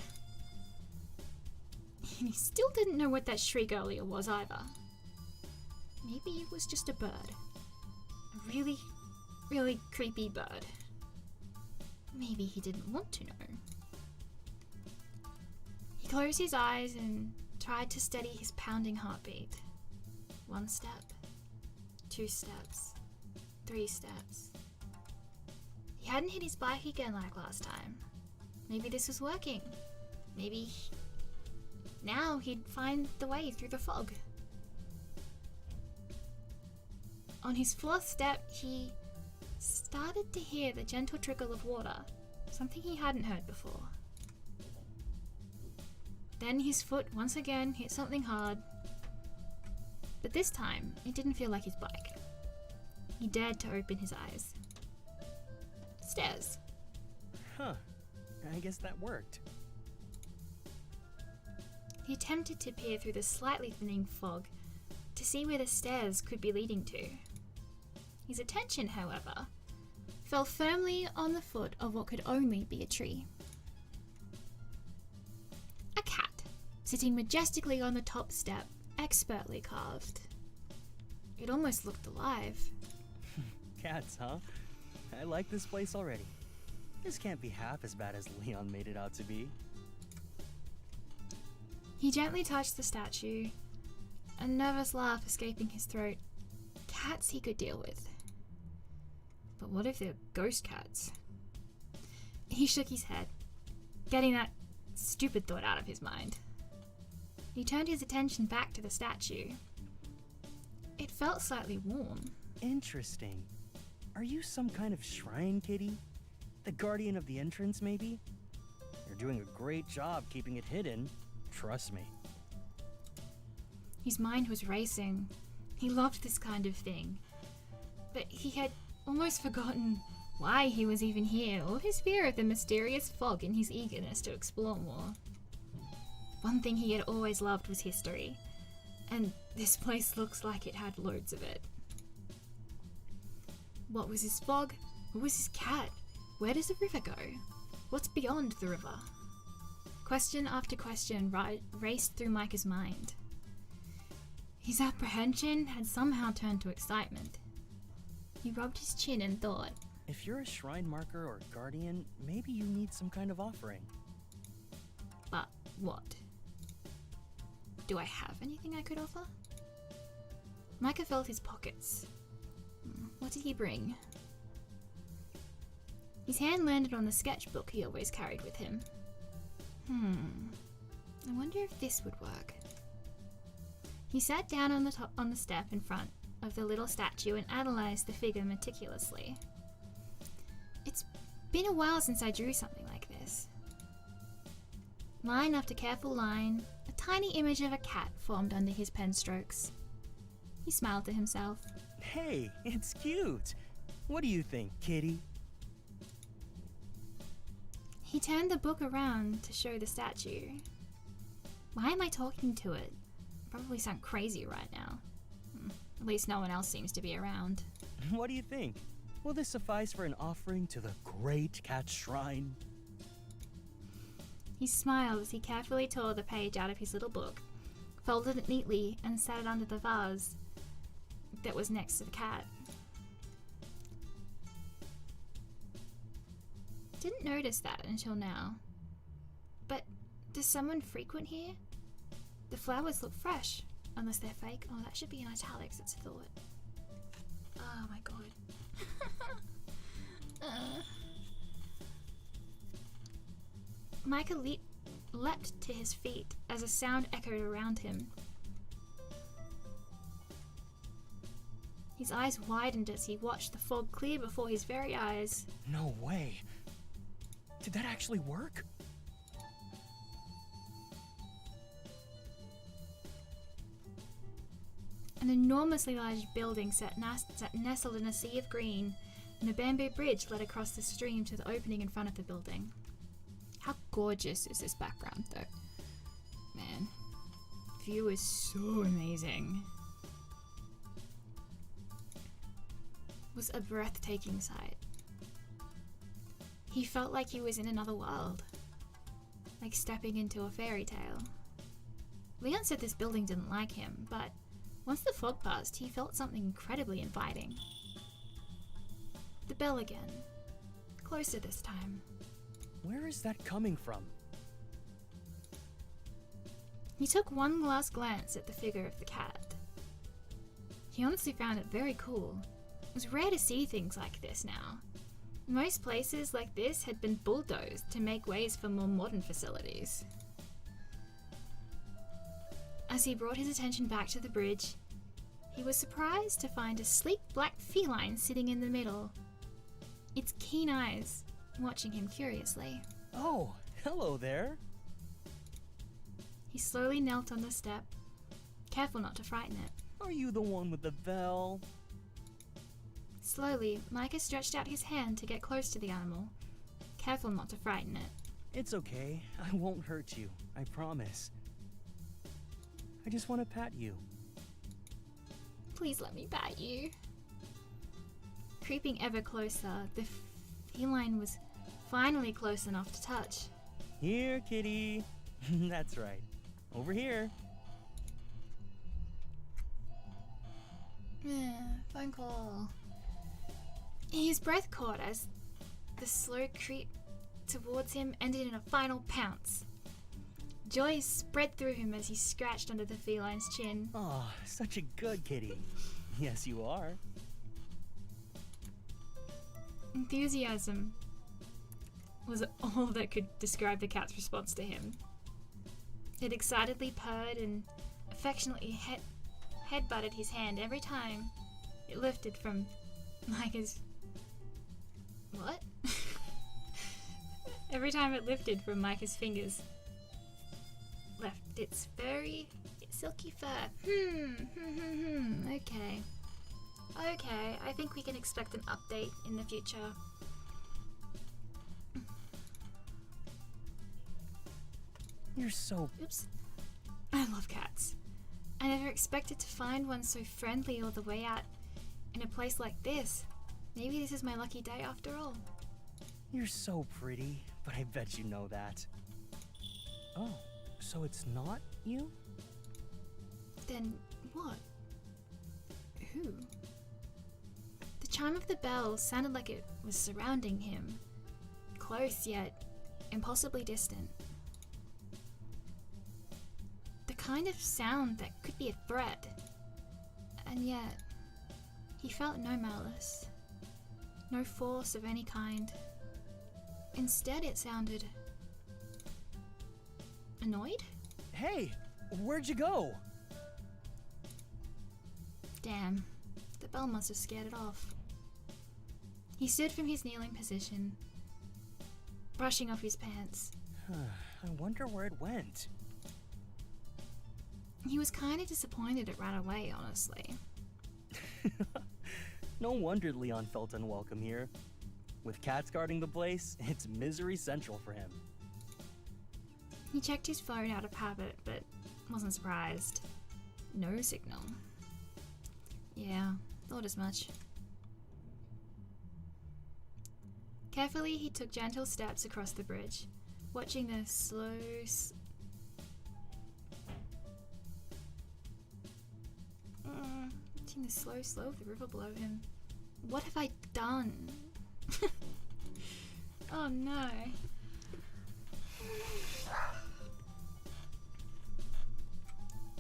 And he still didn't know what that shriek earlier was either. Maybe it was just a bird. A really, really creepy bird. Maybe he didn't want to know. He closed his eyes and tried to steady his pounding heartbeat. 1 step, 2 steps, 3 steps. He hadn't hit his bike again like last time. Maybe this was working. Maybe now he'd find the way through the fog. On his 4th step, he started to hear the gentle trickle of water, something he hadn't heard before. Then his foot once again hit something hard, but this time it didn't feel like his bike. He dared to open his eyes. Stairs. Huh. I guess that worked. He attempted to peer through the slightly thinning fog to see where the stairs could be leading to. His attention, however, fell firmly on the foot of what could only be a tree. A cat, sitting majestically on the top step, expertly carved. It almost looked alive. Cats, huh? I like this place already. This can't be half as bad as Leon made it out to be. He gently touched the statue, a nervous laugh escaping his throat. Cats he could deal with. But what if they're ghost cats? He shook his head, getting that stupid thought out of his mind. He turned his attention back to the statue. It felt slightly warm. Interesting. Are you some kind of shrine kitty? The guardian of the entrance, maybe? You're doing a great job keeping it hidden. Trust me. His mind was racing. He loved this kind of thing. But he had almost forgotten why he was even here, or his fear of the mysterious fog in his eagerness to explore more. One thing he had always loved was history, and this place looks like it had loads of it. What was his fog? What was his cat? Where does the river go? What's beyond the river? Question after question raced through Micah's mind. His apprehension had somehow turned to excitement. He rubbed his chin and thought, if you're a shrine marker or guardian, maybe you need some kind of offering. But what? Do I have anything I could offer? Micah felt his pockets. What did he bring? His hand landed on the sketchbook he always carried with him. I wonder if this would work. He sat down on the step in front of the little statue and analyzed the figure meticulously. It's been a while since I drew something like this. Line after careful line, a tiny image of a cat formed under his pen strokes. He smiled to himself. Hey, it's cute. What do you think, kitty? He turned the book around to show the statue. Why am I talking to it? I probably sound crazy right now. At least no one else seems to be around. What do you think? Will this suffice for an offering to the great cat shrine? He smiled as he carefully tore the page out of his little book, folded it neatly, and set it under the vase that was next to the cat. Didn't notice that until now. But does someone frequent here? The flowers look fresh, unless they're fake. Oh, that should be in italics, it's a thought. Oh my god. Micah leapt to his feet as a sound echoed around him. His eyes widened as he watched the fog clear before his very eyes. No way. Did that actually work? An enormously large building sat nestled in a sea of green, and a bamboo bridge led across the stream to the opening in front of the building. How gorgeous is this background, though? Man, view is so amazing. It was a breathtaking sight. He felt like he was in another world, like stepping into a fairy tale. Leon said this building didn't like him, but once the fog passed, he felt something incredibly inviting. The bell again. Closer this time. Where is that coming from? He took one last glance at the figure of the cat. He honestly found it very cool. It was rare to see things like this now. Most places like this had been bulldozed to make ways for more modern facilities. As he brought his attention back to the bridge, he was surprised to find a sleek black feline sitting in the middle, its keen eyes watching him curiously. Oh, hello there. He slowly knelt on the step, careful not to frighten it. Are you the one with the bell? Slowly, Micah stretched out his hand to get close to the animal, careful not to frighten it. It's okay. I won't hurt you. I promise. I just want to pat you. Please let me pat you. Creeping ever closer, the feline was finally close enough to touch. Here, kitty. That's right. Over here. Phone call. His breath caught as the slow creep towards him ended in a final pounce. Joy spread through him as he scratched under the feline's chin. Oh, such a good kitty. Yes, you are. Enthusiasm was all that could describe the cat's response to him. It excitedly purred and affectionately head-butted his hand every time it lifted from Micah's... What? Every time it lifted from Micah's fingers. Left its furry, silky fur. Okay. Okay, I think we can expect an update in the future. You're so... Oops. I love cats. I never expected to find one so friendly all the way out in a place like this. Maybe this is my lucky day after all. You're so pretty, but I bet you know that. Oh, so it's not you? Then what? Who? The chime of the bell sounded like it was surrounding him. Close yet impossibly distant. The kind of sound that could be a threat. And yet, he felt no malice. No force of any kind. Instead, it sounded... annoyed? Hey, where'd you go? Damn, the bell must have scared it off. He stood from his kneeling position, brushing off his pants. I wonder where it went. He was kind of disappointed it ran away, honestly. No wonder Leon felt unwelcome here. With cats guarding the place, it's misery central for him. He checked his phone out of habit, but wasn't surprised. No signal. Yeah, thought as much. Carefully, he took gentle steps across the bridge, watching the slow of the river below him. What have I done? Oh no.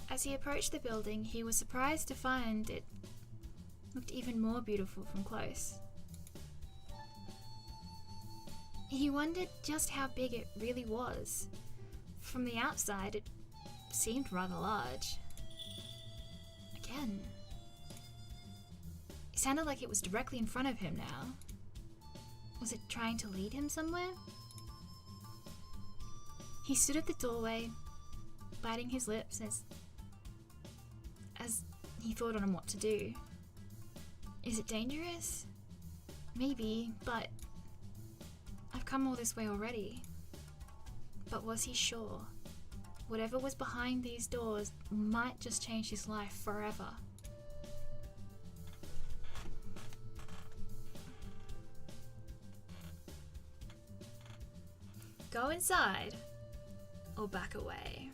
As he approached the building, he was surprised to find it looked even more beautiful from close. He wondered just how big it really was. From the outside, it seemed rather large. Again. It sounded like it was directly in front of him now. Was it trying to lead him somewhere? He stood at the doorway, biting his lips as he thought on what to do. Is it dangerous? Maybe, but I've come all this way already. But was he sure? Whatever was behind these doors might just change his life forever. go inside or back away.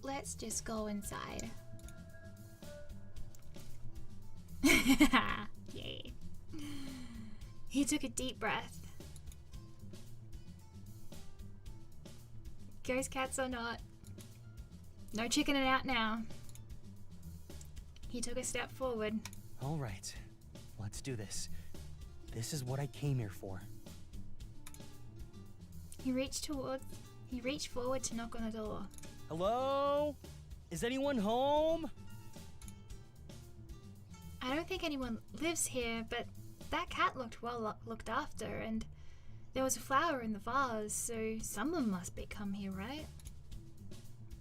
Let's just go inside. Yay. He took a deep breath. Ghost cats or not, no chickening out now. He took a step forward. All right, let's do this. This is what I came here for. He reached forward to knock on the door. Hello? Is anyone home? I don't think anyone lives here, but that cat looked well looked after, and there was a flower in the vase, so someone must be come here, right?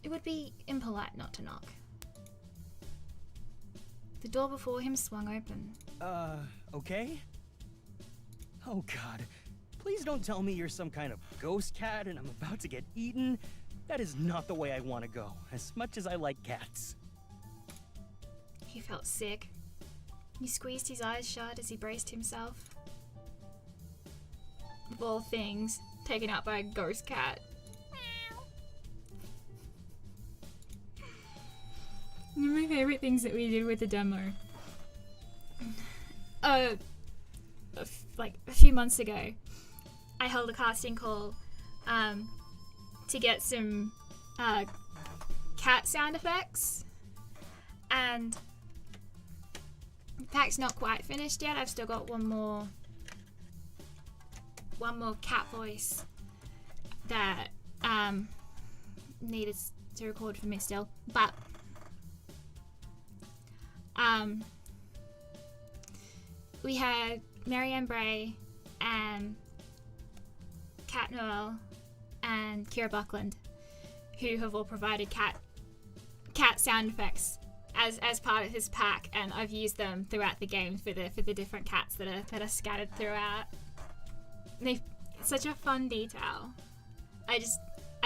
It would be impolite not to knock. The door before him swung open. Okay? Oh god, please don't tell me you're some kind of ghost cat and I'm about to get eaten. That is not the way I want to go, as much as I like cats. He felt sick. He squeezed his eyes shut as he braced himself. Of all things, taken out by a ghost cat. One of my favorite things that we did with the demo. Like a few months ago, I held a casting call to get some cat sound effects, and the pack's not quite finished yet. I've still got one more cat voice that needed to record for me still, but we had Marianne Bray and Kat Noel and Kira Buckland, who have all provided cat sound effects as part of his pack, and I've used them throughout the game for the different cats that are scattered throughout. It's such a fun detail. I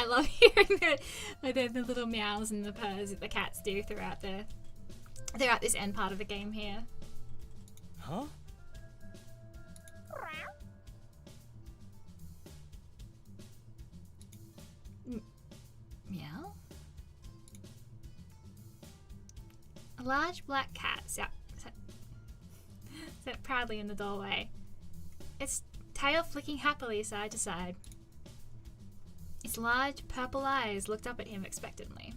love hearing the little meows and the purrs that the cats do throughout this end part of the game here. Huh? Meow? A large black cat sat proudly in the doorway, its tail flicking happily side to side. Its large purple eyes looked up at him expectantly.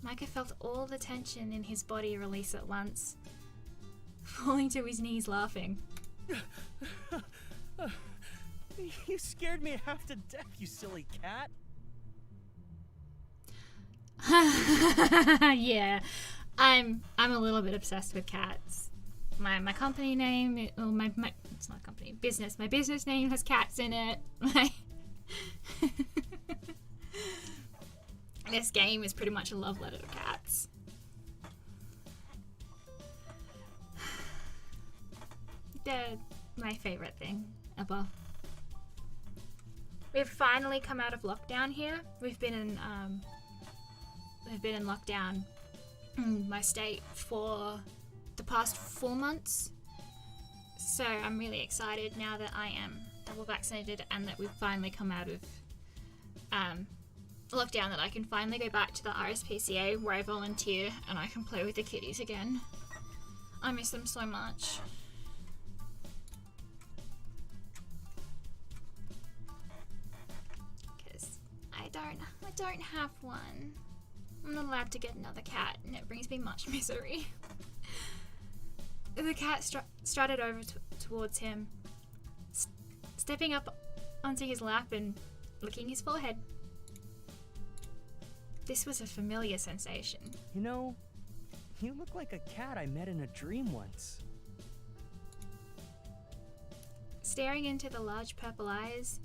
Micah felt all the tension in his body release at once, falling to his knees laughing. You scared me half to death, you silly cat. Yeah, I'm a little bit obsessed with cats. My company name, it's not a company, business. My business name has cats in it. This game is pretty much a love letter to cats. They're my favorite thing ever. We've finally come out of lockdown here. We've been in lockdown in my state for the past 4 months. So I'm really excited now that I am double vaccinated and that we've finally come out of lockdown, that I can finally go back to the RSPCA where I volunteer and I can play with the kitties again. I miss them so much. Because I don't have one. I'm not allowed to get another cat, and it brings me much misery. The cat strutted over towards him, stepping up onto his lap and licking his forehead. This was a familiar sensation. You know, you look like a cat I met in a dream once. Staring into the large purple eyes,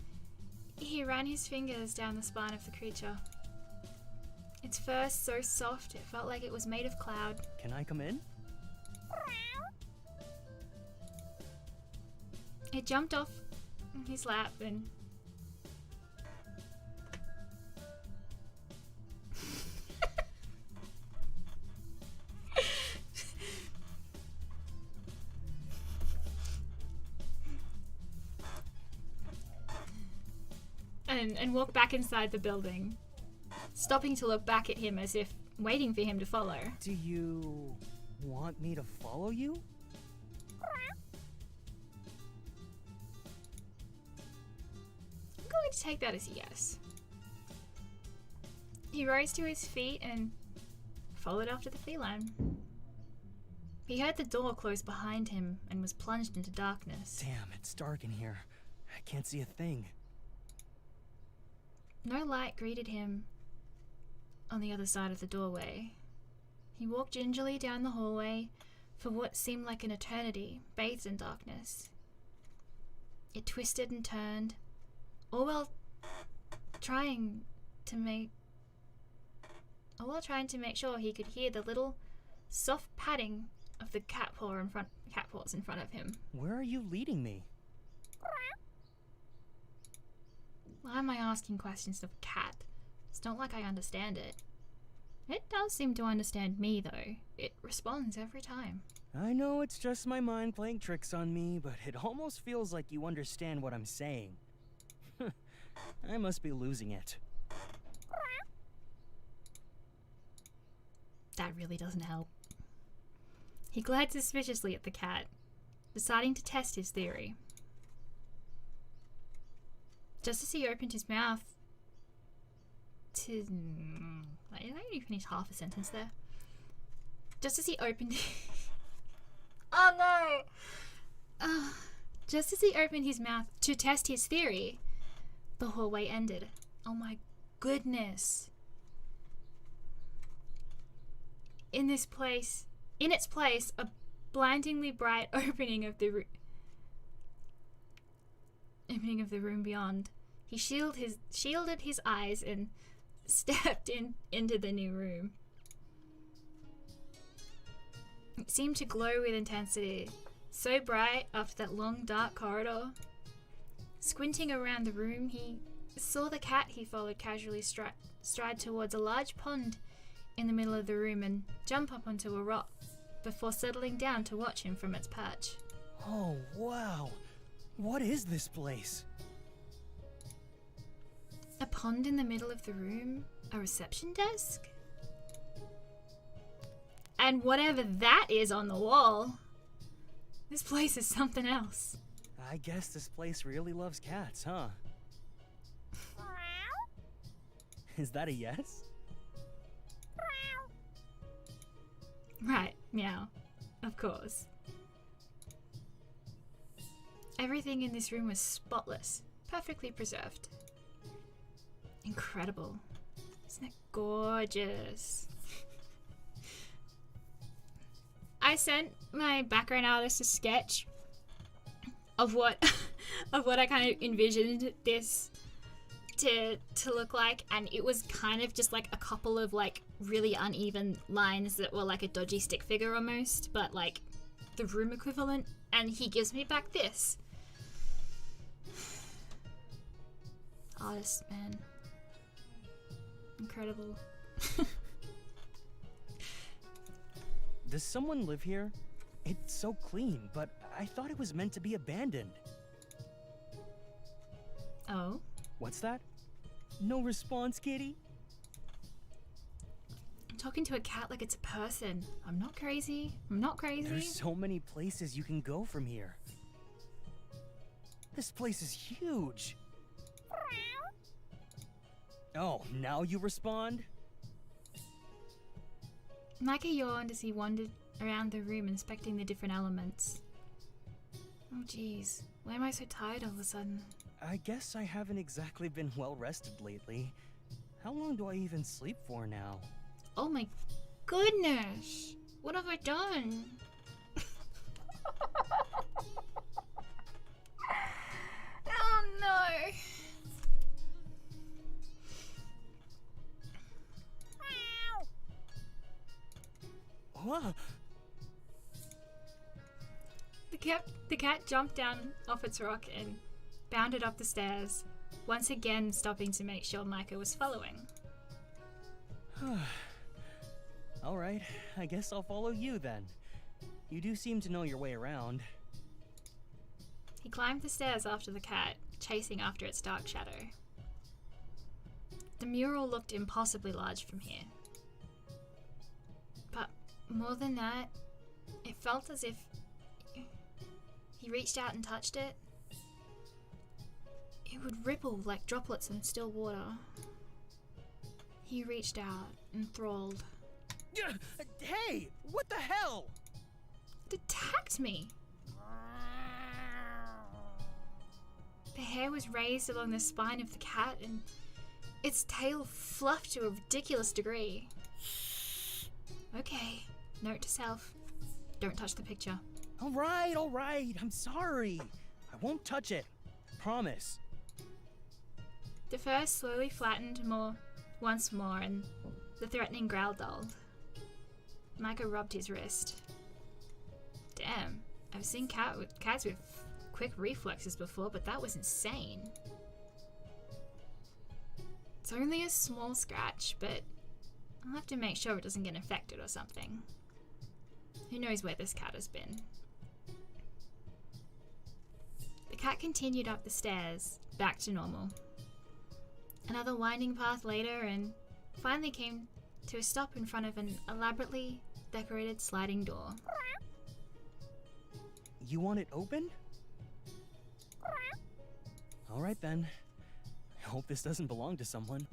he ran his fingers down the spine of the creature. Its fur so soft it felt like it was made of cloud. Can I come in? It jumped off his lap and and walked back inside the building, stopping to look back at him as if waiting for him to follow. Do you want me to follow you? I'm going to take that as a yes. He rose to his feet and followed after the feline. He heard the door close behind him and was plunged into darkness. Damn, it's dark in here. I can't see a thing. No light greeted him on the other side of the doorway. He walked gingerly down the hallway for what seemed like an eternity, bathed in darkness. It twisted and turned, all while trying to make sure he could hear the little soft patting of the cat paws in front of him. Where are you leading me? Why am I asking questions of a cat? It's not like I understand it. It does seem to understand me, though. It responds every time. I know it's just my mind playing tricks on me, but it almost feels like you understand what I'm saying. I must be losing it. That really doesn't help. He glared suspiciously at the cat, deciding to test his theory. Just as he opened his mouth to... I only finished half a sentence there. Just as he opened... Oh no! Just as he opened his mouth to test his theory, the hallway ended. Oh my goodness. In its place, a blindingly bright opening of the room beyond. He shielded his eyes and stepped into the new room. It seemed to glow with intensity, so bright after that long dark corridor. Squinting around the room, he saw the cat he followed casually stride towards a large pond in the middle of the room and jump up onto a rock before settling down to watch him from its perch. Oh, wow! What is this place? A pond in the middle of the room? A reception desk? And whatever that is on the wall, this place is something else. I guess this place really loves cats, huh? Is that a yes? Right, meow. Of course. Everything in this room was spotless, perfectly preserved. Incredible. Isn't it gorgeous? I sent my background artist a sketch of what I kind of envisioned this to look like, and it was kind of just like a couple of like really uneven lines that were like a dodgy stick figure almost, but like the room equivalent, and he gives me back this. Artist, man. Incredible. Does someone live here? It's so clean, but I thought it was meant to be abandoned. Oh? What's that? No response, kitty? I'm talking to a cat like it's a person. I'm not crazy. I'm not crazy. There's so many places you can go from here. This place is huge. Oh, now you respond? Micah yawned as he wandered around the room inspecting the different elements. Oh jeez, why am I so tired all of a sudden? I guess I haven't exactly been well rested lately. How long do I even sleep for now? Oh my goodness! What have I done? Oh no! The The cat jumped down off its rock and bounded up the stairs, once again stopping to make sure Micah was following. Alright, I guess I'll follow you then. You do seem to know your way around. He climbed the stairs after the cat, chasing after its dark shadow. The mural looked impossibly large from here. But more than that, it felt as if he reached out and touched it. It would ripple like droplets in still water. He reached out, enthralled. Hey! What the hell? It attacked me! The hair was raised along the spine of the cat, and its tail fluffed to a ridiculous degree. Okay, note to self, don't touch the picture. Alright, I'm sorry. I won't touch it. Promise. The fur slowly flattened once more, and the threatening growl dulled. Micah rubbed his wrist. Damn, I've seen cats with quick reflexes before, but that was insane. It's only a small scratch, but I'll have to make sure it doesn't get infected or something. Who knows where this cat has been? The cat continued up the stairs, back to normal. Another winding path later, and finally came to a stop in front of an elaborately decorated sliding door. You want it open? Alright then. I hope this doesn't belong to someone.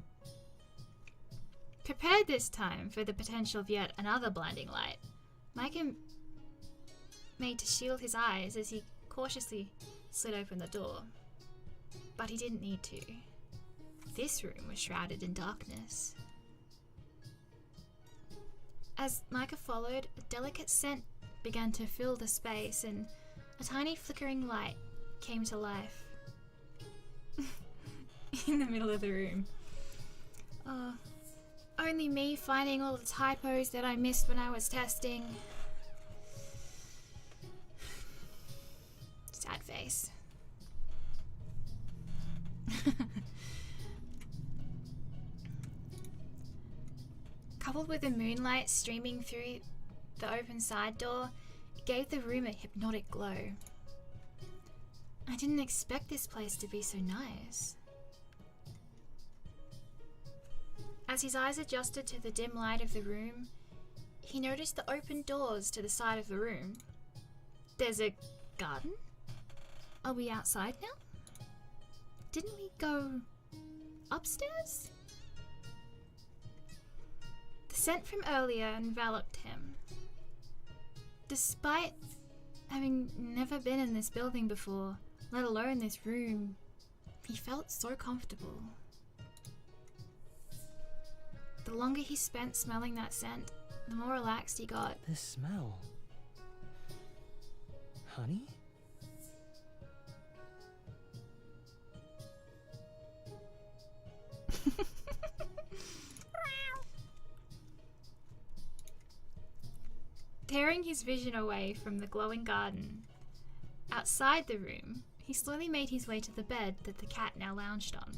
Prepared this time for the potential of yet another blinding light, Micah made to shield his eyes as he cautiously slid open the door. But he didn't need to. This room was shrouded in darkness. As Micah followed, a delicate scent began to fill the space, and a tiny flickering light came to life in the middle of the room. Only me finding all the typos that I missed when I was testing. Sad face. Coupled with the moonlight streaming through the open side door, it gave the room a hypnotic glow. I didn't expect this place to be so nice. As his eyes adjusted to the dim light of the room, he noticed the open doors to the side of the room. There's a garden? Are we outside now? Didn't we go upstairs? The scent from earlier enveloped him. Despite having never been in this building before, let alone this room, he felt so comfortable. The longer he spent smelling that scent, the more relaxed he got. This smell. Honey? Tearing his vision away from the glowing garden, outside the room, he slowly made his way to the bed that the cat now lounged on.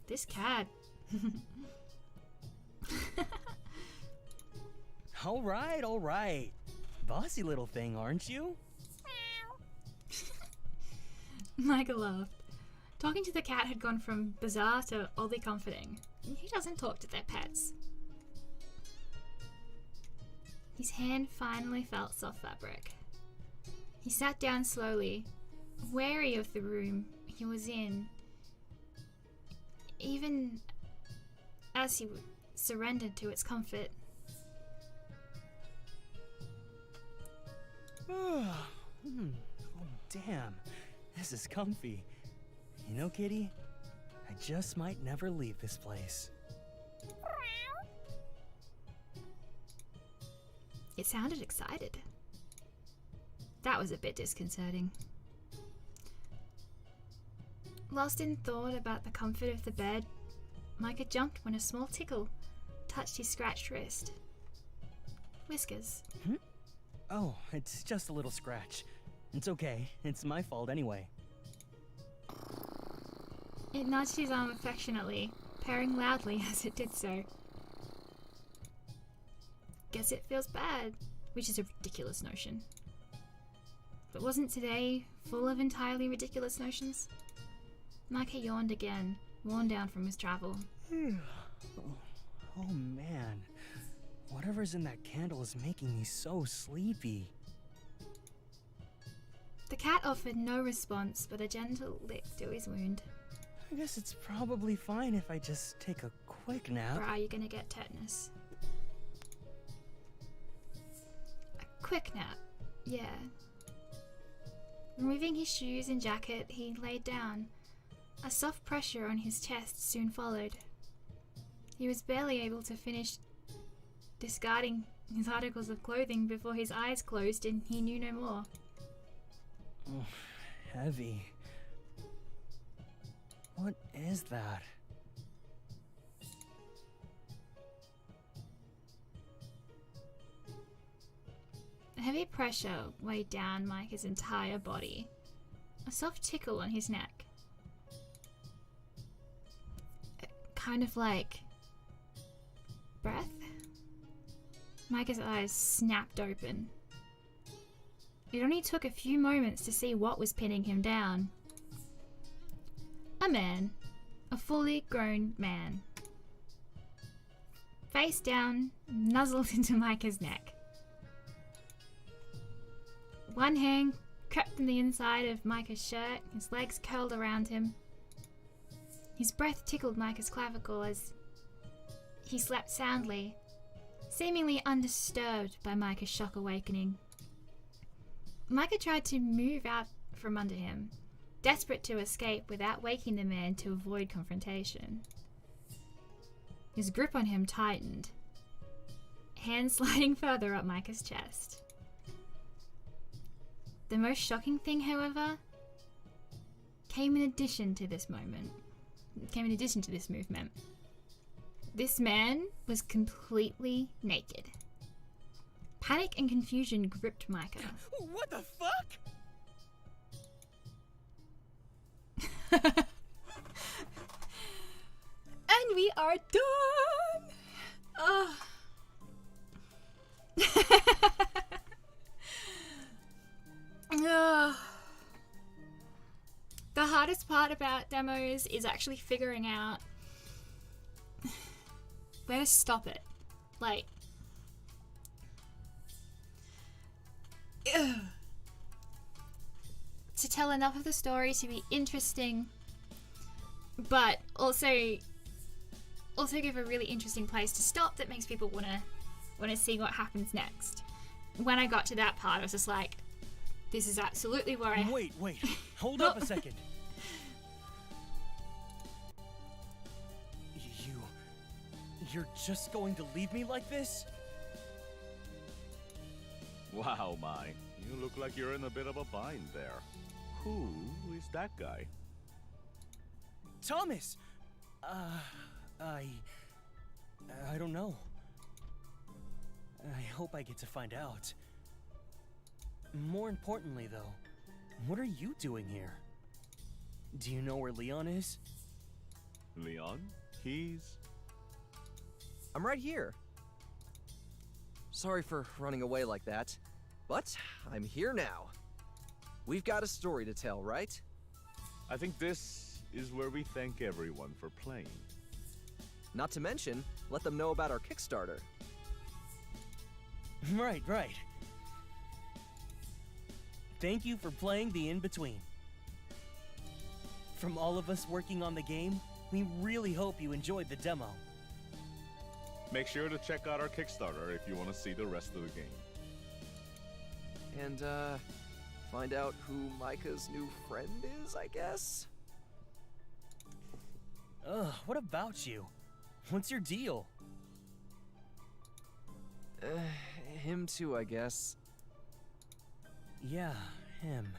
This cat. Alright. Bossy little thing, aren't you? Micah laughed. Talking to the cat had gone from bizarre to oddly comforting. He doesn't talk to their pets. His hand finally felt soft fabric. He sat down slowly, wary of the room he was in, even as he surrendered to its comfort. Oh, damn. This is comfy. You know, kitty, I just might never leave this place. It sounded excited. That was a bit disconcerting. Lost in thought about the comfort of the bed, Micah jumped when a small tickle touched his scratched wrist. whiskers. Oh, it's just a little scratch. It's okay. It's my fault anyway. It nudged his arm affectionately, purring loudly as it did so. Guess it feels bad, which is a ridiculous notion. But wasn't today full of entirely ridiculous notions? Micah yawned again, worn down from his travel. Oh man, whatever's in that candle is making me so sleepy. The cat offered no response but a gentle lick to his wound. I guess it's probably fine if I just take a quick nap. Or are you gonna get tetanus? A quick nap, yeah. Removing his shoes and jacket, he laid down. A soft pressure on his chest soon followed. He was barely able to finish discarding his articles of clothing before his eyes closed and he knew no more. Oh, heavy. What is that? A heavy pressure weighed down Micah's entire body. A soft tickle on his neck. Kind of like breath? Micah's eyes snapped open. It only took a few moments to see what was pinning him down. A man. A fully grown man. Face down, nuzzled into Micah's neck. One hand crept in the inside of Micah's shirt, his legs curled around him. His breath tickled Micah's clavicle as he slept soundly, seemingly undisturbed by Micah's shock awakening. Micah tried to move out from under him, desperate to escape without waking the man to avoid confrontation. His grip on him tightened, hands sliding further up Micah's chest. The most shocking thing, however, came in addition to this movement. This man was completely naked. Panic and confusion gripped Micah. What the fuck? And we are done! The hardest part about demos is actually figuring out where to stop it. Like, to tell enough of the story to be interesting, but also give a really interesting place to stop that makes people wanna see what happens next. When I got to that part, I was just like, this is absolutely where I... Wait, hold up a second. You're just going to leave me like this? Wow, Mai. You look like you're in a bit of a bind there. Who is that guy? Thomas! I don't know. I hope I get to find out. More importantly, though, what are you doing here? Do you know where Leon is? Leon? He's... I'm right here. Sorry for running away like that, but I'm here now. We've got a story to tell, right? I think this is where we thank everyone for playing. Not to mention, let them know about our Kickstarter. Right. Thank you for playing the in-between. From all of us working on the game, we really hope you enjoyed the demo. Make sure to check out our Kickstarter if you want to see the rest of the game. And, find out who Micah's new friend is, I guess? What about you? What's your deal? Him too, I guess. Yeah, him.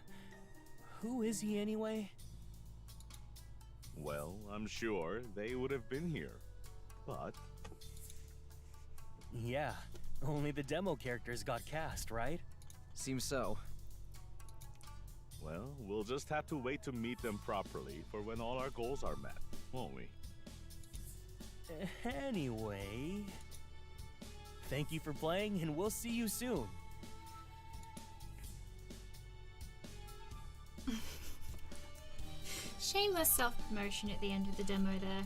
Who is he anyway? Well, I'm sure they would have been here. But... Yeah, Only the demo characters got cast, right? Seems so. Well, we'll just have to wait to meet them properly for when all our goals are met, won't we? Anyway, thank you for playing, and we'll see you soon. Shameless self-promotion at the end of the demo there.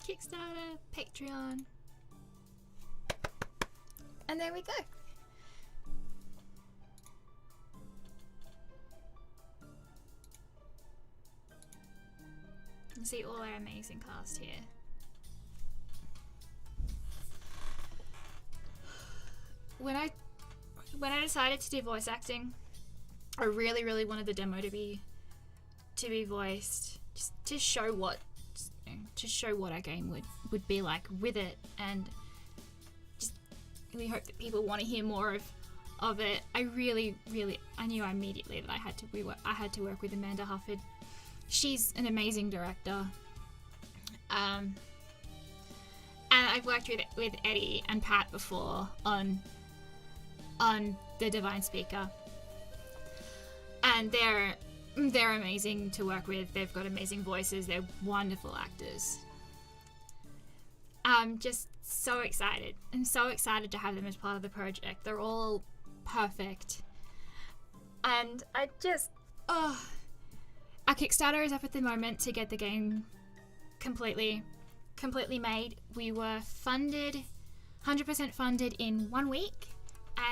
Kickstarter, Patreon. And there we go. You can see all our amazing cast here. When I decided to do voice acting, I really wanted the demo to be voiced, just to show what our game would be like with it, and just really hope that people want to hear more of it. I knew immediately that I had to work with Amanda Hufford. She's an amazing director. And I've worked with Eddie and Pat before on the Divine Speaker, and they're amazing to work with. They've got amazing voices. They're wonderful actors. I'm just so excited. I'm so excited to have them as part of the project. They're all perfect, and our Kickstarter is up at the moment to get the game completely made. We were funded, 100% funded in 1 week,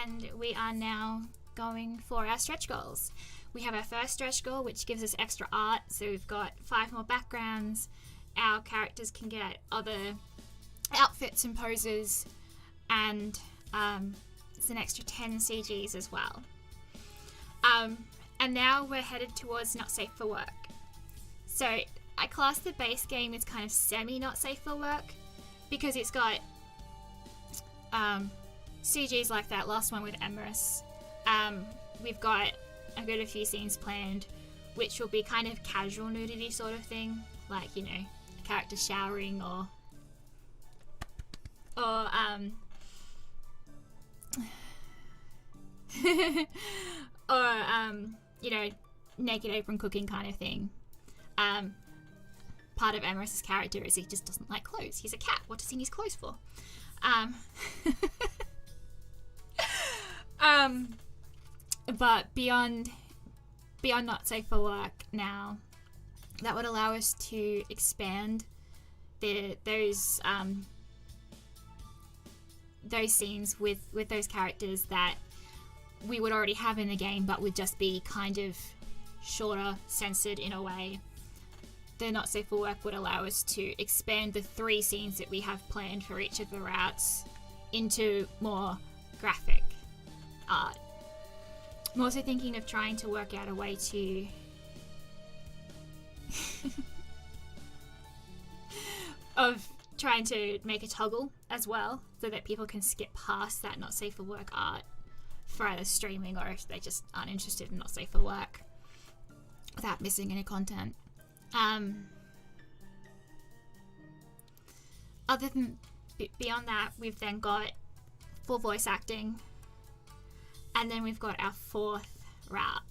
and we are now going for our stretch goals. We have our first stretch goal, which gives us extra art, so we've got 5 more backgrounds. Our characters can get other outfits and poses, and it's an extra 10 CGs as well. And now we're headed towards Not Safe for Work. So I class the base game as kind of semi not safe for work, because it's got CGs like that last one with Emerus. I've got a few scenes planned, which will be kind of casual nudity sort of thing, like, you know, a character showering or you know, naked apron cooking kind of thing. Part of Emerus's character is he just doesn't like clothes. He's a cat. What does he need clothes for? But beyond Not Safe for Work now, that would allow us to expand those scenes with those characters that we would already have in the game, but would just be kind of shorter, censored in a way. The Not Safe for Work would allow us to expand the 3 scenes that we have planned for each of the routes into more graphic art. I'm also thinking of trying to work out a way to of trying to make a toggle as well, so that people can skip past that Not Safe for Work art for either streaming or if they just aren't interested in Not Safe for Work without missing any content. Other than beyond that, we've then got full voice acting, and then we've got our 4th route.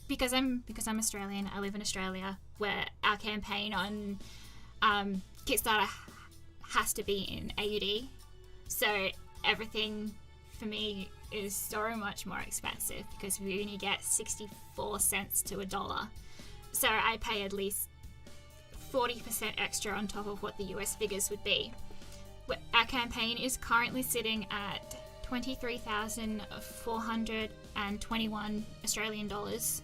Because I'm Australian, I live in Australia, where our campaign on Kickstarter has to be in AUD, so everything for me is so much more expensive because we only get 64 cents to $1. So I pay at least 40% extra on top of what the US figures would be. Our campaign is currently sitting at 23,421 Australian dollars.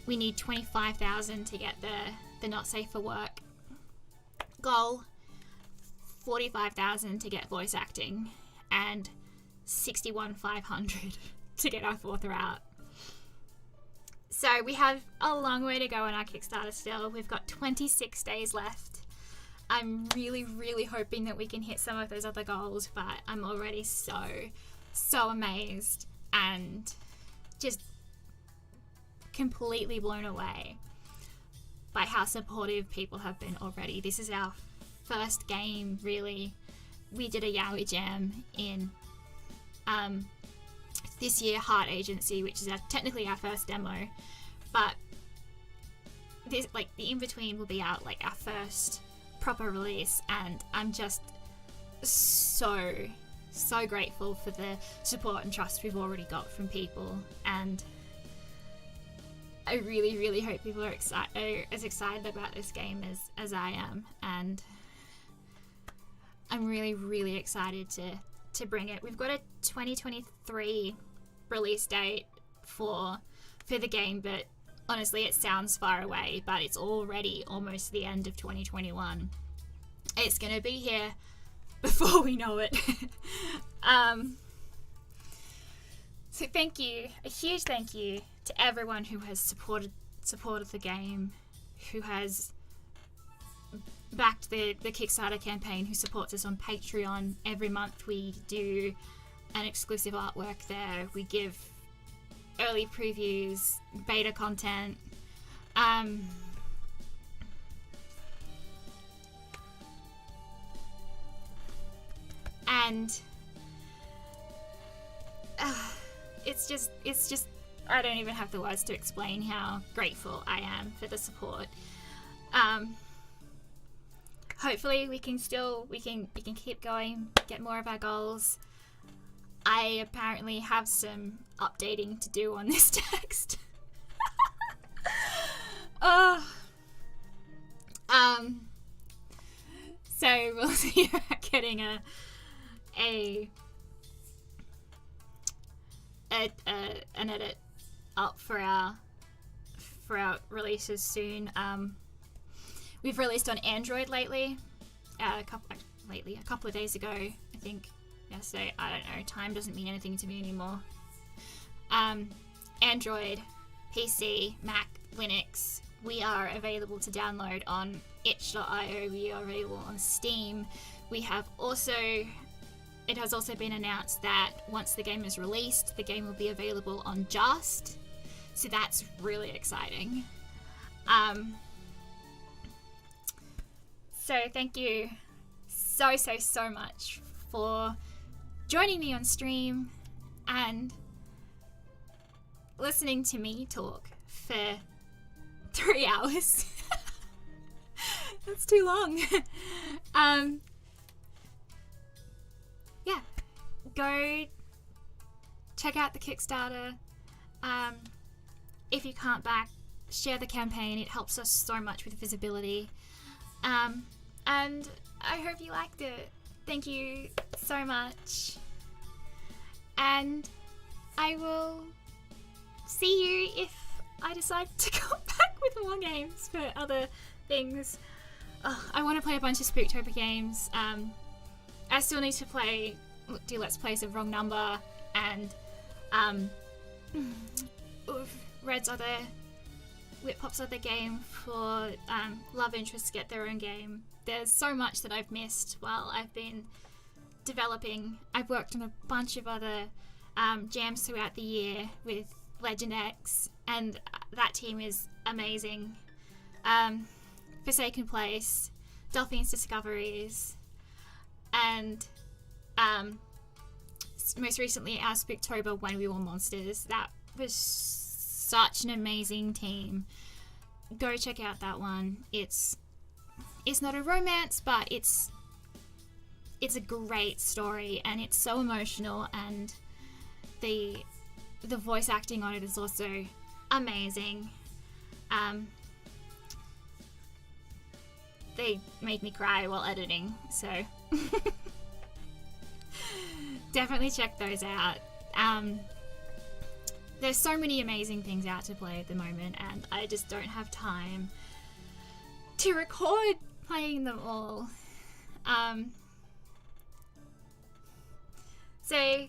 We need 25,000 to get the Not Safe for Work goal, 45,000 to get voice acting, and 61,500 to get our 4th route. So we have a long way to go on our Kickstarter still. We've got 26 days left. I'm really hoping that we can hit some of those other goals, but I'm already so amazed and just completely blown away by how supportive people have been already. This is our first game, really. We did a Yowie Jam in this year, Heart Agency, which is technically our first demo, but this, like, the in-between will be our first proper release, and I'm just so grateful for the support and trust we've already got from people, and I really hope people are as excited about this game as I am, and I'm really excited to bring it. We've got a 2023 release date for the game, but honestly it sounds far away, but it's already almost the end of 2021. It's gonna be here before we know it. So thank you, a huge thank you to everyone who has supported the game, who has backed the Kickstarter campaign, who supports us on Patreon. Every month we do an exclusive artwork there. We give early previews, beta content. And it's just I don't even have the words to explain how grateful I am for the support. Hopefully we can keep going, get more of our goals. I apparently have some updating to do on this text. So we'll see about getting an edit up for our releases soon. We've released on Android lately, a couple of days ago, I think. Yesterday, I don't know. Time doesn't mean anything to me anymore. Android, PC, Mac, Linux. We are available to download on itch.io. We are available on Steam. It has also been announced that once the game is released, the game will be available on Just. So that's really exciting. So thank you so much for joining me on stream and listening to me talk for 3 hours. That's too long. Yeah, go check out the Kickstarter. If you can't back, share the campaign. It helps us so much with visibility. And I hope you liked it. Thank you so much. And I will see you if I decide to come back with more games for other things. I want to play a bunch of Spooktober games. I still need to do Let's Plays of Wrong Number and Whitpop's other game for love interests get their own game. There's so much that I've missed while I've been developing. I've worked on a bunch of other jams throughout the year with Legend X, and that team is amazing. Forsaken Place, Delphine's Discoveries, and most recently our Spooktober When We Were Monsters. That was such an amazing team. Go check out that one. It's not a romance, but it's a great story, and it's so emotional, and the voice acting on it is also amazing. They made me cry while editing, so definitely check those out. There's so many amazing things out to play at the moment, and I just don't have time to record playing them all. So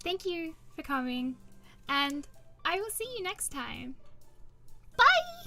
thank you for coming, and I will see you next time. Bye!